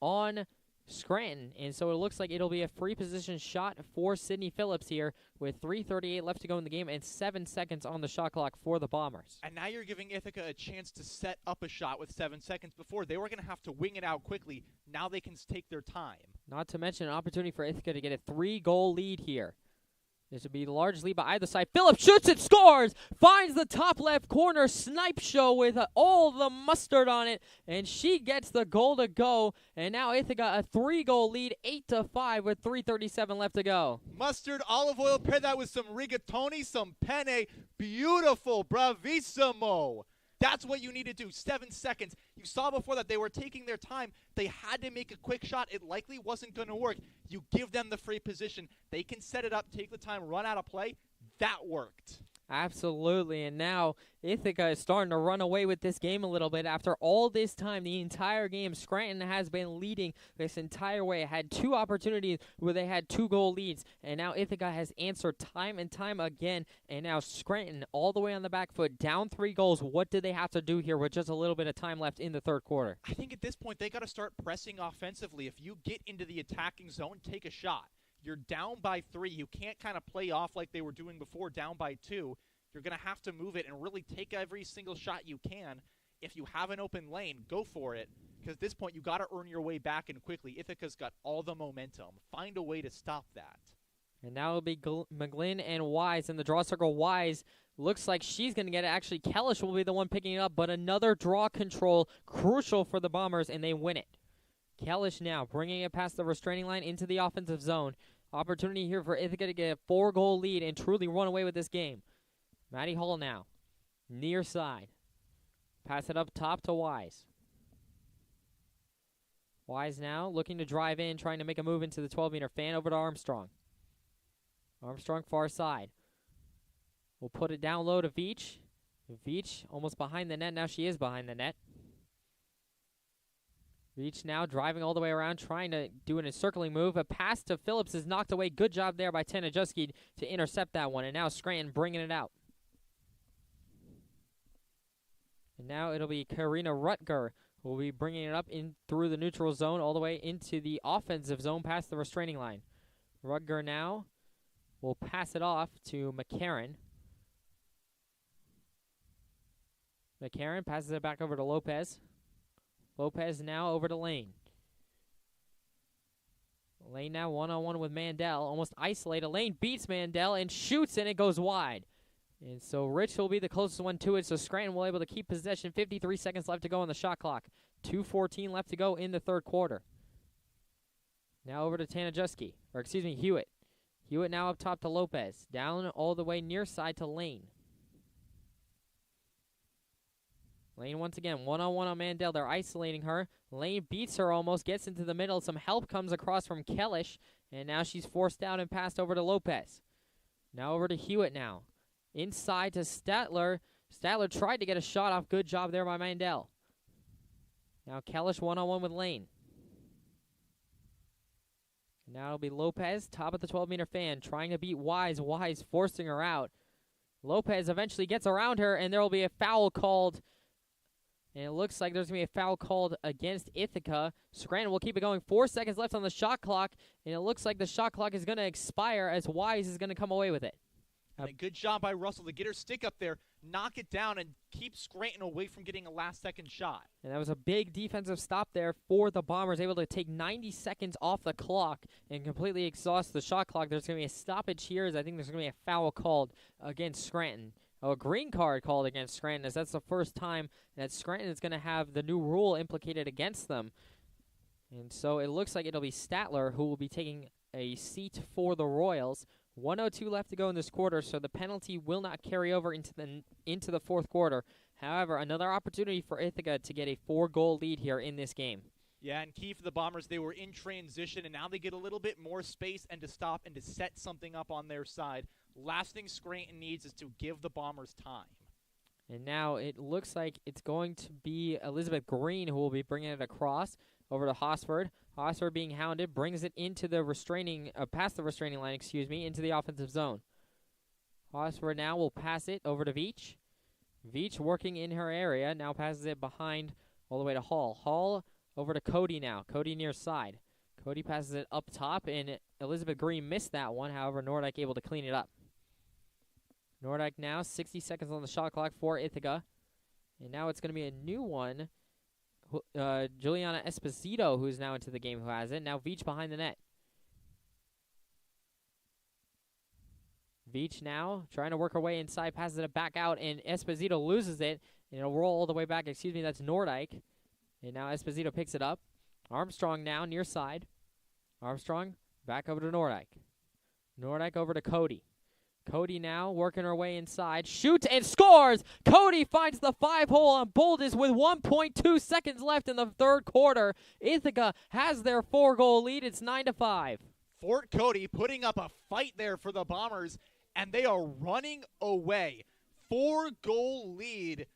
on Scranton. And so it looks like it'll be a free position shot for Sydney Phillips here with 3:38 left to go in the game and 7 seconds on the shot clock for the Bombers. And now you're giving Ithaca a chance to set up a shot with 7 seconds. Before, they were going to have to wing it out quickly. Now they can take their time. Not to mention an opportunity for Ithaca to get a 3-goal lead here. This would be largely by either side. Phillips shoots it, scores! Finds the top left corner. Snipe show with all the mustard on it. And she gets the goal to go. And now Ithaca a 3-goal lead, 8-5 with 3:37 left to go. Mustard, olive oil, pair that with some rigatoni, some penne. Beautiful, bravissimo. That's what you need to do. 7 seconds. You saw before that they were taking their time. They had to make a quick shot. It likely wasn't going to work. You give them the free position. They can set it up, take the time, run out of play. That worked. Absolutely, and now Ithaca is starting to run away with this game a little bit. After all this time, the entire game, Scranton has been leading this entire way. It had 2 opportunities where they had 2-goal leads, and now Ithaca has answered time and time again, and now Scranton all the way on the back foot, down 3 goals. What do they have to do here with just a little bit of time left in the third quarter? I think at this point they got to start pressing offensively. If you get into the attacking zone, take a shot. You're down by 3. You can't kind of play off like they were doing before, down by 2. You're going to have to move it and really take every single shot you can. If you have an open lane, go for it. Because at this point, you got to earn your way back and quickly. Ithaca's got all the momentum. Find a way to stop that. And now it'll be McGlynn and Wise in the draw circle. Wise looks like she's going to get it. Actually, Kellish will be the one picking it up, but another draw control, crucial for the Bombers, and they win it. Kellish now bringing it past the restraining line into the offensive zone. Opportunity here for Ithaca to get a 4-goal lead and truly run away with this game. Maddie Hall now, near side. Pass it up top to Wise. Wise now looking to drive in, trying to make a move into the 12-meter fan over to Armstrong. Armstrong far side. We'll put it down low to Veach. Veach almost behind the net. Now she is behind the net. Veach now driving all the way around, trying to do an encircling move. A pass to Phillips is knocked away. Good job there by Tanajuski to intercept that one. And now Scranton bringing it out. And now it'll be Karina Rutger who will be bringing it up in through the neutral zone all the way into the offensive zone past the restraining line. Rutger now will pass it off to McCarran. McCarran passes it back over to Lopez. Lopez now over to Lane. Lane now one-on-one with Mandel. Almost isolated. Lane beats Mandel and shoots, and it goes wide. And so Rich will be the closest one to it, so Scranton will be able to keep possession. 53 seconds left to go on the shot clock. 2:14 left to go in the third quarter. Now over to Tanajuski, or excuse me, Hewitt. Hewitt now up top to Lopez. Down all the way near side to Lane. Lane once again, one-on-one on Mandel. They're isolating her. Lane beats her almost, gets into the middle. Some help comes across from Kellish, and now she's forced out and passed over to Lopez. Now over to Hewitt now. Inside to Statler. Statler tried to get a shot off. Good job there by Mandel. Now Kellish one-on-one with Lane. Now it'll be Lopez, top of the 12-meter fan, trying to beat Wise. Wise forcing her out. Lopez eventually gets around her, and there will be a foul called. And it looks like there's going to be a foul called against Ithaca. Scranton will keep it going. 4 seconds left on the shot clock, and it looks like the shot clock is going to expire as Wise is going to come away with it. And a good job by Russell to get her stick up there, knock it down, and keep Scranton away from getting a last-second shot. And that was a big defensive stop there for the Bombers, able to take 90 seconds off the clock and completely exhaust the shot clock. There's going to be a stoppage here, as I think there's going to be a foul called against Scranton. A green card called against Scranton, as that's the first time that Scranton is going to have the new rule implicated against them. And so it looks like it'll be Statler who will be taking a seat for the Royals. 1:02 left to go in this quarter, so the penalty will not carry over into the fourth quarter. However, another opportunity for Ithaca to get a 4-goal lead here in this game. Yeah, and key for the Bombers, they were in transition, and now they get a little bit more space and to stop and to set something up on their side. Last thing Scranton needs is to give the Bombers time. And now it looks like it's going to be Elizabeth Green who will be bringing it across over to Hosford. Hosford being hounded, brings it into the past the restraining line, into the offensive zone. Hosford now will pass it over to Veach. Veach working in her area, now passes it behind all the way to Hall. Hall over to Cody now. Cody near side. Cody passes it up top, and Elizabeth Green missed that one. However, Nordyke able to clean it up. Nordyke now, 60 seconds on the shot clock for Ithaca. And now it's going to be a new one. Juliana Esposito, who's now into the game, who has it. Now Veach behind the net. Veach now trying to work her way inside, passes it back out, and Esposito loses it. And it'll roll all the way back. Excuse me, that's Nordyke. And now Esposito picks it up. Armstrong now near side. Armstrong back over to Nordyke. Nordyke over to Cody. Cody now working her way inside. Shoots and scores! Cody finds the 5-hole on Boldis with 1.2 seconds left in the third quarter. Ithaca has their 4-goal lead. It's 9-5. Fort Cody putting up a fight there for the Bombers, and they are running away. 4-goal lead.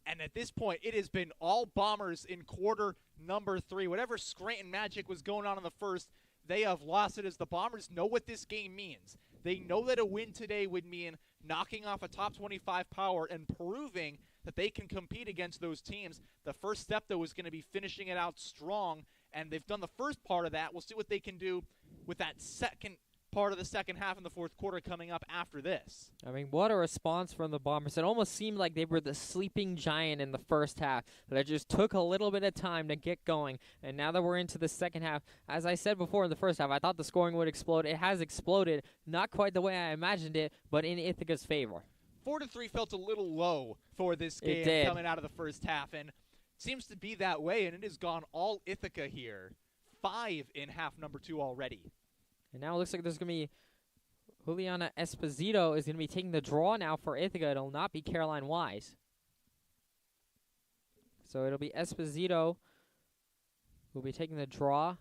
And at this point, it has been all Bombers in quarter number 3. Whatever Scranton magic was going on in the first, they have lost it as the Bombers know what this game means. They know that a win today would mean knocking off a top 25 power and proving that they can compete against those teams. The first step, though, is going to be finishing it out strong, and they've done the first part of that. We'll see what they can do with that second part of the second half in the fourth quarter coming up after this. I mean, what a response from the Bombers. It almost seemed like they were the sleeping giant in the first half, but it just took a little bit of time to get going. And now that we're into the second half, as I said before in the first half, I thought the scoring would explode. It has exploded, not quite the way I imagined it, but in Ithaca's favor. 4-3 felt a little low for this game coming out of the first half, and seems to be that way, and it has gone all Ithaca here. 5 in half number 2 already. And now it looks like there's going to be Juliana Esposito is going to be taking the draw now for Ithaca. It'll not be Caroline Wise. So it'll be Esposito who will be taking the draw.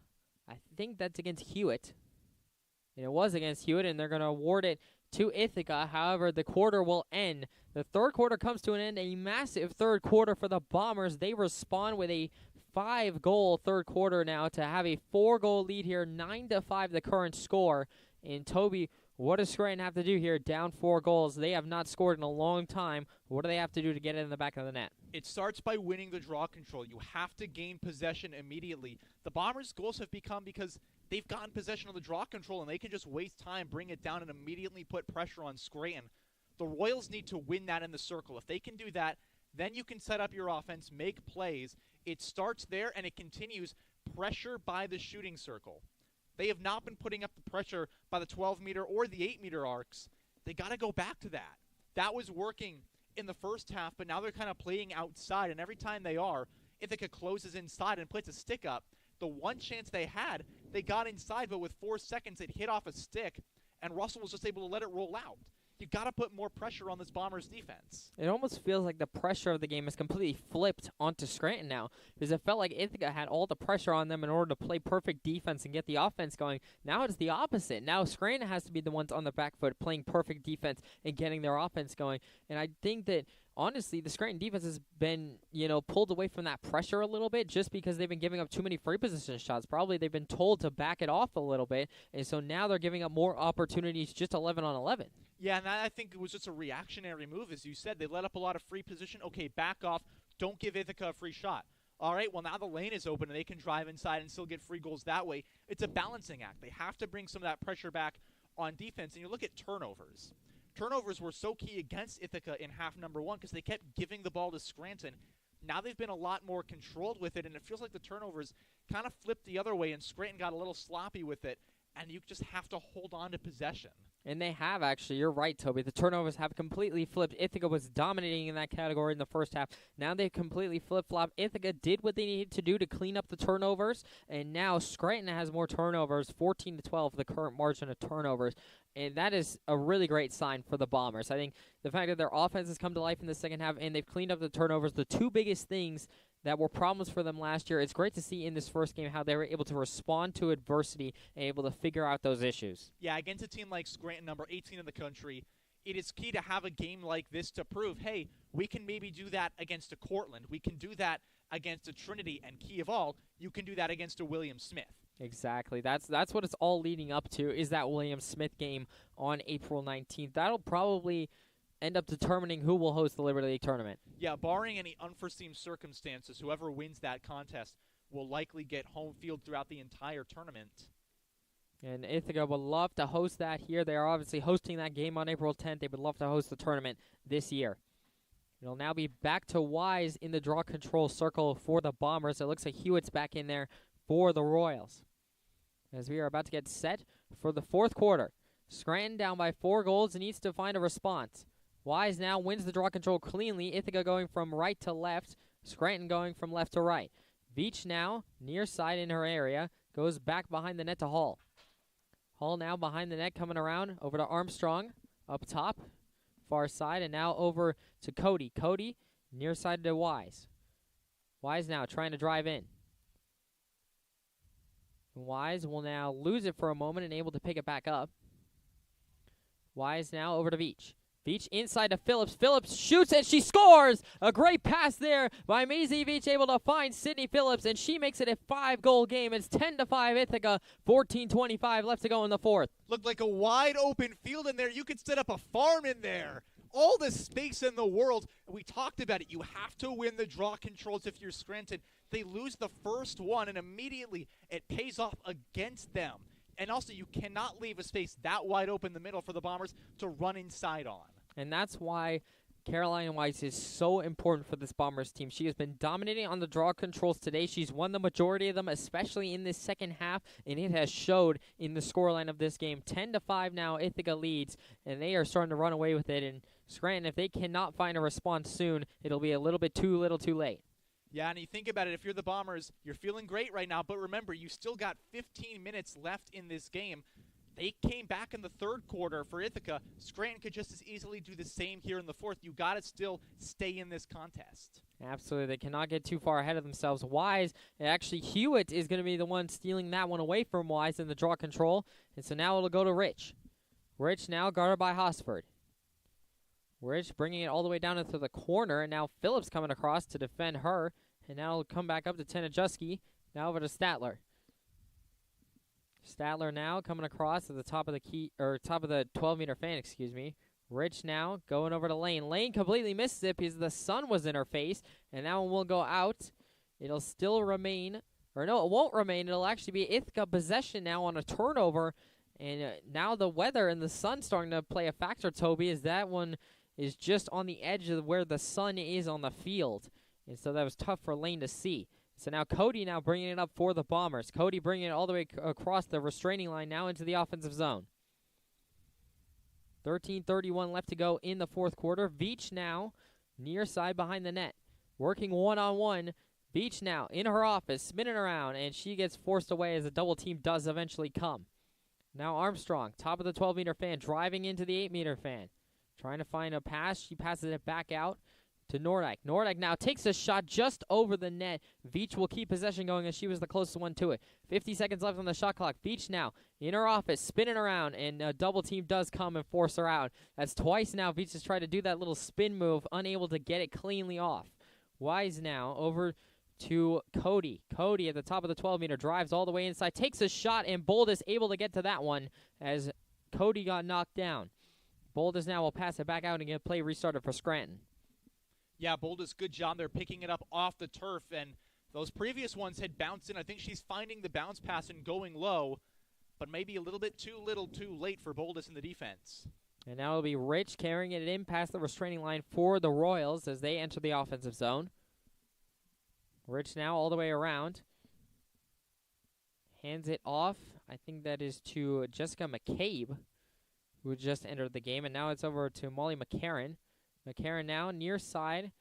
I think that's against Hewitt. And it was against Hewitt, and they're going to award it to Ithaca. However, the quarter will end. The third quarter comes to an end. A massive third quarter for the Bombers. They respond with a 5-goal third quarter now to have a 4-goal lead here, 9-5 the current score. And Toby, what does Scranton have to do here? Down 4 goals. They have not scored in a long time. What do they have to do to get it in the back of the net? It starts by winning the draw control. You have to gain possession immediately. The Bombers' goals have become because they've gotten possession of the draw control and they can just waste time, bring it down, and immediately put pressure on Scranton. The Royals need to win that in the circle. If they can do that, then you can set up your offense, make plays. It starts there, and it continues pressure by the shooting circle. They have not been putting up the pressure by the 12-meter or the 8-meter arcs. They got to go back to that. That was working in the first half, but now they're kind of playing outside, and every time they are, Ithaca closes inside and puts a stick up. The one chance they had, they got inside, but with 4 seconds, it hit off a stick, and Russell was just able to let it roll out. You got to put more pressure on this Bombers defense. It almost feels like the pressure of the game is completely flipped onto Scranton now, because it felt like Ithaca had all the pressure on them in order to play perfect defense and get the offense going. Now it's the opposite. Now Scranton has to be the ones on the back foot playing perfect defense and getting their offense going. And I think that honestly, the Scranton defense has been, pulled away from that pressure a little bit just because they've been giving up too many free position shots. Probably they've been told to back it off a little bit, and so now they're giving up more opportunities just 11 on 11. Yeah, and I think it was just a reactionary move. As you said, they let up a lot of free position. Okay, back off. Don't give Ithaca a free shot. All right, well, now the lane is open, and they can drive inside and still get free goals that way. It's a balancing act. They have to bring some of that pressure back on defense. And you look at turnovers. Turnovers were so key against Ithaca in half number 1 because they kept giving the ball to Scranton. Now they've been a lot more controlled with it, and it feels like the turnovers kind of flipped the other way, and Scranton got a little sloppy with it, and you just have to hold on to possession. And they have, actually. You're right, Toby. The turnovers have completely flipped. Ithaca was dominating in that category in the first half. Now they've completely flip-flopped. Ithaca did what they needed to do to clean up the turnovers, and now Scranton has more turnovers, 14-12, the current margin of turnovers. And that is a really great sign for the Bombers. I think the fact that their offense has come to life in the second half and they've cleaned up the turnovers, the two biggest things that were problems for them last year, it's great to see in this first game how they were able to respond to adversity and able to figure out those issues. Yeah, against a team like Scranton, number 18 in the country, it is key to have a game like this to prove, hey, we can maybe do that against a Cortland. We can do that against a Trinity. And key of all, you can do that against a William Smith. Exactly. That's what it's all leading up to, is that William Smith game on April 19th. That'll probably end up determining who will host the Liberty League tournament. Yeah, barring any unforeseen circumstances, whoever wins that contest will likely get home field throughout the entire tournament. And Ithaca would love to host that here. They are obviously hosting that game on April 10th. They would love to host the tournament this year. It'll now be back to Wise in the draw control circle for the Bombers. It looks like Hewitt's back in there for the Royals. As we are about to get set for the fourth quarter. Scranton down by 4 goals and needs to find a response. Wise now wins the draw control cleanly. Ithaca going from right to left. Scranton going from left to right. Veach now, near side in her area, goes back behind the net to Hall. Hall now behind the net, coming around, over to Armstrong, up top, far side, and now over to Cody. Cody, near side to Wise. Wise now trying to drive in. Wise will now lose it for a moment and able to pick it back up. Wise now over to Veach. Veach inside to Phillips. Phillips shoots and she scores! A great pass there by Maisie Veach, able to find Sydney Phillips, and she makes it a 5-goal game. It's 10-5 Ithaca, 14:25 left to go in the fourth. Looked like a wide open field in there. You could set up a farm in there. All the space in the world. We talked about it. You have to win the draw controls if you're Scranton. They lose the first one, and immediately it pays off against them. And also, you cannot leave a space that wide open in the middle for the Bombers to run inside on. And that's why Caroline Weiss is so important for this Bombers team. She has been dominating on the draw controls today. She's won the majority of them, especially in this second half, and it has showed in the scoreline of this game. 10-5 now, Ithaca leads, and they are starting to run away with it. And Scranton, if they cannot find a response soon, it'll be a little bit too little too late. Yeah, and you think about it, if you're the Bombers, you're feeling great right now, but remember, you still got 15 minutes left in this game. They came back in the third quarter for Ithaca. Scranton could just as easily do the same here in the fourth. You got to still stay in this contest. Absolutely. They cannot get too far ahead of themselves. Wise, actually Hewitt is going to be the one stealing that one away from Wise in the draw control. And so now it'll go to Rich. Rich now guarded by Hosford. Rich bringing it all the way down into the corner, and now Phillips coming across to defend her, and now it'll come back up to Tenajuski, now over to Statler. Statler now coming across at the top of the 12-meter fan, excuse me. Rich now going over to Lane. Lane completely misses it because the sun was in her face, and now we'll go out. It'll still remain, or no, it won't remain. It'll actually be Ithaca possession now on a turnover, and now the weather and the sun starting to play a factor, Toby, as that one is just on the edge of where the sun is on the field. And so that was tough for Lane to see. So now Cody now bringing it up for the Bombers. Cody bringing it all the way across the restraining line now into the offensive zone. 13:31 left to go in the fourth quarter. Veach now near side behind the net. Working one-on-one. Veach now in her office, spinning around, and she gets forced away as a double team does eventually come. Now Armstrong, top of the 12-meter fan, driving into the 8-meter fan. Trying to find a pass. She passes it back out to Nordyke. Nordyke now takes a shot just over the net. Veach will keep possession going as she was the closest one to it. 50 seconds left on the shot clock. Veach now in her office, spinning around, and a double team does come and force her out. That's twice now. Veach has tried to do that little spin move, unable to get it cleanly off. Wise now over to Cody. Cody at the top of the 12-meter drives all the way inside, takes a shot, and Bold is able to get to that one as Cody got knocked down. Boldus now will pass it back out and get play restarted for Scranton. Yeah, Boldus, good job there picking it up off the turf, and those previous ones had bounced in. I think she's finding the bounce pass and going low, but maybe a little bit too little too late for Boldus in the defense. And now it'll be Rich carrying it in past the restraining line for the Royals as they enter the offensive zone. Rich now all the way around. Hands it off. I think that is to Jessica McCabe, who just entered the game, and now it's over to Molly McCarran. McCarran now near side,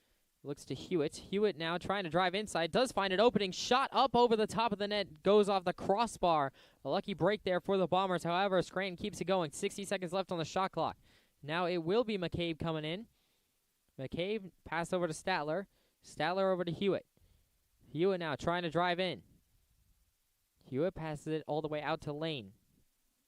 looks to Hewitt. Hewitt now trying to drive inside, does find an opening, shot up over the top of the net, goes off the crossbar. A lucky break there for the Bombers. However, Scranton keeps it going. 60 seconds left on the shot clock. Now it will be McCabe coming in. McCabe pass over to Statler. Statler over to Hewitt. Hewitt now trying to drive in. Hewitt passes it all the way out to Lane.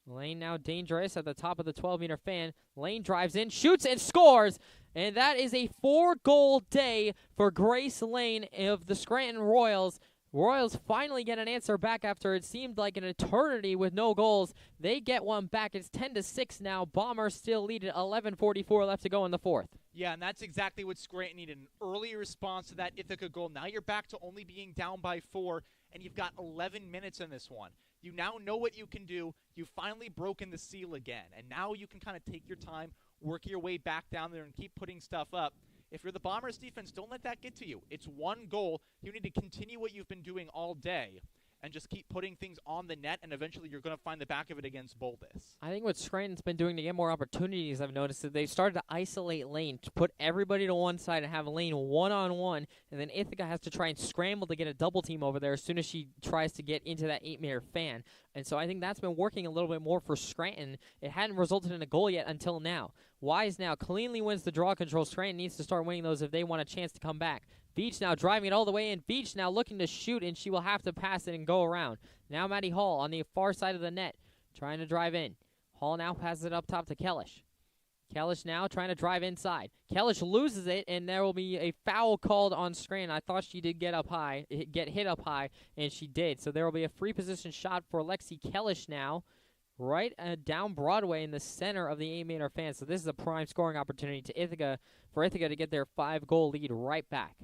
Lane now dangerous at the top of the 12-meter fan. Lane drives in, shoots, and scores. And that is a 4-goal day for Grace Lane of the Scranton Royals. Royals finally get an answer back after it seemed like an eternity with no goals. They get one back. It's 10-6 now. Bombers still lead at 11:44 left to go in the fourth. Yeah, and that's exactly what Scranton needed, an early response to that Ithaca goal. Now you're back to only being down by 4, and you've got 11 minutes in this one. You now know what you can do. You've finally broken the seal again, and now you can kind of take your time, work your way back down there, and keep putting stuff up. If you're the Bombers defense, don't let that get to you. It's one goal. You need to continue what you've been doing all day. and just keep putting things on the net, and eventually you're going to find the back of it against Boldis. I think what Scranton's been doing to get more opportunities, I've noticed, is they've started to isolate Lane, to put everybody to one side and have Lane one-on-one, and then Ithaca has to try and scramble to get a double team over there as soon as she tries to get into that 8-meter fan. And so I think that's been working a little bit more for Scranton. It hadn't resulted in a goal yet until now. Wise now cleanly wins the draw control. Scranton needs to start winning those if they want a chance to come back. Beach now driving it all the way in. Beach now looking to shoot, and she will have to pass it and go around. Now Maddie Hall on the far side of the net, trying to drive in. Hall now passes it up top to Kellish. Kellish now trying to drive inside. Kellish loses it, and there will be a foul called on Scranton. I thought she did get hit up high, and she did. So there will be a free position shot for Lexi Kellish now, right down Broadway in the center of the 8-meter fan. So this is a prime scoring opportunity for Ithaca to get their 5-goal lead right back.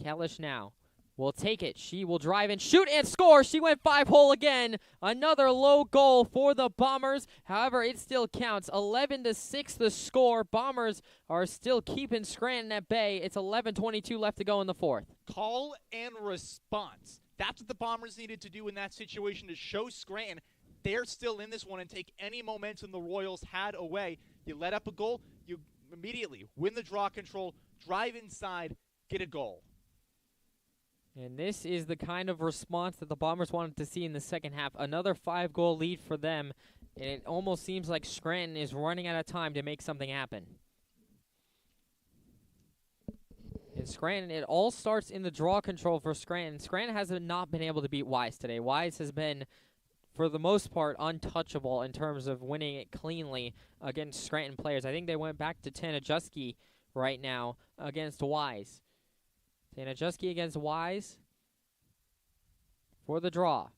Kellish now will take it. She will drive and shoot and score. She went 5-hole again. Another low goal for the Bombers. However, it still counts. 11-6 the score. Bombers are still keeping Scranton at bay. It's 11:22 left to go in the fourth. Call and response. That's what the Bombers needed to do in that situation to show Scranton they're still in this one and take any momentum the Royals had away. You let up a goal, you immediately win the draw control, drive inside, get a goal. And this is the kind of response that the Bombers wanted to see in the second half. Another 5-goal lead for them, and it almost seems like Scranton is running out of time to make something happen. And Scranton, it all starts in the draw control for Scranton. Scranton has not been able to beat Wise today. Wise has been, for the most part, untouchable in terms of winning it cleanly against Scranton players. I think they went back to Tanajuski right now against Wise. Tanajuski against Wise for the draw.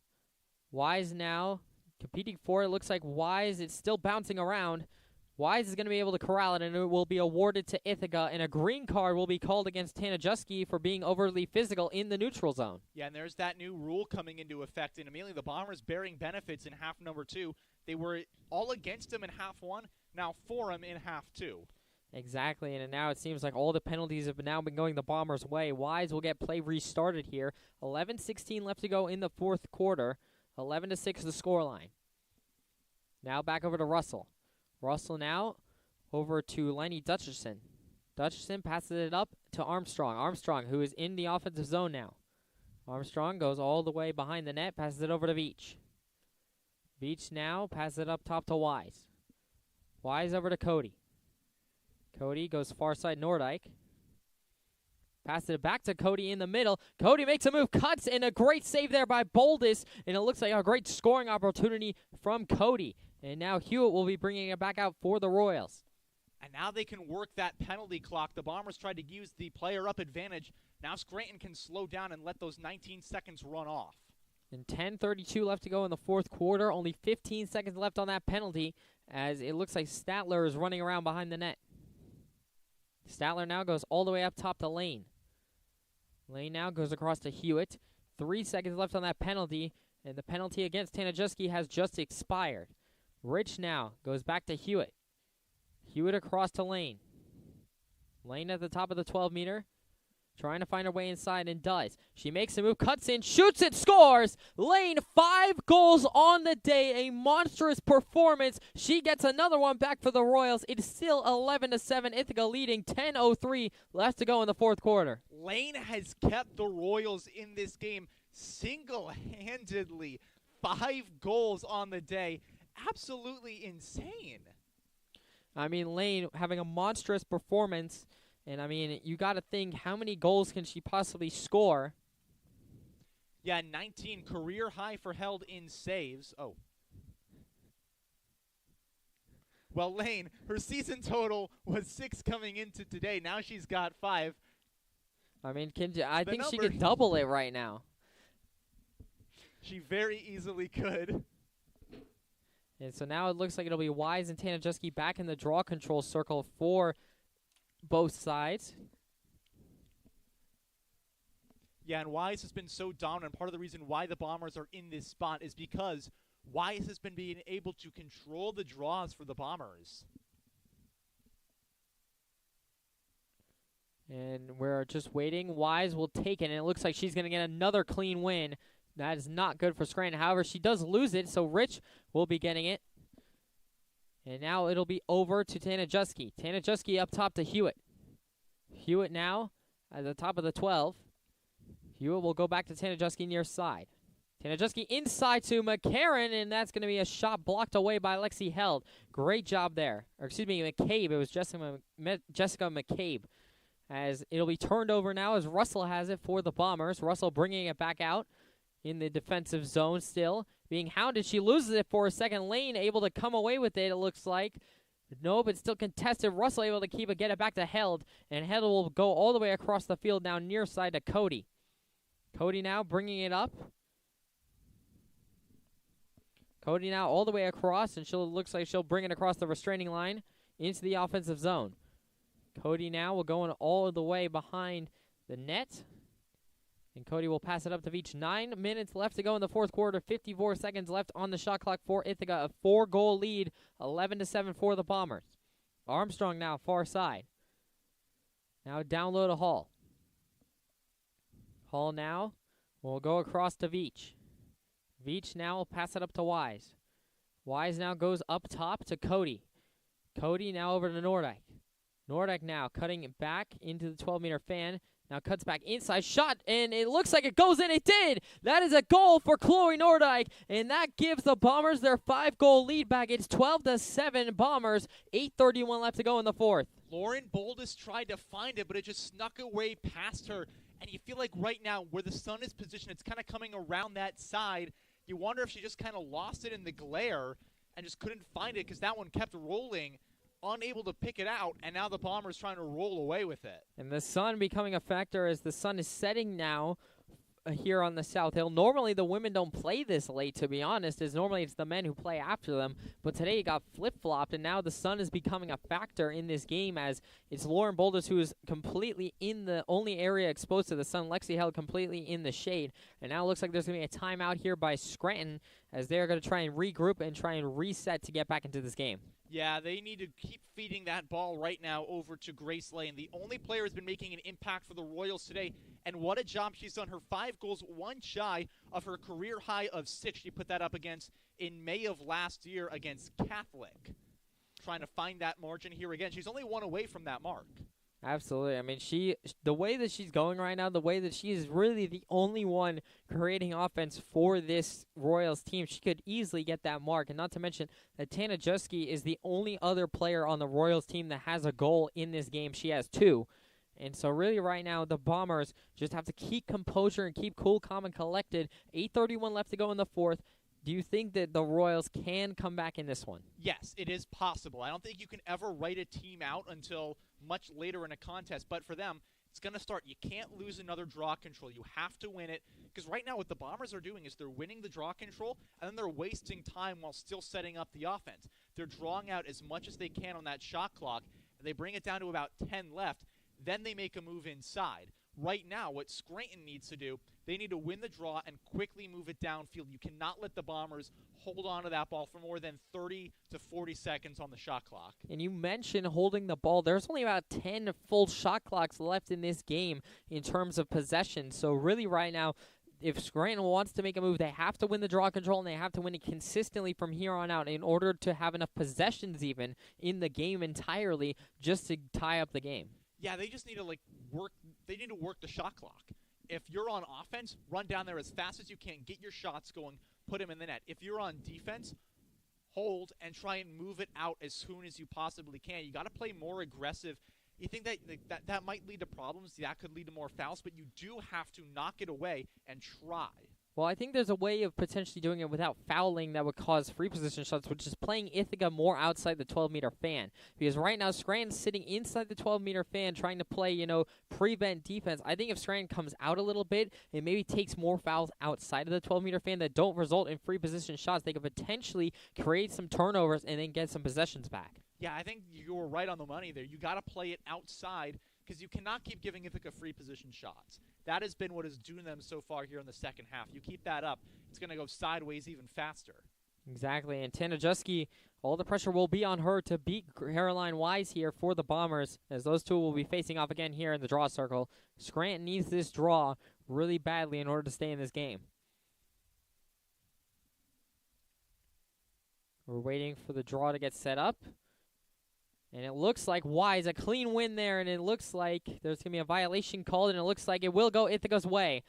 Wise now competing for it. Looks like Wise, it's still bouncing around. Wise is going to be able to corral it, and it will be awarded to Ithaca, and a green card will be called against Tanajuski for being overly physical in the neutral zone. Yeah, and there's that new rule coming into effect, and immediately the Bombers bearing benefits in half number 2. They were all against them in half 1, now for them in half 2. Exactly, and now it seems like all the penalties have now been going the Bombers' way. Wise will get play restarted here. 11:16 left to go in the fourth quarter. 11-6 the scoreline. Now back over to Russell. Russell now over to Lenny Dutcherson. Dutcherson passes it up to Armstrong. Armstrong, who is in the offensive zone now. Armstrong goes all the way behind the net, passes it over to Beach. Beach now passes it up top to Wise. Wise over to Cody. Cody goes far side Nordyke. Passes it back to Cody in the middle. Cody makes a move, cuts, and a great save there by Boldis. And it looks like a great scoring opportunity from Cody. And now Hewitt will be bringing it back out for the Royals. And now they can work that penalty clock. The Bombers tried to use the player-up advantage. Now Scranton can slow down and let those 19 seconds run off. And 10:32 left to go in the fourth quarter. Only 15 seconds left on that penalty, as it looks like Statler is running around behind the net. Statler now goes all the way up top to Lane. Lane now goes across to Hewitt. 3 seconds left on that penalty, and the penalty against Tanajuski has just expired. Rich now goes back to Hewitt. Hewitt across to Lane. Lane at the top of the 12-meter. Trying to find her way inside, and does. She makes a move, cuts in, shoots it, scores! Lane, 5 goals on the day, a monstrous performance. She gets another one back for the Royals. It is still 11-7, Ithaca leading, 10:03 left to go in the fourth quarter. Lane has kept the Royals in this game single-handedly. 5 goals on the day. Absolutely insane. I mean, Lane having a monstrous performance. And, I mean, you got to think, how many goals can she possibly score? Yeah, 19, career high for held in saves. Oh. Well, Lane, her season total was 6 coming into today. Now she's got 5. I mean, I think she could double it right now. She very easily could. And so now it looks like it'll be Wise and Tanajuski back in the draw control circle for both sides. Yeah, and Wise has been so dominant. Part of the reason why the Bombers are in this spot is because Wise has been being able to control the draws for the Bombers. And we're just waiting. Wise will take it, and it looks like she's going to get another clean win. That is not good for Scranton. However, she does lose it, so Rich will be getting it. And now it'll be over to Tanajuski. Tanajuski up top to Hewitt. Hewitt now at the top of the 12. Hewitt will go back to Tanajuski near side. Tanajuski inside to McCarron, and that's going to be a shot blocked away by Lexi Held. Great job there. Or excuse me, McCabe. It was Jessica McCabe. As it'll be turned over now as Russell has it for the Bombers. Russell bringing it back out in the defensive zone still. Being hounded. She loses it for a second. Lane able to come away with it, it looks like. Nope, it's still contested. Russell able to keep it, get it back to Held. And Held will go all the way across the field now near side to Cody. Cody now bringing it up. Cody now all the way across, and looks like she'll bring it across the restraining line into the offensive zone. Cody now will go in all the way behind the net. And Cody will pass it up to Veach. 9 minutes left to go in the fourth quarter. 54 seconds left on the shot clock for Ithaca. A 4-goal lead, 11-7 for the Bombers. Armstrong now far side. Now down low to Hall. Hall now will go across to Veach. Veach now will pass it up to Wise. Wise now goes up top to Cody. Cody now over to Nordyke. Nordyke now cutting it back into the 12-meter fan. Now cuts back inside, shot, and it looks like it goes in. It did! That is a goal for Chloe Nordyke, and that gives the Bombers their 5-goal lead back. It's 12-7 Bombers, 8:31 left to go in the fourth. Lauren Boldus tried to find it, but it just snuck away past her. And you feel like right now, where the sun is positioned, it's kind of coming around that side. You wonder if she just kind of lost it in the glare and just couldn't find it because that one kept rolling, unable to pick it out, and now the Bombers trying to roll away with it. And the sun becoming a factor as the sun is setting now here on the South Hill. Normally the women don't play this late, to be honest, as normally it's the men who play after them. But today it got flip-flopped, and now the sun is becoming a factor in this game as it's Lauren Boldus who is completely in the only area exposed to the sun. Lexi Held completely in the shade. And now it looks like there's going to be a timeout here by Scranton as they're going to try and regroup and try and reset to get back into this game. Yeah, they need to keep feeding that ball right now over to Grace Lane. The only player who's been making an impact for the Royals today, and what a job she's done. Her 5 goals, 1 shy of her career high of 6. She put that up against in May of last year against Catholic. Trying to find that margin here again. She's only 1 away from that mark. Absolutely. I mean, the way that she's going right now, the way that she is really the only one creating offense for this Royals team, she could easily get that mark. And not to mention that Tanajuski is the only other player on the Royals team that has a goal in this game. She has 2. And so really right now, the Bombers just have to keep composure and keep cool, calm, and collected. 8:31 left to go in the fourth. Do you think that the Royals can come back in this one? Yes, it is possible. I don't think you can ever write a team out until much later in a contest. But for them, it's going to start. You can't lose another draw control. You have to win it. Because right now what the Bombers are doing is they're winning the draw control, and then they're wasting time while still setting up the offense. They're drawing out as much as they can on that shot clock, and they bring it down to about 10 left. Then they make a move inside. Right now, what Scranton needs to do, they need to win the draw and quickly move it downfield. You cannot let the Bombers hold on to that ball for more than 30 to 40 seconds on the shot clock. And you mentioned holding the ball. There's only about 10 full shot clocks left in this game in terms of possession. So really right now, if Scranton wants to make a move, they have to win the draw control, and they have to win it consistently from here on out in order to have enough possessions even in the game entirely just to tie up the game. Yeah, they just need to work. They need to work the shot clock. If you're on offense, run down there as fast as you can, get your shots going, put them in the net. If you're on defense, hold and try and move it out as soon as you possibly can. You got to play more aggressive. You think that might lead to problems? That could lead to more fouls, but you do have to knock it away and try. Well, I think there's a way of potentially doing it without fouling that would cause free position shots, which is playing Ithaca more outside the 12-meter fan. Because right now, Scranton's sitting inside the 12-meter fan trying to play, prevent defense. I think if Scranton comes out a little bit and maybe takes more fouls outside of the 12-meter fan that don't result in free position shots, they could potentially create some turnovers and then get some possessions back. Yeah, I think you were right on the money there. You got to play it outside because you cannot keep giving Ithaca free position shots. That has been what is doing them so far here in the second half. You keep that up, it's going to go sideways even faster. Exactly, and Tanajuski, all the pressure will be on her to beat Caroline Wise here for the Bombers, as those two will be facing off again here in the draw circle. Scranton needs this draw really badly in order to stay in this game. We're waiting for the draw to get set up. And it looks like Wise, a clean win there, and it looks like there's going to be a violation called, and it looks like it will go Ithaca's way.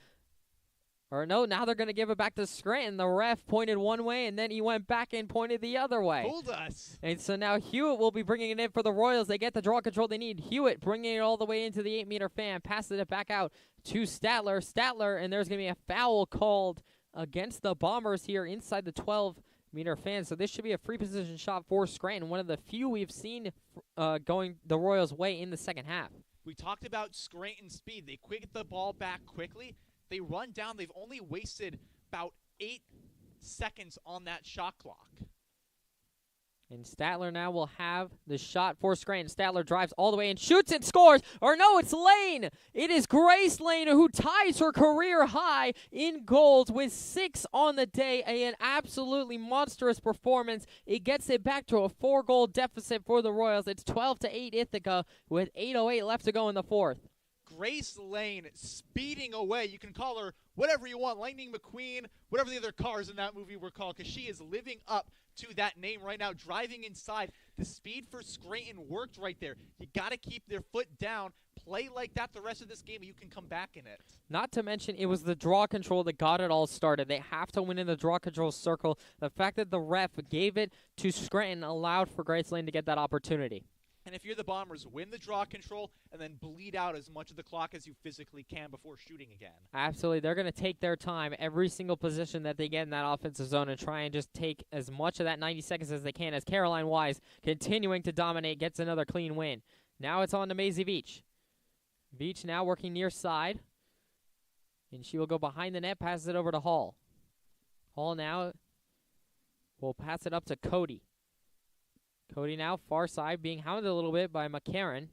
Or no, now they're going to give it back to Scranton. The ref pointed one way, and then he went back and pointed the other way. Hold us. And so now Hewitt will be bringing it in for the Royals. They get the draw control they need. Hewitt bringing it all the way into the 8-meter fan, passes it back out to Statler. Statler, and there's going to be a foul called against the Bombers here inside the 12-meter fan. So this should be a free position shot for Scranton, one of the few we've seen going the Royals' way in the second half. We talked about Scranton's speed. They quick the ball back quickly. They run down. They've only wasted about 8 seconds on that shot clock. And Statler now will have the shot for Scranton. Statler drives all the way and shoots and scores. Or no, it's Lane. It is Grace Lane who ties her career high in goals with 6 on the day. An absolutely monstrous performance. It gets it back to a 4-goal deficit for the Royals. It's 12-8 Ithaca with 8:08 left to go in the fourth. Grace Lane speeding away. You can call her whatever you want, Lightning McQueen, whatever the other cars in that movie were called, because she is living up to that name right now, driving inside. The speed for Scranton worked right there. You got to keep their foot down, play like that the rest of this game, and you can come back in it. Not to mention, it was the draw control that got it all started. They have to win in the draw control circle. The fact that the ref gave it to Scranton allowed for Grace Lane to get that opportunity. And if you're the Bombers, win the draw control and then bleed out as much of the clock as you physically can before shooting again. Absolutely. They're going to take their time every single position that they get in that offensive zone and try and just take as much of that 90 seconds as they can, as Caroline Wise, continuing to dominate, gets another clean win. Now it's on to Maisie Beach. Beach now working near side. And she will go behind the net, passes it over to Hall. Hall now will pass it up to Cody. Cody now far side, being hounded a little bit by McCarran.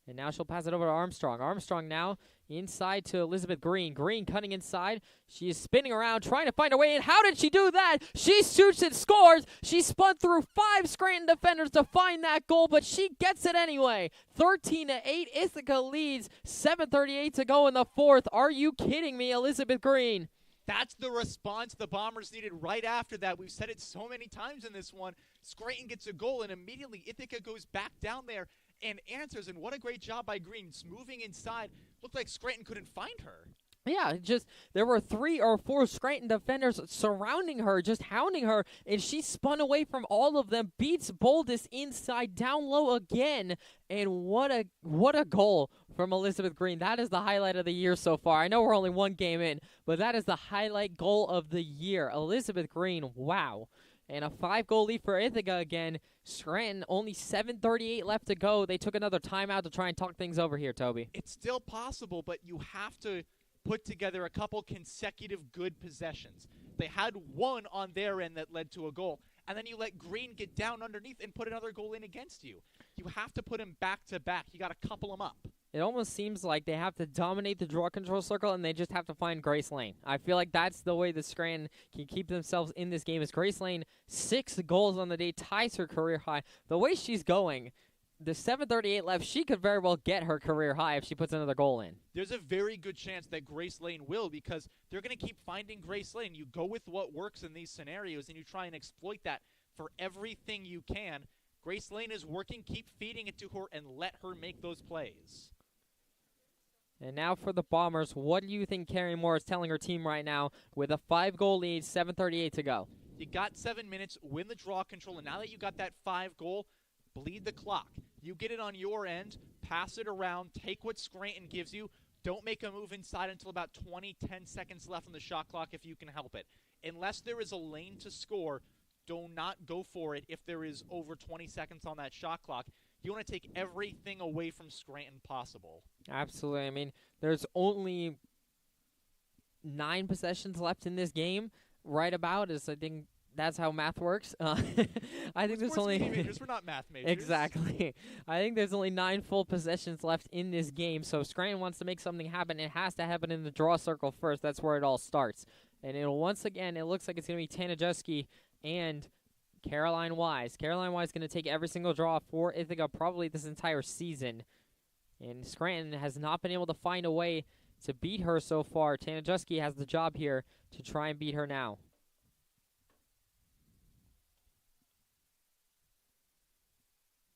And now she'll pass it over to Armstrong. Armstrong now inside to Elizabeth Green. Green cutting inside. She is spinning around, trying to find her way in. How did she do that? She shoots and scores. She spun through 5 Scranton defenders to find that goal, but she gets it anyway. 13-8, Ithaca leads. 7:38 to go in the fourth. Are you kidding me, Elizabeth Green? That's the response the Bombers needed right after that. We've said it so many times in this one. Scranton gets a goal, and immediately Ithaca goes back down there and answers. And what a great job by Green. It's moving inside. Looked like Scranton couldn't find her. Yeah, just there were 3 or 4 Scranton defenders surrounding her, just hounding her, and she spun away from all of them, beats Boldus inside, down low again, and what a goal from Elizabeth Green. That is the highlight of the year so far. I know we're only 1 game in, but that is the highlight goal of the year. Elizabeth Green, wow. And a 5-goal lead for Ithaca again. Scranton, only 7:38 left to go. They took another timeout to try and talk things over here, Toby. It's still possible, but you have to put together a couple consecutive good possessions. They had one on their end that led to a goal, and then you let Green get down underneath and put another goal in against you. You have to put them back to back. You got to couple them up. It almost seems like they have to dominate the draw control circle, and they just have to find Grace Lane. I feel like that's the way the Scranton can keep themselves in this game. Is Grace Lane, 6 goals on the day, ties her career high. The way she's going, the 7:38 left, she could very well get her career high if she puts another goal in. There's a very good chance that Grace Lane will, because they're going to keep finding Grace Lane. You go with what works in these scenarios, and you try and exploit that for everything you can. Grace Lane is working. Keep feeding it to her and let her make those plays. And now for the Bombers, what do you think Carrie Moore is telling her team right now with a 5-goal lead, 7:38 to go? You got 7 minutes, win the draw control, and now that you got that 5-goal, bleed the clock. You get it on your end, pass it around, take what Scranton gives you. Don't make a move inside until about 10 seconds left on the shot clock if you can help it. Unless there is a lane to score, do not go for it if there is over 20 seconds on that shot clock. You want to take everything away from Scranton possible. Absolutely. I mean, there's only 9 possessions left in this game, right about, I think that's how math works. I think there's only majors. We're not math majors. Exactly. I think there's only 9 full possessions left in this game. So if Scranton wants to make something happen, it has to happen in the draw circle first. That's where it all starts. And once again, it looks like it's going to be Tanajuski and Caroline Wise. Caroline Wise going to take every single draw for Ithaca probably this entire season. And Scranton has not been able to find a way to beat her so far. Tanajuski has the job here to try and beat her now.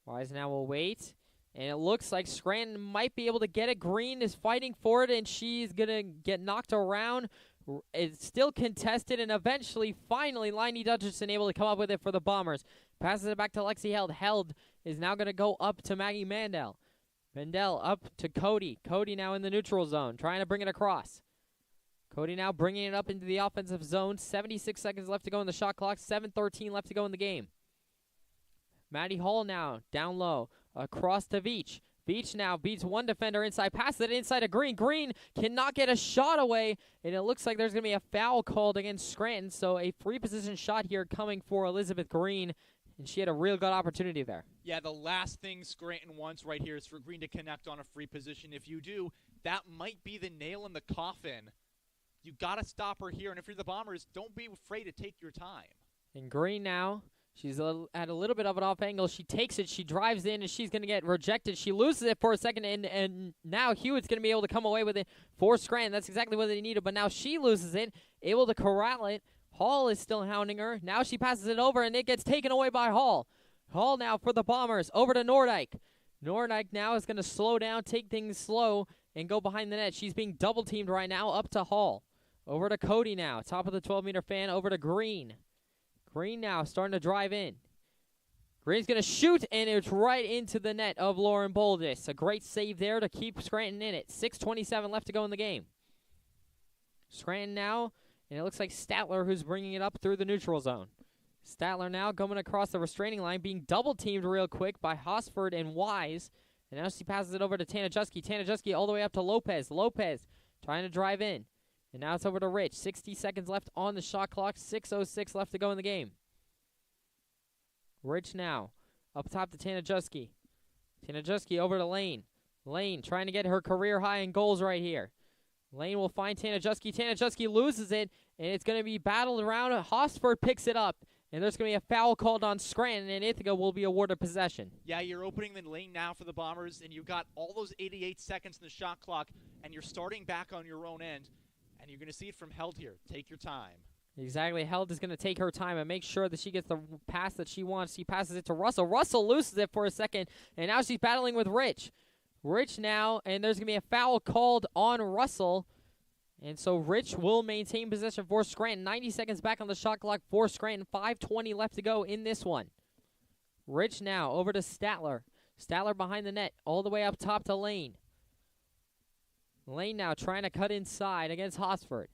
Wise now will wait. And it looks like Scranton might be able to get it. Green is fighting for it, and she's going to get knocked around. It's still contested, and eventually, finally, Liney Dutcherson able to come up with it for the Bombers. Passes it back to Lexi Held. Held is now going to go up to Maggie Mandel. Mandel up to Cody. Cody now in the neutral zone, trying to bring it across. Cody now bringing it up into the offensive zone. 76 seconds left to go in the shot clock. 7:13 left to go in the game. Maddie Hall now down low. Across to Veach. Veach now beats one defender inside. Passes it inside to Green. Green cannot get a shot away. And it looks like there's going to be a foul called against Scranton. So a free position shot here coming for Elizabeth Green. And she had a real good opportunity there. Yeah, the last thing Scranton wants right here is for Green to connect on a free position. If you do, that might be the nail in the coffin. You got to stop her here. And if you're the Bombers, don't be afraid to take your time. And Green now. She's at a little bit of an off angle. She takes it. She drives in, and she's going to get rejected. She loses it for a second, and now Hewitt's going to be able to come away with it for Scranton. That's exactly what they needed, but now she loses it, able to corral it. Hall is still hounding her. Now she passes it over, and it gets taken away by Hall. Hall now for the Bombers. Over to Nordyke. Nordyke now is going to slow down, take things slow, and go behind the net. She's being double-teamed right now, up to Hall. Over to Cody now, top of the 12-meter fan, over to Green. Green now starting to drive in. Green's going to shoot, and it's right into the net of Lauren Boldis. A great save there to keep Scranton in it. 6:27 left to go in the game. Scranton now, and it looks like Statler who's bringing it up through the neutral zone. Statler now coming across the restraining line, being double-teamed real quick by Hosford and Wise. And now she passes it over to Tanajuski. Tanajuski all the way up to Lopez. Lopez trying to drive in. And now it's over to Rich. 60 seconds left on the shot clock. 6:06 left to go in the game. Rich now. Up top to Tanajuski. Tanajuski over to Lane. Lane trying to get her career high in goals right here. Lane will find Tanajuski. Tanajuski loses it, and it's going to be battled around. Hosford picks it up, and there's going to be a foul called on Scranton, and Ithaca will be awarded possession. Yeah, you're opening the lane now for the Bombers, and you've got all those 88 seconds in the shot clock, and you're starting back on your own end. And you're going to see it from Held here. Take your time. Exactly. Held is going to take her time and make sure that she gets the pass that she wants. She passes it to Russell. Russell loses it for a second, and now she's battling with Rich. Rich now, and there's going to be a foul called on Russell. And so Rich will maintain possession for Scranton. 90 seconds back on the shot clock for Scranton. 5:20 left to go in this one. Rich now over to Statler. Statler behind the net, all the way up top to Lane. Lane now trying to cut inside against Hosford.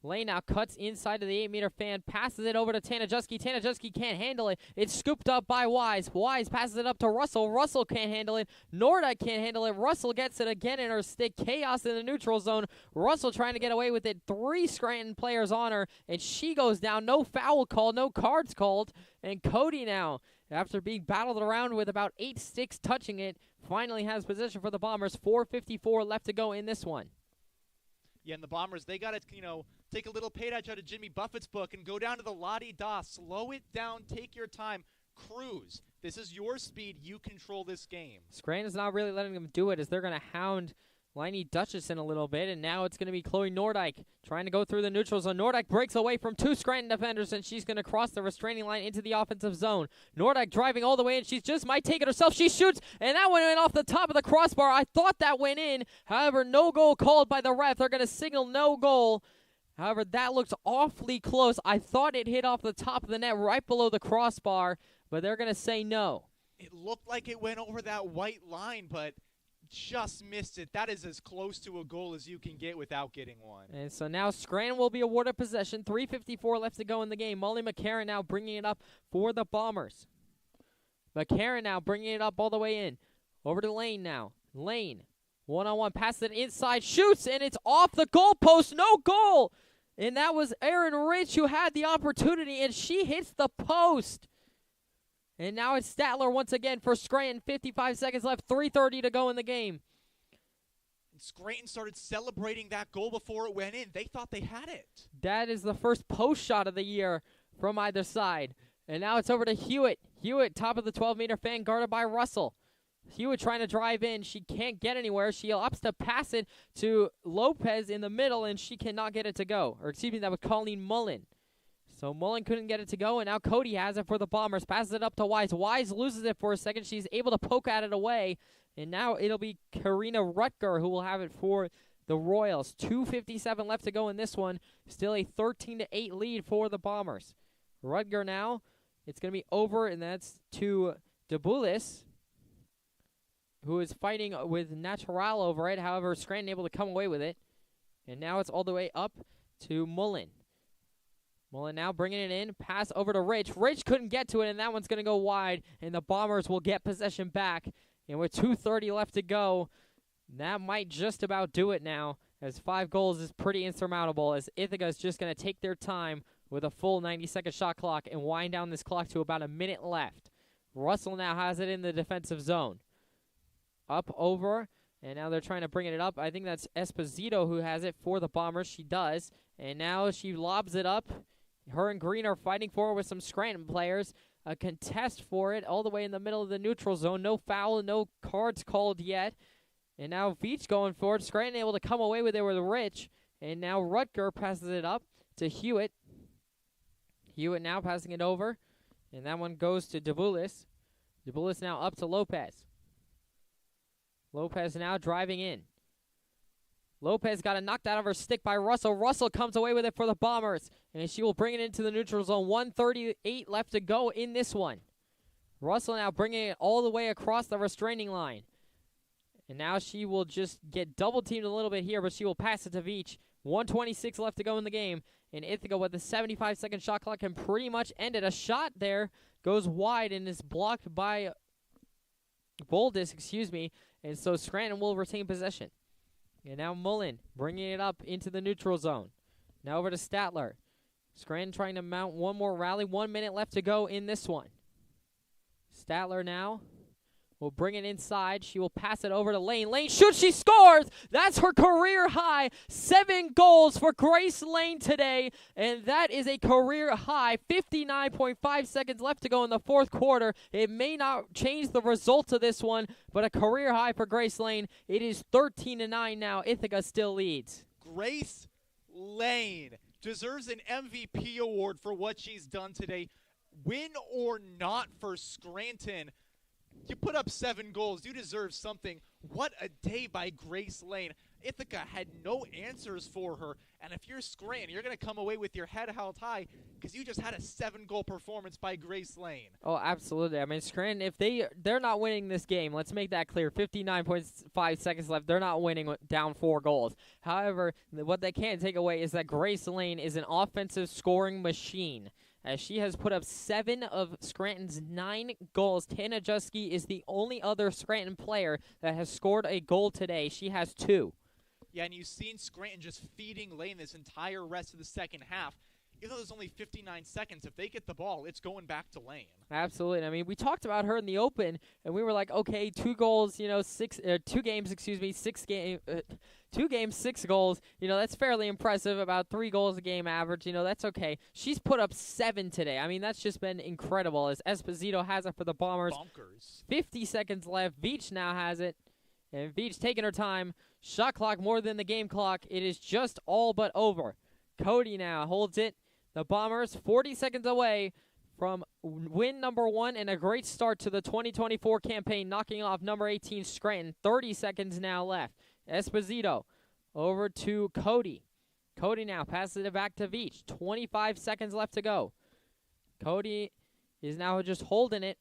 Lane now cuts inside to the 8-meter fan, passes it over to Tanajuski. Tanajuski can't handle it. It's scooped up by Wise. Wise passes it up to Russell. Russell can't handle it. Nordyke can't handle it. Russell gets it again in her stick. Chaos in the neutral zone. Russell trying to get away with it. 3 Scranton players on her, and she goes down. No foul called, no cards called. And Cody now, after being battled around with about 8 sticks touching it, finally has possession for the Bombers. 4:54 left to go in this one. Yeah, and the Bombers, they got to, take a little page out of Jimmy Buffett's book and go down to the la-di-da. Slow it down. Take your time. Cruise. This is your speed. You control this game. Scranton's not really letting them do it as they're going to hound Liney Dutcherson a little bit, and now it's going to be Chloe Nordyke trying to go through the neutral zone. Nordyke breaks away from 2 Scranton defenders, and she's going to cross the restraining line into the offensive zone. Nordyke driving all the way, and she just might take it herself. She shoots, and that one went off the top of the crossbar. I thought that went in. However, no goal called by the ref. They're going to signal no goal. However, that looks awfully close. I thought it hit off the top of the net right below the crossbar, but they're going to say no. It looked like it went over that white line, but just missed it. That is as close to a goal as you can get without getting one. And so now Scranton will be awarded possession. 3:54 left to go in the game. Molly McCarron now bringing it up for the Bombers. McCarron now bringing it up all the way in. Over to Lane now. Lane, one-on-one, passes it inside, shoots, and it's off the goalpost. No goal! And that was Erin Rich who had the opportunity, and she hits the post. And now it's Statler once again for Scranton. 55 seconds left, 3:30 to go in the game. Scranton started celebrating that goal before it went in. They thought they had it. That is the first post shot of the year from either side. And now it's over to Hewitt. Hewitt, top of the 12-meter fan, guarded by Russell. Hewitt trying to drive in. She can't get anywhere. She opts to pass it to Lopez in the middle, and she cannot get it to go. Or excuse me, that was Colleen Mullen. So Mullen couldn't get it to go, and now Cody has it for the Bombers. Passes it up to Wise. Wise loses it for a second. She's able to poke at it away. And now it'll be Karina Rutger who will have it for the Royals. 2:57 left to go in this one. Still a 13-8 lead for the Bombers. Rutger now. It's going to be over, and that's to Debulis, who is fighting with Natural over it. However, Scranton able to come away with it. And now it's all the way up to Mullen. Mullen now bringing it in. Pass over to Rich. Rich couldn't get to it, and that one's going to go wide. And the Bombers will get possession back. And with 2:30 left to go, that might just about do it now, as 5 goals is pretty insurmountable, as Ithaca is just going to take their time with a full 90-second shot clock and wind down this clock to about a minute left. Russell now has it in the defensive zone. Up over, and now they're trying to bring it up. I think that's Esposito who has it for the Bombers. She does, and now she lobs it up. Her and Green are fighting for it with some Scranton players. A contest for it all the way in the middle of the neutral zone. No foul, no cards called yet. And now Veach going for it. Scranton able to come away with it with Rich. And now Rutger passes it up to Hewitt. Hewitt now passing it over. And that one goes to Debulis. Debulis now up to Lopez. Lopez now driving in. Lopez got it knocked out of her stick by Russell. Russell comes away with it for the Bombers, and she will bring it into the neutral zone. 1:38 left to go in this one. Russell now bringing it all the way across the restraining line. And now she will just get double-teamed a little bit here, but she will pass it to Veach. 1:26 left to go in the game, and Ithaca with the 75-second shot clock can pretty much end it. A shot there goes wide and is blocked by Boldis, and so Scranton will retain possession. And now Mullen bringing it up into the neutral zone. Now over to Statler. Scranton trying to mount one more rally. 1 minute left to go in this one. Statler now will bring it inside. She will pass it over to Lane. Lane shoots. She scores. That's her career high. 7 goals for Grace Lane today. And that is a career high. 59.5 seconds left to go in the fourth quarter. It may not change the result of this one, but a career high for Grace Lane. It is 13-9 now. Ithaca still leads. Grace Lane deserves an MVP award for what she's done today. Win or not for Scranton, you put up 7 goals. You deserve something. What a day by Grace Lane. Ithaca had no answers for her. And if you're Scranton, you're going to come away with your head held high because you just had a 7-goal performance by Grace Lane. Oh, absolutely. I mean, Scranton, if they're not winning this game, let's make that clear. 59.5 seconds left. They're not winning down 4 goals. However, what they can't take away is that Grace Lane is an offensive scoring machine, as she has put up 7 of Scranton's 9 goals. Tana Jusky is the only other Scranton player that has scored a goal today. She has 2. Yeah, and you've seen Scranton just feeding Lane this entire rest of the second half. Even though there's only 59 seconds, if they get the ball, it's going back to Lane. Absolutely. I mean, we talked about her in the open, and we were like, okay, 2 goals, 2 games, 2 games, 6 goals. That's fairly impressive. About 3 goals a game average. That's okay. She's put up 7 today. I mean, that's just been incredible, as Esposito has it for the Bombers. Bonkers. 50 seconds left. Veach now has it. And Veach taking her time. Shot clock more than the game clock. It is just all but over. Cody now holds it. The Bombers 40 seconds away from win number 1 and a great start to the 2024 campaign, knocking off number 18 Scranton. 30 seconds now left. Esposito over to Cody. Cody now passes it back to Veach. 25 seconds left to go. Cody is now just holding it.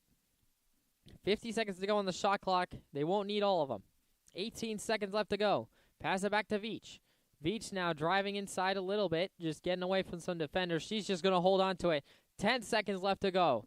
50 seconds to go on the shot clock. They won't need all of them. 18 seconds left to go. Pass it back to Veach. Veach now driving inside a little bit, just getting away from some defenders. She's just going to hold on to it. 10 seconds left to go.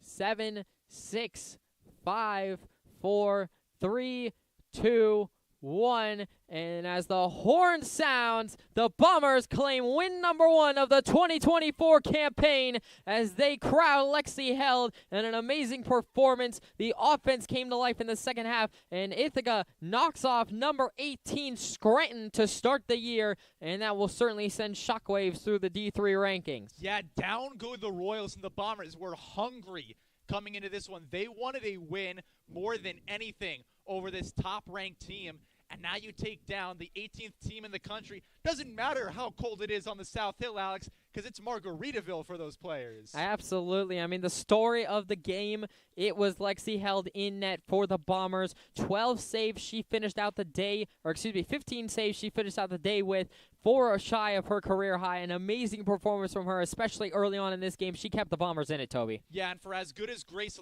7, 6, 5, 4, 3, 2, 1. And as the horn sounds, the Bombers claim win number 1 of the 2024 campaign as they crowd Lexi Held in an amazing performance. The offense came to life in the second half, and Ithaca knocks off number 18 Scranton to start the year, and that will certainly send shockwaves through the D3 rankings. Yeah, down go the Royals, and the Bombers were hungry coming into this one. They wanted a win more than anything over this top-ranked team. And now you take down the 18th team in the country. Doesn't matter how cold it is on the South Hill, Alex, because it's Margaritaville for those players. Absolutely. I mean, the story of the game, it was Lexi Held in net for the Bombers. 12 saves she finished out the day, 15 saves she finished out the day with, 4 shy of her career high. An amazing performance from her, especially early on in this game. She kept the Bombers in it, Toby. Yeah, and for as good as Grace